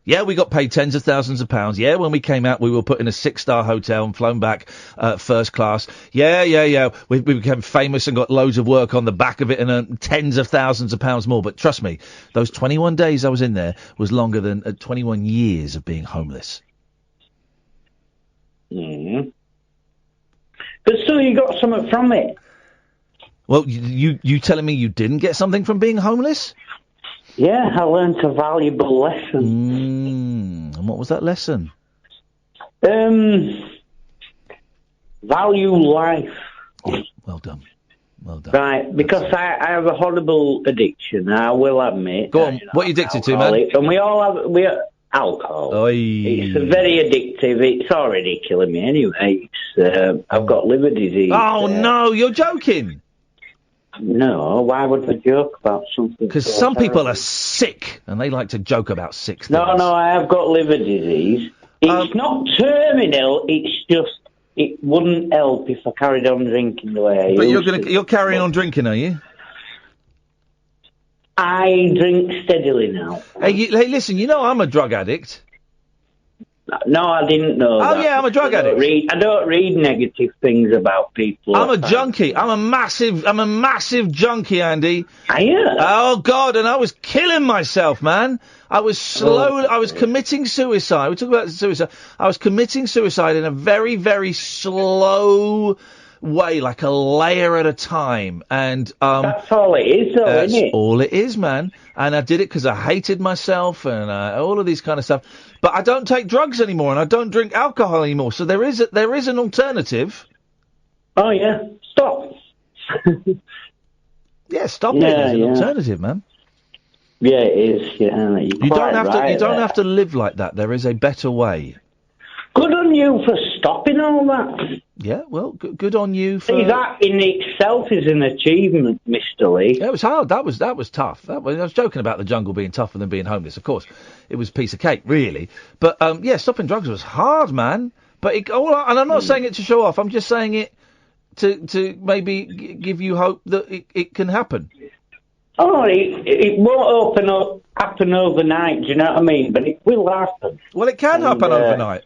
Yeah, we got paid tens of thousands of pounds. Yeah, when we came out, we were put in a 6-star hotel and flown back first class. Yeah. We became famous and got loads of work on the back of it and earned tens of thousands of pounds more. But trust me, those 21 days I was in there was longer than 21 years of being homeless. Mm. But still, you got something from it. Well, you telling me you didn't get something from being homeless? Yeah, I learned a valuable lesson. And what was that lesson? Value life. Yeah, well done. Right, because I have a horrible addiction, I will admit. Go on, what are you addicted to, man? And we all have alcohol. Oy. It's very addictive. It's already killing me anyway. I've got liver disease. Oh, no, you're joking. No, why would I joke about something? Because some people are sick, and they like to joke about sick things. No, I have got liver disease. It's not terminal, it's just, it wouldn't help if I carried on drinking the way I used to. You're carrying on drinking, are you? I drink steadily now. Hey, listen, you know I'm a drug addict. No, I didn't know that. Oh, yeah, I'm a drug addict. I don't read negative things about people. I'm a junkie. I'm a massive junkie, Andy. Are you? Oh, God, and I was killing myself, man. I was I was committing suicide. We talk about suicide. I was committing suicide in a very, very slow way, like a layer at a time. And that's all it is, though, isn't it? That's all it is, man. And I did it because I hated myself and all of these kind of stuff. But I don't take drugs anymore, and I don't drink alcohol anymore. So there is an alternative. Oh yeah, stop. Yeah, stopping is an alternative, man. Yeah, it is. Yeah, you don't have to live like that. There is a better way. Good on you for stopping all that. Yeah, well, good on you for... See, that in itself is an achievement, Mr. Lee. Yeah, it was hard. That was tough. I was joking about the jungle being tougher than being homeless. Of course, it was a piece of cake, really. But, stopping drugs was hard, man. But and I'm not saying it to show off. I'm just saying it to maybe give you hope that it can happen. Oh, it won't happen overnight, do you know what I mean? But it will happen. Well, it can happen overnight.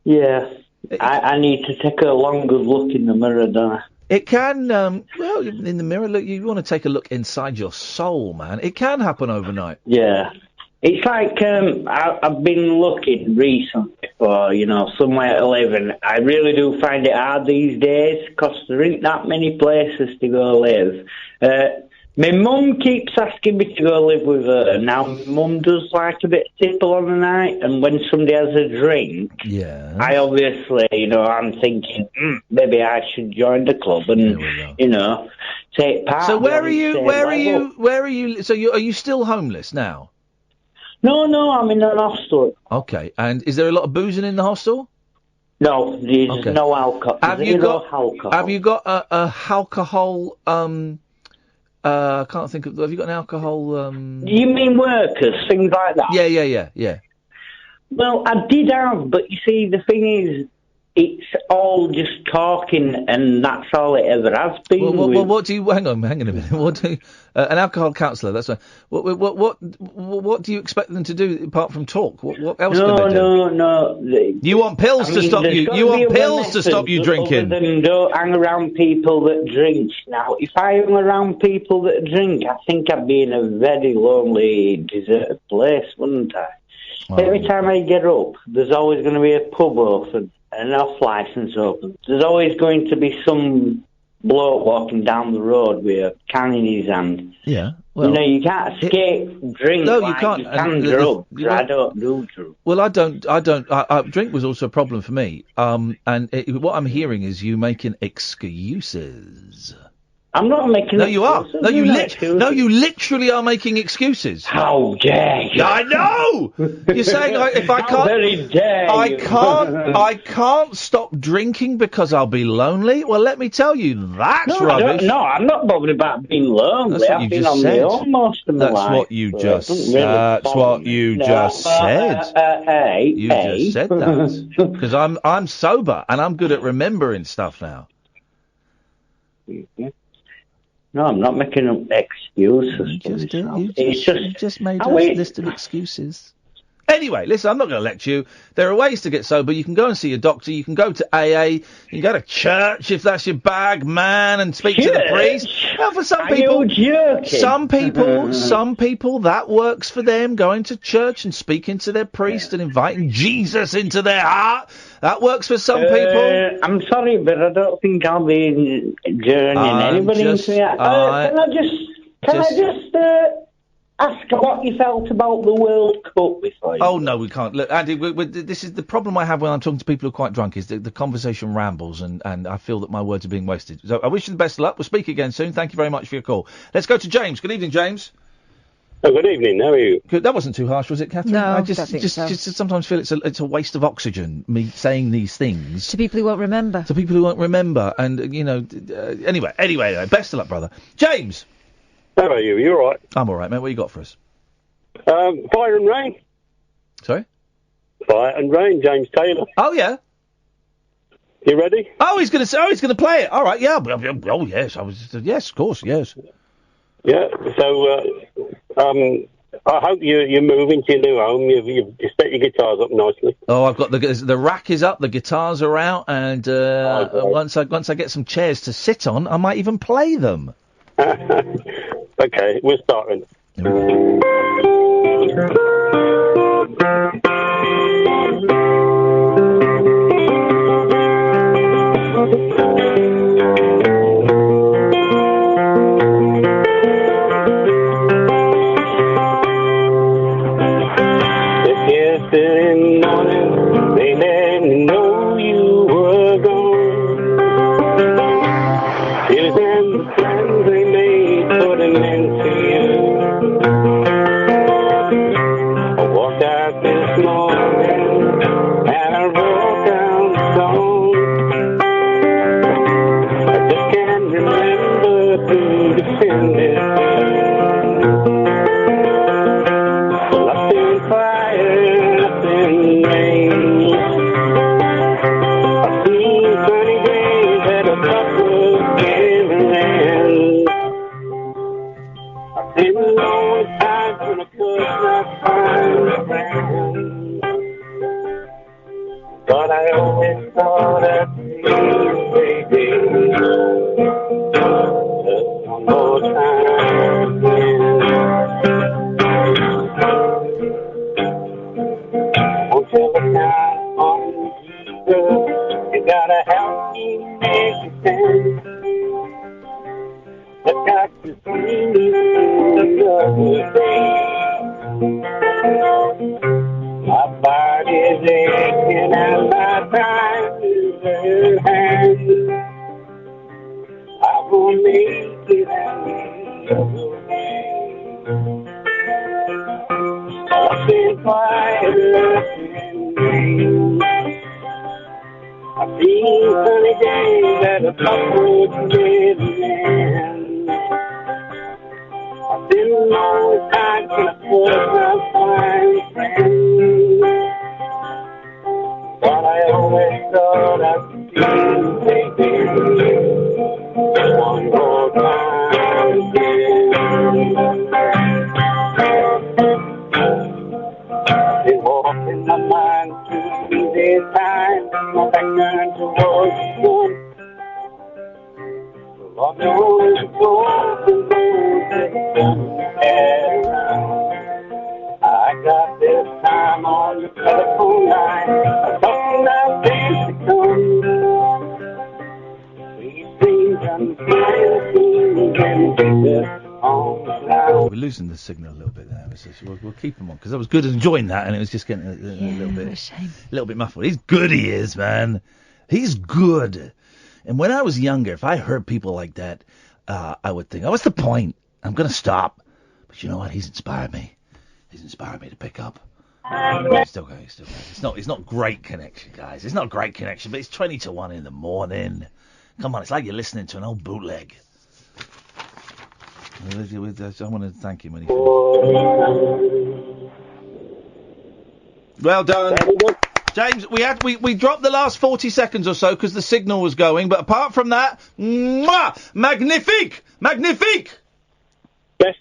Yeah. I need to take a longer look in the mirror, don't I? It can, in the mirror, look, you want to take a look inside your soul, man. It can happen overnight. Yeah. It's like, I've been looking recently for, somewhere to live, and I really do find it hard these days, because there ain't that many places to go live. My mum keeps asking me to go live with her. Now, my mum does like a bit of tipple on the night, and when somebody has a drink, I obviously, I'm thinking, maybe I should join the club and, take part. So where are you? So are you still homeless now? No, I'm in an hostel. Okay, and is there a lot of boozing in the hostel? No, there's no alcohol. Have you got a alcohol? I can't think of. Have you got an alcohol? You mean workers, things like that? Yeah. Well, I did have, but you see, the thing is, it's all just talking, and that's all it ever has been. Well, what do you? Hang on a minute. What do an alcohol counsellor? That's right. What do you expect them to do apart from talk? What else can they do? No. You want pills to stop you? You want pills to stop you drinking? Other than don't hang around people that drink. Now, if I hung around people that drink, I think I'd be in a very lonely, deserted place, wouldn't I? Every time I get up, there's always going to be a pub open. An off license open. There's always going to be some bloke walking down the road with a can in his hand. Yeah, well, you can't escape drink. No, like you can't. You can drugs. I don't do drugs. Well, I don't. Drink was also a problem for me. And what I'm hearing is you making excuses. I'm not making. No, you are. No, you literally are making excuses. How dare you? I know. You're saying if I can't. How very dare you. I can't stop drinking because I'll be lonely. Well, let me tell you, that's rubbish. No, I'm not bothered about being lonely. I've been on my own most of my life. That's what you just. That's what you just said. You just said that because I'm sober and I'm good at remembering stuff now. Mm-hmm. No, I'm not making up excuses. You just made a list of excuses. Anyway, listen, I'm not going to lecture you. There are ways to get sober. You can go and see a doctor. You can go to AA. You can go to church if that's your bag, man, and speak to the priest. Now, for some people, that works for them. Going to church and speaking to their priest and inviting Jesus into their heart. That works for some people. I'm sorry, but I don't think I'll be journeying anybody into that. Can I just ask what you felt about the World Cup before? Oh, no, we can't. Look, Andy, this is the problem I have when I'm talking to people who are quite drunk, is the conversation rambles, and I feel that my words are being wasted. So I wish you the best of luck. We'll speak again soon. Thank you very much for your call. Let's go to James. Good evening, James. Oh, good evening. How are you? Good. That wasn't too harsh, was it, Catherine? No, I don't think so. just sometimes feel it's a waste of oxygen, me saying these things. To people who won't remember. And, anyway, best of luck, brother. James! How are you? You all right? I'm all right, mate. What you got for us? Fire and Rain. Sorry? Fire and Rain, James Taylor. Oh, yeah. You ready? Oh, he's going to play it. All right, yeah. Oh, yes. Yes, of course, yes. Yeah, so, I hope you move into your new home. You've set your guitars up nicely. Oh, I've got the rack is up, the guitars are out, and once I get some chairs to sit on, I might even play them. Okay, we'll start then. Yesterday morning, they let me know you were gone. Tears and friends they made put an end to you. I walked out this morning and I wrote down the song. I just can't remember who to send it to. Lost in fire, lost in rain. I've seen sunny days at a couple given end. I've been lonely times when I could not find a friend. But I always thought I'd see you, baby. Just one more time again. Won't you look down on Jesus? You gotta help me make it sense. I've got to see me time in her hand. I will make it another way. I've been fire and rain. I've seen sunny days that a couple did end. I've been long time before I find friends. But I always thought I'd be taking one more time again. They walk in my mind to the time, my back turned towards the sun. Lord knows it's open doors that the sun had around. I got this time on the telephone line. I'm talking about things to come. These things I'm trying to and on the line. We're losing the signal a little bit there. We'll keep him on because I was good at enjoying that, and it was just getting a little bit muffled. He's good, he is, man. He's good. And when I was younger, if I heard people like that, I would think, oh, what's the point? I'm going to stop. But you know what? He's inspired me. He's inspired me to pick up. He's still going. It's not great connection, guys. It's not great connection, but it's 20 to 1 in the morning. Come on, it's like you're listening to an old bootleg. I want to thank him when he finished. Well done. James, we dropped the last 40 seconds or so because the signal was going, but apart from that, magnifique! Best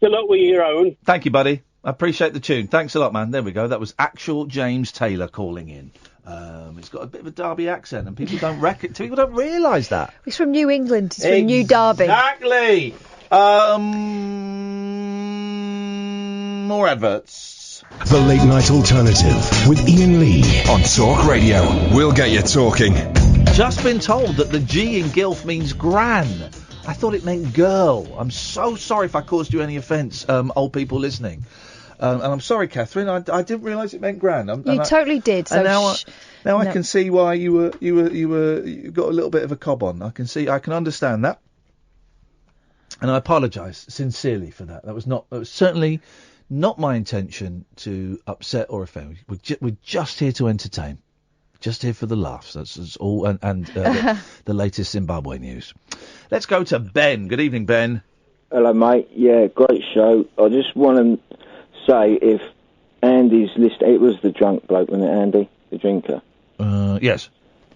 of luck with your own. Thank you, buddy. I appreciate the tune. Thanks a lot, man. There we go. That was actual James Taylor calling in. He's got a bit of a Derby accent, and people don't realise that. He's from New England. He's from New Derby. Exactly. More adverts. The Late Night Alternative with Iain Lee on Talk Radio. We'll get you talking. Just been told that the G in GILF means gran. I thought it meant girl. I'm so sorry if I caused you any offence, old people listening. And I'm sorry, Catherine. I didn't realise it meant gran. You totally did. So now I can see why you got a little bit of a cob on. I can understand that. And I apologise sincerely for that. That was certainly not my intention to upset or offend. We're just here to entertain. Just here for the laughs. That's all. And the latest Zimbabwe news. Let's go to Ben. Good evening, Ben. Hello, mate. Yeah, great show. I just want to say if Andy's list, it was the drunk bloke, wasn't it, Andy? The drinker? Yes.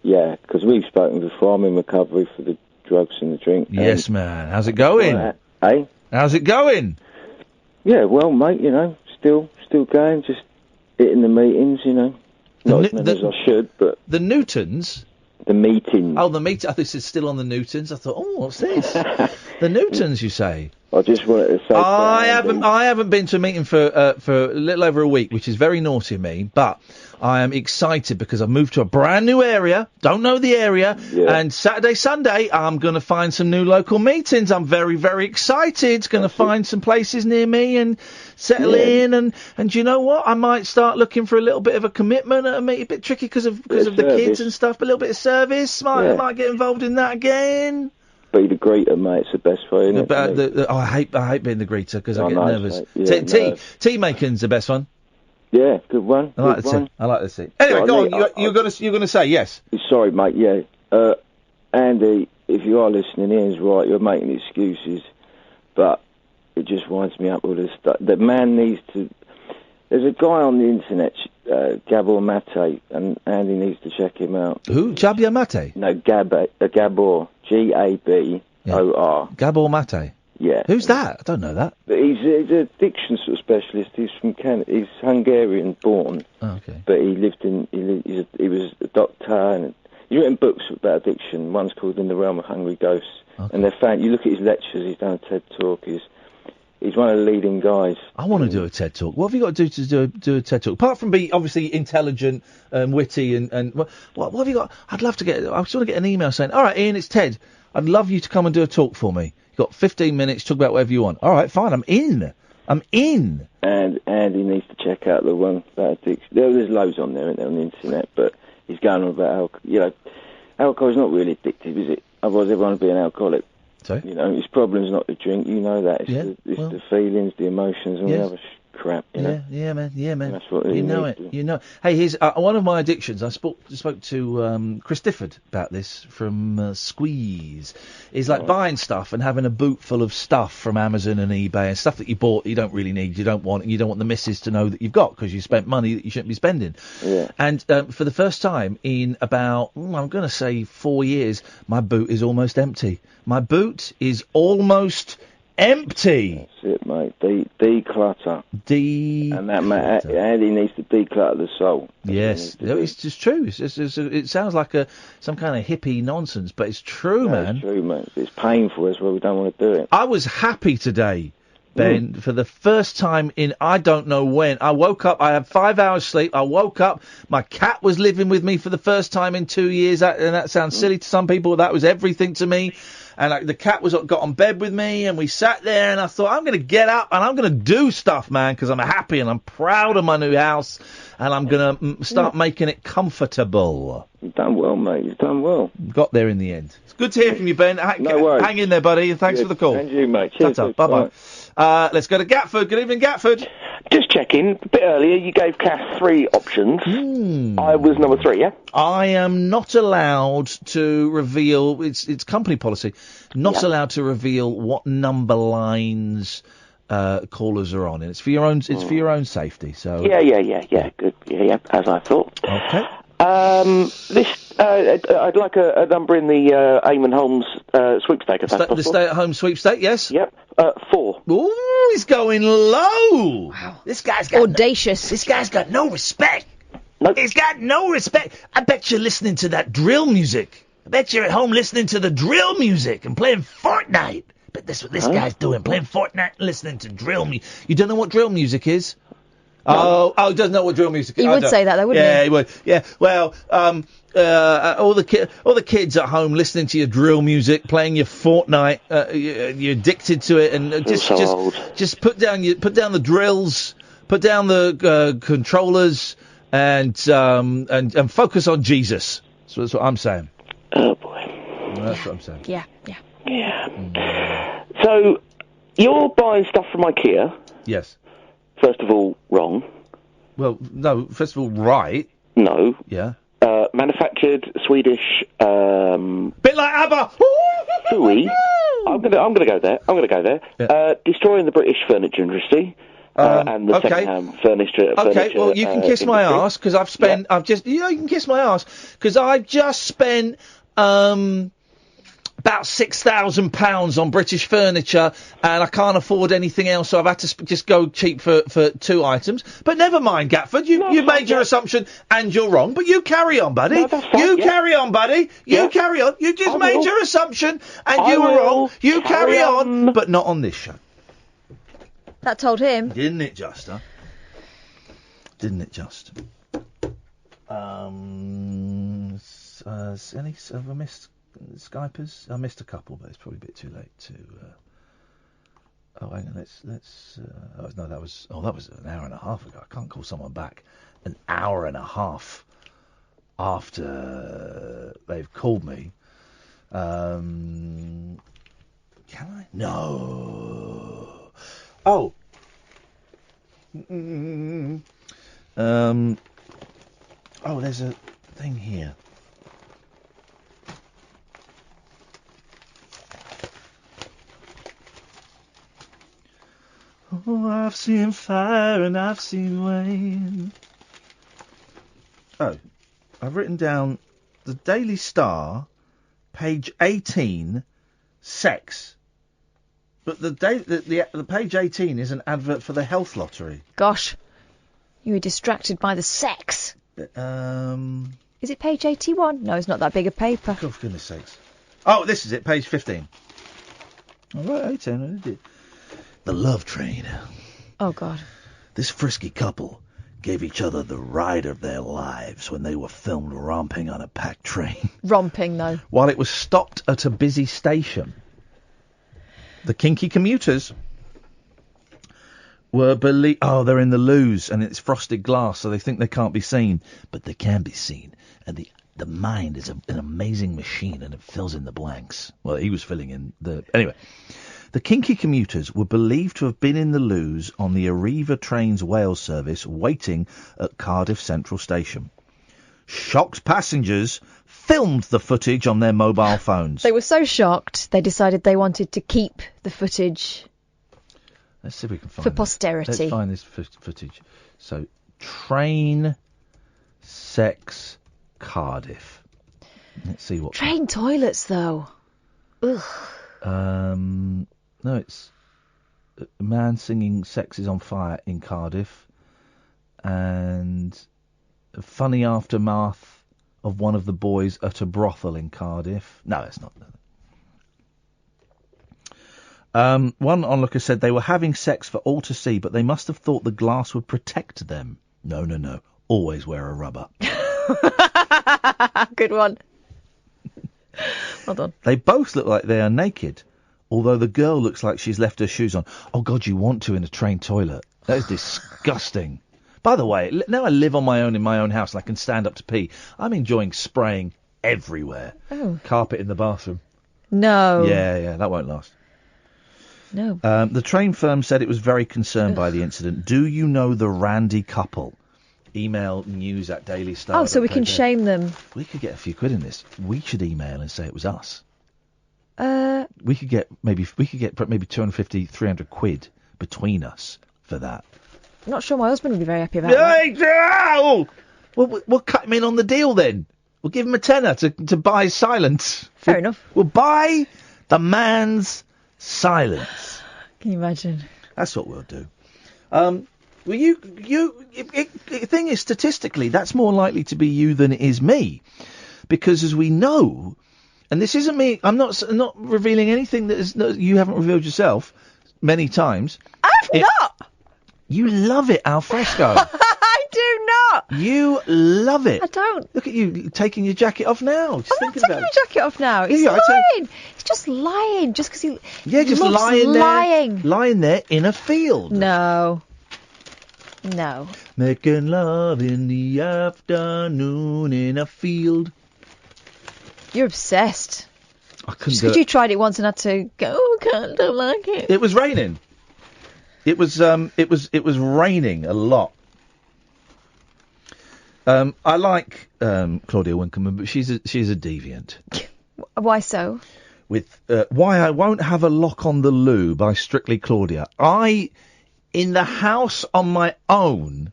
Yeah, because we've spoken before. I'm in recovery for the drugs and the drink. Yes, man. How's it going? Eh? How's it going? Yeah, well, mate, still going, just hitting the meetings, Not as many as I should, but... The Newtons? The meetings. Oh, the meeting. I think it's still on the Newtons. I thought, what's this? The Newtons, you say? I just wanted to say... I haven't been to a meeting for a little over a week, which is very naughty of me, but I am excited because I've moved to a brand new area, don't know the area, and Saturday, Sunday, I'm going to find some new local meetings. I'm very, very excited. Going to find some places near me and settle in, and you know what? I might start looking for a little bit of a commitment at a meeting, a bit tricky because of the kids and stuff, but a little bit of service. Might get involved in that again. Be the greeter, mate. It's the best way, isn't it? I hate being the greeter because I get nervous. Yeah, tea making's the best one. Yeah, good one. I like the tea. Anyway, go on. You're gonna say yes. Sorry, mate. Yeah, Andy, if you are listening, Ian's right. You're making excuses, but it just winds me up with this stuff. The man needs to. There's a guy on the internet, Gabor Mate, and Andy needs to check him out. Who? Gabor Mate? No, Gabor. Gabor. Gabor Mate? Yeah. Who's that? I don't know that. He's a addiction sort of specialist. He's from Canada. He's Hungarian born. Oh, okay. But he was a doctor, and he's written books about addiction. One's called In the Realm of Hungry Ghosts. Okay. And you look at his lectures, he's done a TED Talk, he's one of the leading guys. I want to do a TED Talk. What have you got to do to do a TED Talk? Apart from be obviously intelligent and witty and what have you got? I just want to get an email saying, all right, Ian, it's Ted. I'd love you to come and do a talk for me. You've got 15 minutes, talk about whatever you want. All right, fine, I'm in. And Andy needs to check out the one about addiction. There's loads on there, isn't there, on the internet, but he's going on about alcohol. You know, alcohol's not really addictive, is it? Otherwise, everyone would be an alcoholic. So? You know, his problem's not the drink. You know that. It's, the feelings, the emotions, and all the other crap. You know. Yeah, man. That's what You know it. You know. Hey, here's one of my addictions. I spoke to Chris Difford about this from Squeeze. Is like buying stuff and having a boot full of stuff from Amazon and eBay and stuff that you bought you don't really need, you don't want, and you don't want the missus to know that you've got because you spent money that you shouldn't be spending. Yeah. And for the first time in about, I'm going to say 4 years, my boot is almost empty. My boot is almost empty. That's it, mate. Declutter. And that man, Andy needs to declutter the soul. Yes, it's just true. It sounds like some kind of hippie nonsense, but it's true, man. It's true, man. It's painful as well. We don't want to do it. I was happy today, Ben, for the first time in I don't know when. I woke up, I had 5 hours sleep, I woke up, my cat was living with me for the first time in 2 years, and that sounds silly to some people, that was everything to me. And the cat got on bed with me, and we sat there, and I thought, I'm going to get up, and I'm going to do stuff, man, because I'm happy, and I'm proud of my new house, and I'm going to start making it comfortable. You've done well, mate. You've done well. Got there in the end. It's good to hear from you, Ben. No worries. Hang in there, buddy, and thanks for the call. And you, mate. Cheers. Bye-bye. Let's go to Gatford. Good evening, Gatford. Just checking. A bit earlier, you gave Cass 3 options. I was number 3, yeah? I am not allowed to reveal, it's company policy, not allowed to reveal what number lines callers are on. And it's for your own safety. So Yeah, good. Yeah, as I thought. Okay. I'd like a number in the Eamon Holmes sweepstake, if that's possible. The stay-at-home sweepstake, yes? Yep. 4. Ooh, he's going low. Wow. This guy's got audacious. This guy's got no respect. Nope. He's got no respect. I bet you're listening to that drill music. I bet you're at home listening to the drill music and playing Fortnite. But that's what this guy's doing, playing Fortnite and listening to drill music. You don't know what drill music is? No. Oh, he doesn't know what drill music is. He would say that, though, wouldn't he? Yeah, he would. Yeah, well, all the kids at home listening to your drill music, playing your Fortnite, you're addicted to it, and just put down the drills, put down the controllers, and focus on Jesus. So that's what I'm saying. Oh boy. That's what I'm saying. Yeah. So you're buying stuff from IKEA. Yes. First of all, wrong. Well, no. First of all, right. No. Yeah. Manufactured Swedish. Bit like ABBA. Fooey. I'm gonna go there. Yeah. Destroying the British furniture industry. And the second-hand furniture. Okay, well, you can kiss my arse because I've spent. Yeah. You can kiss my arse because I've just spent about £6,000 on British furniture, and I can't afford anything else, so I've had to just go cheap for 2 items. But never mind, Gatford, you made your assumption, and you're wrong. But you carry on, buddy. No, that's fine, carry on, buddy. You carry on. You just made your assumption, and you were wrong. You carry on, but not on this show. That told him. Didn't it just, huh? Didn't it just? Any have I missed Skypers? I missed a couple, but it's probably a bit too late to. Oh, hang on. Let's. That was an hour and a half ago. I can't call someone back an hour and a half after they've called me. Can I? No. Oh. Oh, there's a thing here. Oh, I've seen fire and I've seen rain. Oh, I've written down the Daily Star, page 18, sex. But the page 18 is an advert for the health lottery. Gosh, you were distracted by the sex. Is it page 81? No, it's not that big a paper. Oh, for goodness sakes. Oh, this is it, page 15. All right, 18, I did it. The love train. Oh, God. This frisky couple gave each other the ride of their lives when they were filmed romping on a packed train. Romping, though. While it was stopped at a busy station. The Kinky commuters were they're in the loos and it's frosted glass, so they think they can't be seen, but they can be seen. And the mind is an amazing machine, and it fills in the blanks. Well, he was filling in anyway. The Kinky commuters were believed to have been in the loos on the Arriva Trains Wales service, waiting at Cardiff Central Station. Shocked passengers filmed the footage on their mobile phones. They were so shocked, they decided they wanted to keep the footage. Let's see if we can find for posterity. Let's find this footage. So, train sex Cardiff. Let's see what. Train toilets, though. Ugh. No, it's a man singing "Sex is on Fire" in Cardiff, and a funny aftermath of one of the boys at a brothel in Cardiff. No, it's not. One onlooker said they were having sex for all to see, but they must have thought the glass would protect them. No. Always wear a rubber. Good one. Well done. They both look like they are naked, although the girl looks like she's left her shoes on. Oh, God, you want to in a train toilet. That is disgusting. By the way, now I live on my own in my own house and I can stand up to pee. I'm enjoying spraying everywhere. Oh. Carpet in the bathroom. No. Yeah, that won't last. No. The train firm said it was very concerned by the incident. Do you know the Randy couple? Email news@dailystar. Oh, so we can shame them. We could get a few quid in this. We should email and say it was us. We could get maybe 250, 300 quid between us for that. I'm not sure my husband would be very happy about that. Well, we'll cut him in on the deal then. We'll give him a tenner to buy silence. Fair enough. We'll buy the man's silence. Can you imagine? That's what we'll do. The thing is, statistically, that's more likely to be you than it is me, because as we know, and this isn't me, I'm not revealing anything that you haven't revealed yourself many times. I've not. You love it, al fresco. I do not. You love it. I don't. Look at you taking your jacket off now. I'm not taking my jacket off now. He's lying. He's just lying, just because he. Yeah, just loves lying there in a field. No. Making love in the afternoon in a field. You're obsessed. I couldn't just because you tried it once and had to go. Oh, don't like it. It was raining. It was raining a lot. I like Claudia Winkleman, but she's a deviant. Why so? With Why I Won't Have a Lock on the Loo by Strictly Claudia. In the house on my own,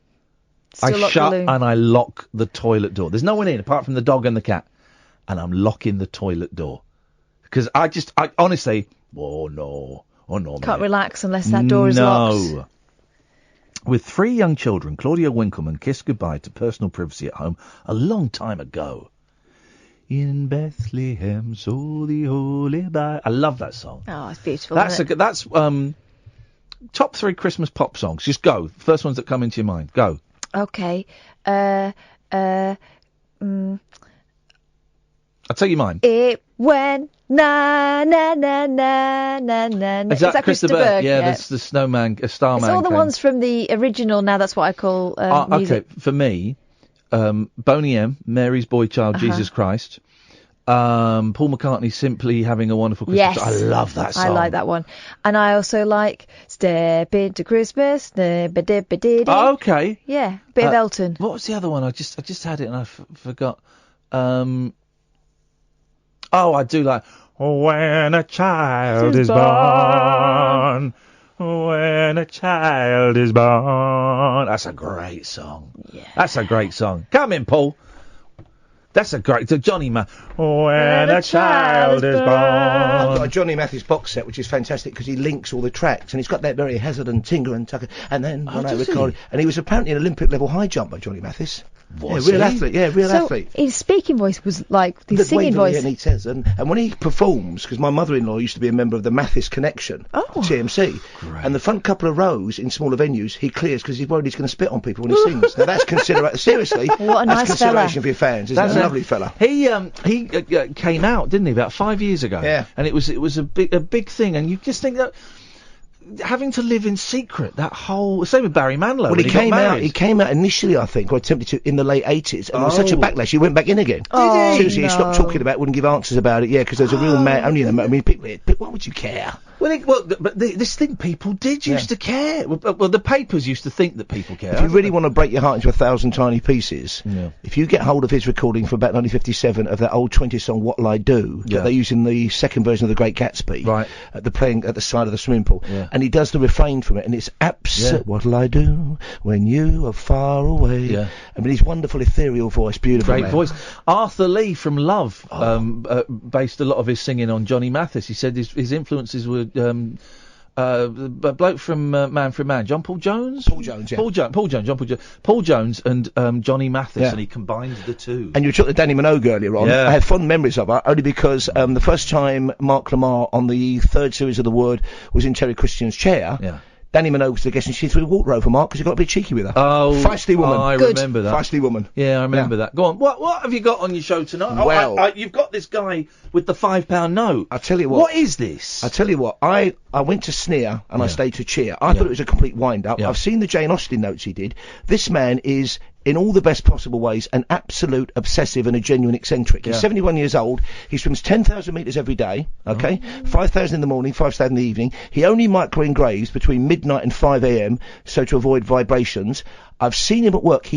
I shut and I lock the toilet door. There's no one in apart from the dog and the cat, and I'm locking the toilet door because I honestly, no, can't relax unless that door is locked. With 3 young children, Claudia Winkleman kissed goodbye to personal privacy at home a long time ago. In Bethlehem, so the holy by. I love that song. Oh, it's beautiful. That's top 3 Christmas pop songs. Just go. First ones that come into your mind. Go. Okay. I'll tell you mine. It went na na na na na na. Is that Christa Berg? Yeah, the Snowman, Starman. It's all the ones from the original. Now that's what I call music. Okay, for me, Boney M, Mary's Boy Child, Jesus Christ. Paul McCartney, Simply Having a Wonderful Christmas. Yes. I love that song. I like that one. And I also like Step Into Christmas. Oh, okay. Yeah, bit of Elton. What was the other one? I just had it and I forgot. I do like When a Child is Born. When a Child is Born. That's a great song. Yeah. That's a great song. Come in, Paul. That's a great... Johnny When a Child is Born. I've got a Johnny Mathis box set, which is fantastic because he links all the tracks, and he's got that very Hazard and Tingle and Tucker. And then when I recorded... And he was apparently an Olympic-level high jumper, Johnny Mathis. Was real he? athlete, real athlete. His speaking voice was like his The singing Waverley, voice. And he says, and when he performs, because my mother-in-law used to be a member of the Mathis Connection, TMC, and the front couple of rows in smaller venues he clears because he's worried he's going to spit on people when he sings. Now that's seriously, what a nice that's consideration fella. for your fans. Isn't it? A lovely fella. He came out, didn't he, about 5 years ago? Yeah. And it was a big thing, and you just think that having to live in secret. That whole same with Barry Manilow. Well, when he came got out. married. He came out initially, I think, or attempted to in the late 80s, and there was such a backlash. He went back in again. Oh, Seriously, he stopped no. talking about it, wouldn't give answers about it. Yeah, because there's a real man. Only I mean, people. But why would you care? But this thing, people did used to care. Well, the papers used to think that people care. If you really want to break your heart into 1,000 tiny pieces, if you get hold of his recording from about 1957 of that old 20 song "What'll I Do" that they use in the second version of The Great Gatsby, right? Playing at the side of the swimming pool, and he does the refrain from it, and it's absolute. What'll I do when you are far away? Yeah. I mean, his wonderful ethereal voice, beautiful, great voice. Arthur Lee from Love based a lot of his singing on Johnny Mathis. He said his influences were. A bloke from Man for Man, John Paul Jones? Paul Jones, yeah. Paul Jones and Johnny Mathis, and he combined the two. And you took the Danny Minogue earlier on. Yeah. I have fond memories of her, only because the first time Mark Lamar on the third series of The Word was in Terry Christian's chair, Danny Minogue was the guest, and she threw a water over Mark because he got a bit cheeky with her. Oh, feisty woman. I remember that. Feisty woman. Yeah, I remember that. Go on. What have you got on your show tonight? Well, you've got this guy with the £5 note. I'll tell you what. What is this? I'll tell you what. I went to Sneer and I stayed to Cheer. I thought it was a complete wind-up. I've seen the Jane Austen notes he did. This man is, in all the best possible ways, an absolute obsessive and a genuine eccentric. He's 71 years old. He swims 10,000 metres every day, okay? 5,000 in the morning, 5,000 in the evening. He only micro-engraves between midnight and 5 a.m, so to avoid vibrations. I've seen him at work.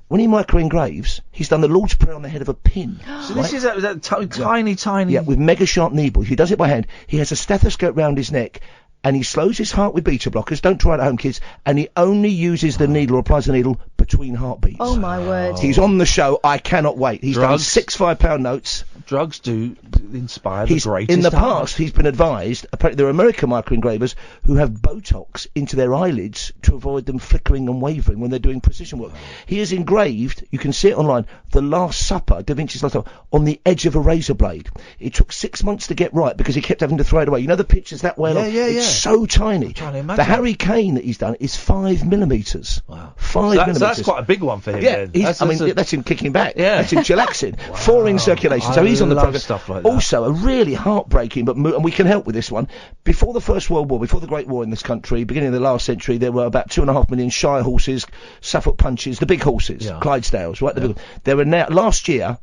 When he micro-engraves, he's done the Lord's Prayer on the head of a pin. So this is that tiny... Yeah, with mega sharp needle. He does it by hand. He has a stethoscope round his neck, and he slows his heart with beta blockers. Don't try it at home, kids. And he only uses the needle, or applies the needle, between heartbeats. Oh, my word. He's on the show. I cannot wait. He's done 6 £5 notes. Drugs do inspire the greatest. In the art. past, he's been advised, apparently there are American microengravers who have Botox into their eyelids to avoid them flickering and wavering when they're doing precision work. He has engraved, you can see it online, The Last Supper, Da Vinci's Last Supper, on the edge of a razor blade. It took 6 months to get right because he kept having to throw it away. You know the pictures that way along? It's so tiny. The Harry Kane that he's done is 5 millimeters. Wow. 5 millimeters. So that's quite a big one for him then. That's him kicking back. That's him chillaxing. 4 in circulation. So he's on the program. Stuff like that. Also, a really heartbreaking, and we can help with this one. Before the First World War, before the Great War in this country, beginning of the last century, there were about 2.5 million Shire horses, Suffolk punches, the big horses, Clydesdales, right? There are now, last year,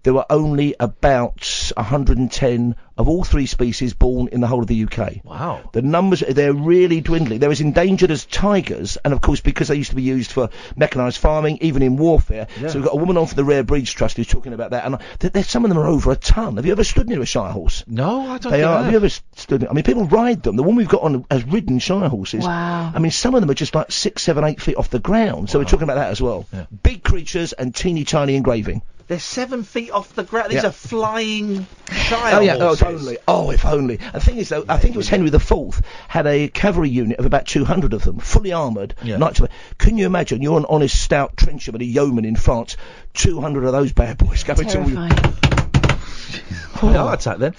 there were only about 110 of all 3 species born in the whole of the UK. Wow. The numbers, they're really dwindling. They're as endangered as tigers, and of course because they used to be used for mechanised farming, even in warfare. So we've got a woman on for the Rare Breeds Trust who's talking about that, and some of them are over a ton. Have you ever stood near a Shire horse? No, I don't They think are. I Have you ever stood? I mean, people ride them. The one we've got on has ridden Shire horses. Wow. I mean, some of them are just like 6, 7, 8 feet off the ground. So we're talking about that as well. Big creatures and teeny tiny engraving. They're 7 feet off the ground. These are flying Shire horses. Oh, if only. Oh, if only. The thing is, though, I think it was Henry IV had a cavalry unit of about 200 of them, fully armoured. Can you imagine? You're an honest, stout trencherman, a yeoman in France. 200 of those bad boys going to. Heart attack then.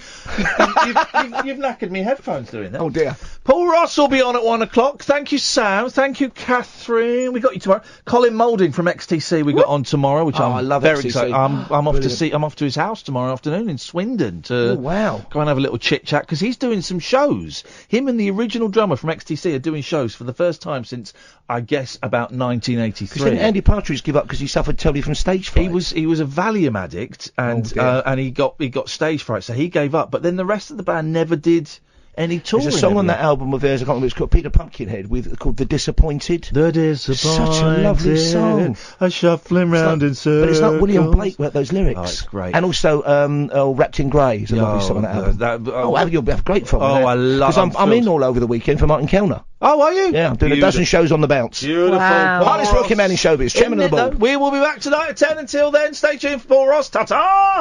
You've knackered me headphones doing that. Oh dear. Paul Ross will be on at 1 o'clock. Thank you, Sam. Thank you, Catherine. We got you tomorrow. Colin Moulding from XTC we got on tomorrow, which I love. Very excited. I'm off to see. I'm off to his house tomorrow afternoon in Swindon to go and have a little chit chat because he's doing some shows. Him and the original drummer from XTC are doing shows for the first time since I guess about 1983. Because didn't Andy Partridge give up because he suffered terribly from stage fright? He was a Valium addict and he got stage fright, so he gave up. But then the rest of the band never did any touring. There's a song on that album of theirs, I can't remember, it's called Peter Pumpkinhead, called The Disappointed. The Disappointed. Such a lovely song. A shuffling round in circles. But it's like William Blake wrote those lyrics. Oh, it's great. And also Wrapped in Grey is a lovely song on that album. You'll have great fun with that. I love it. Because I'm in all over the weekend for Martin Kellner. Oh, are you? Yeah, I'm doing a dozen shows on the bounce. Beautiful. Wow. Hardest working man in showbiz, chairman of the board. We will be back tonight at 10. Until then, stay tuned for Paul Ross. Ta-ta!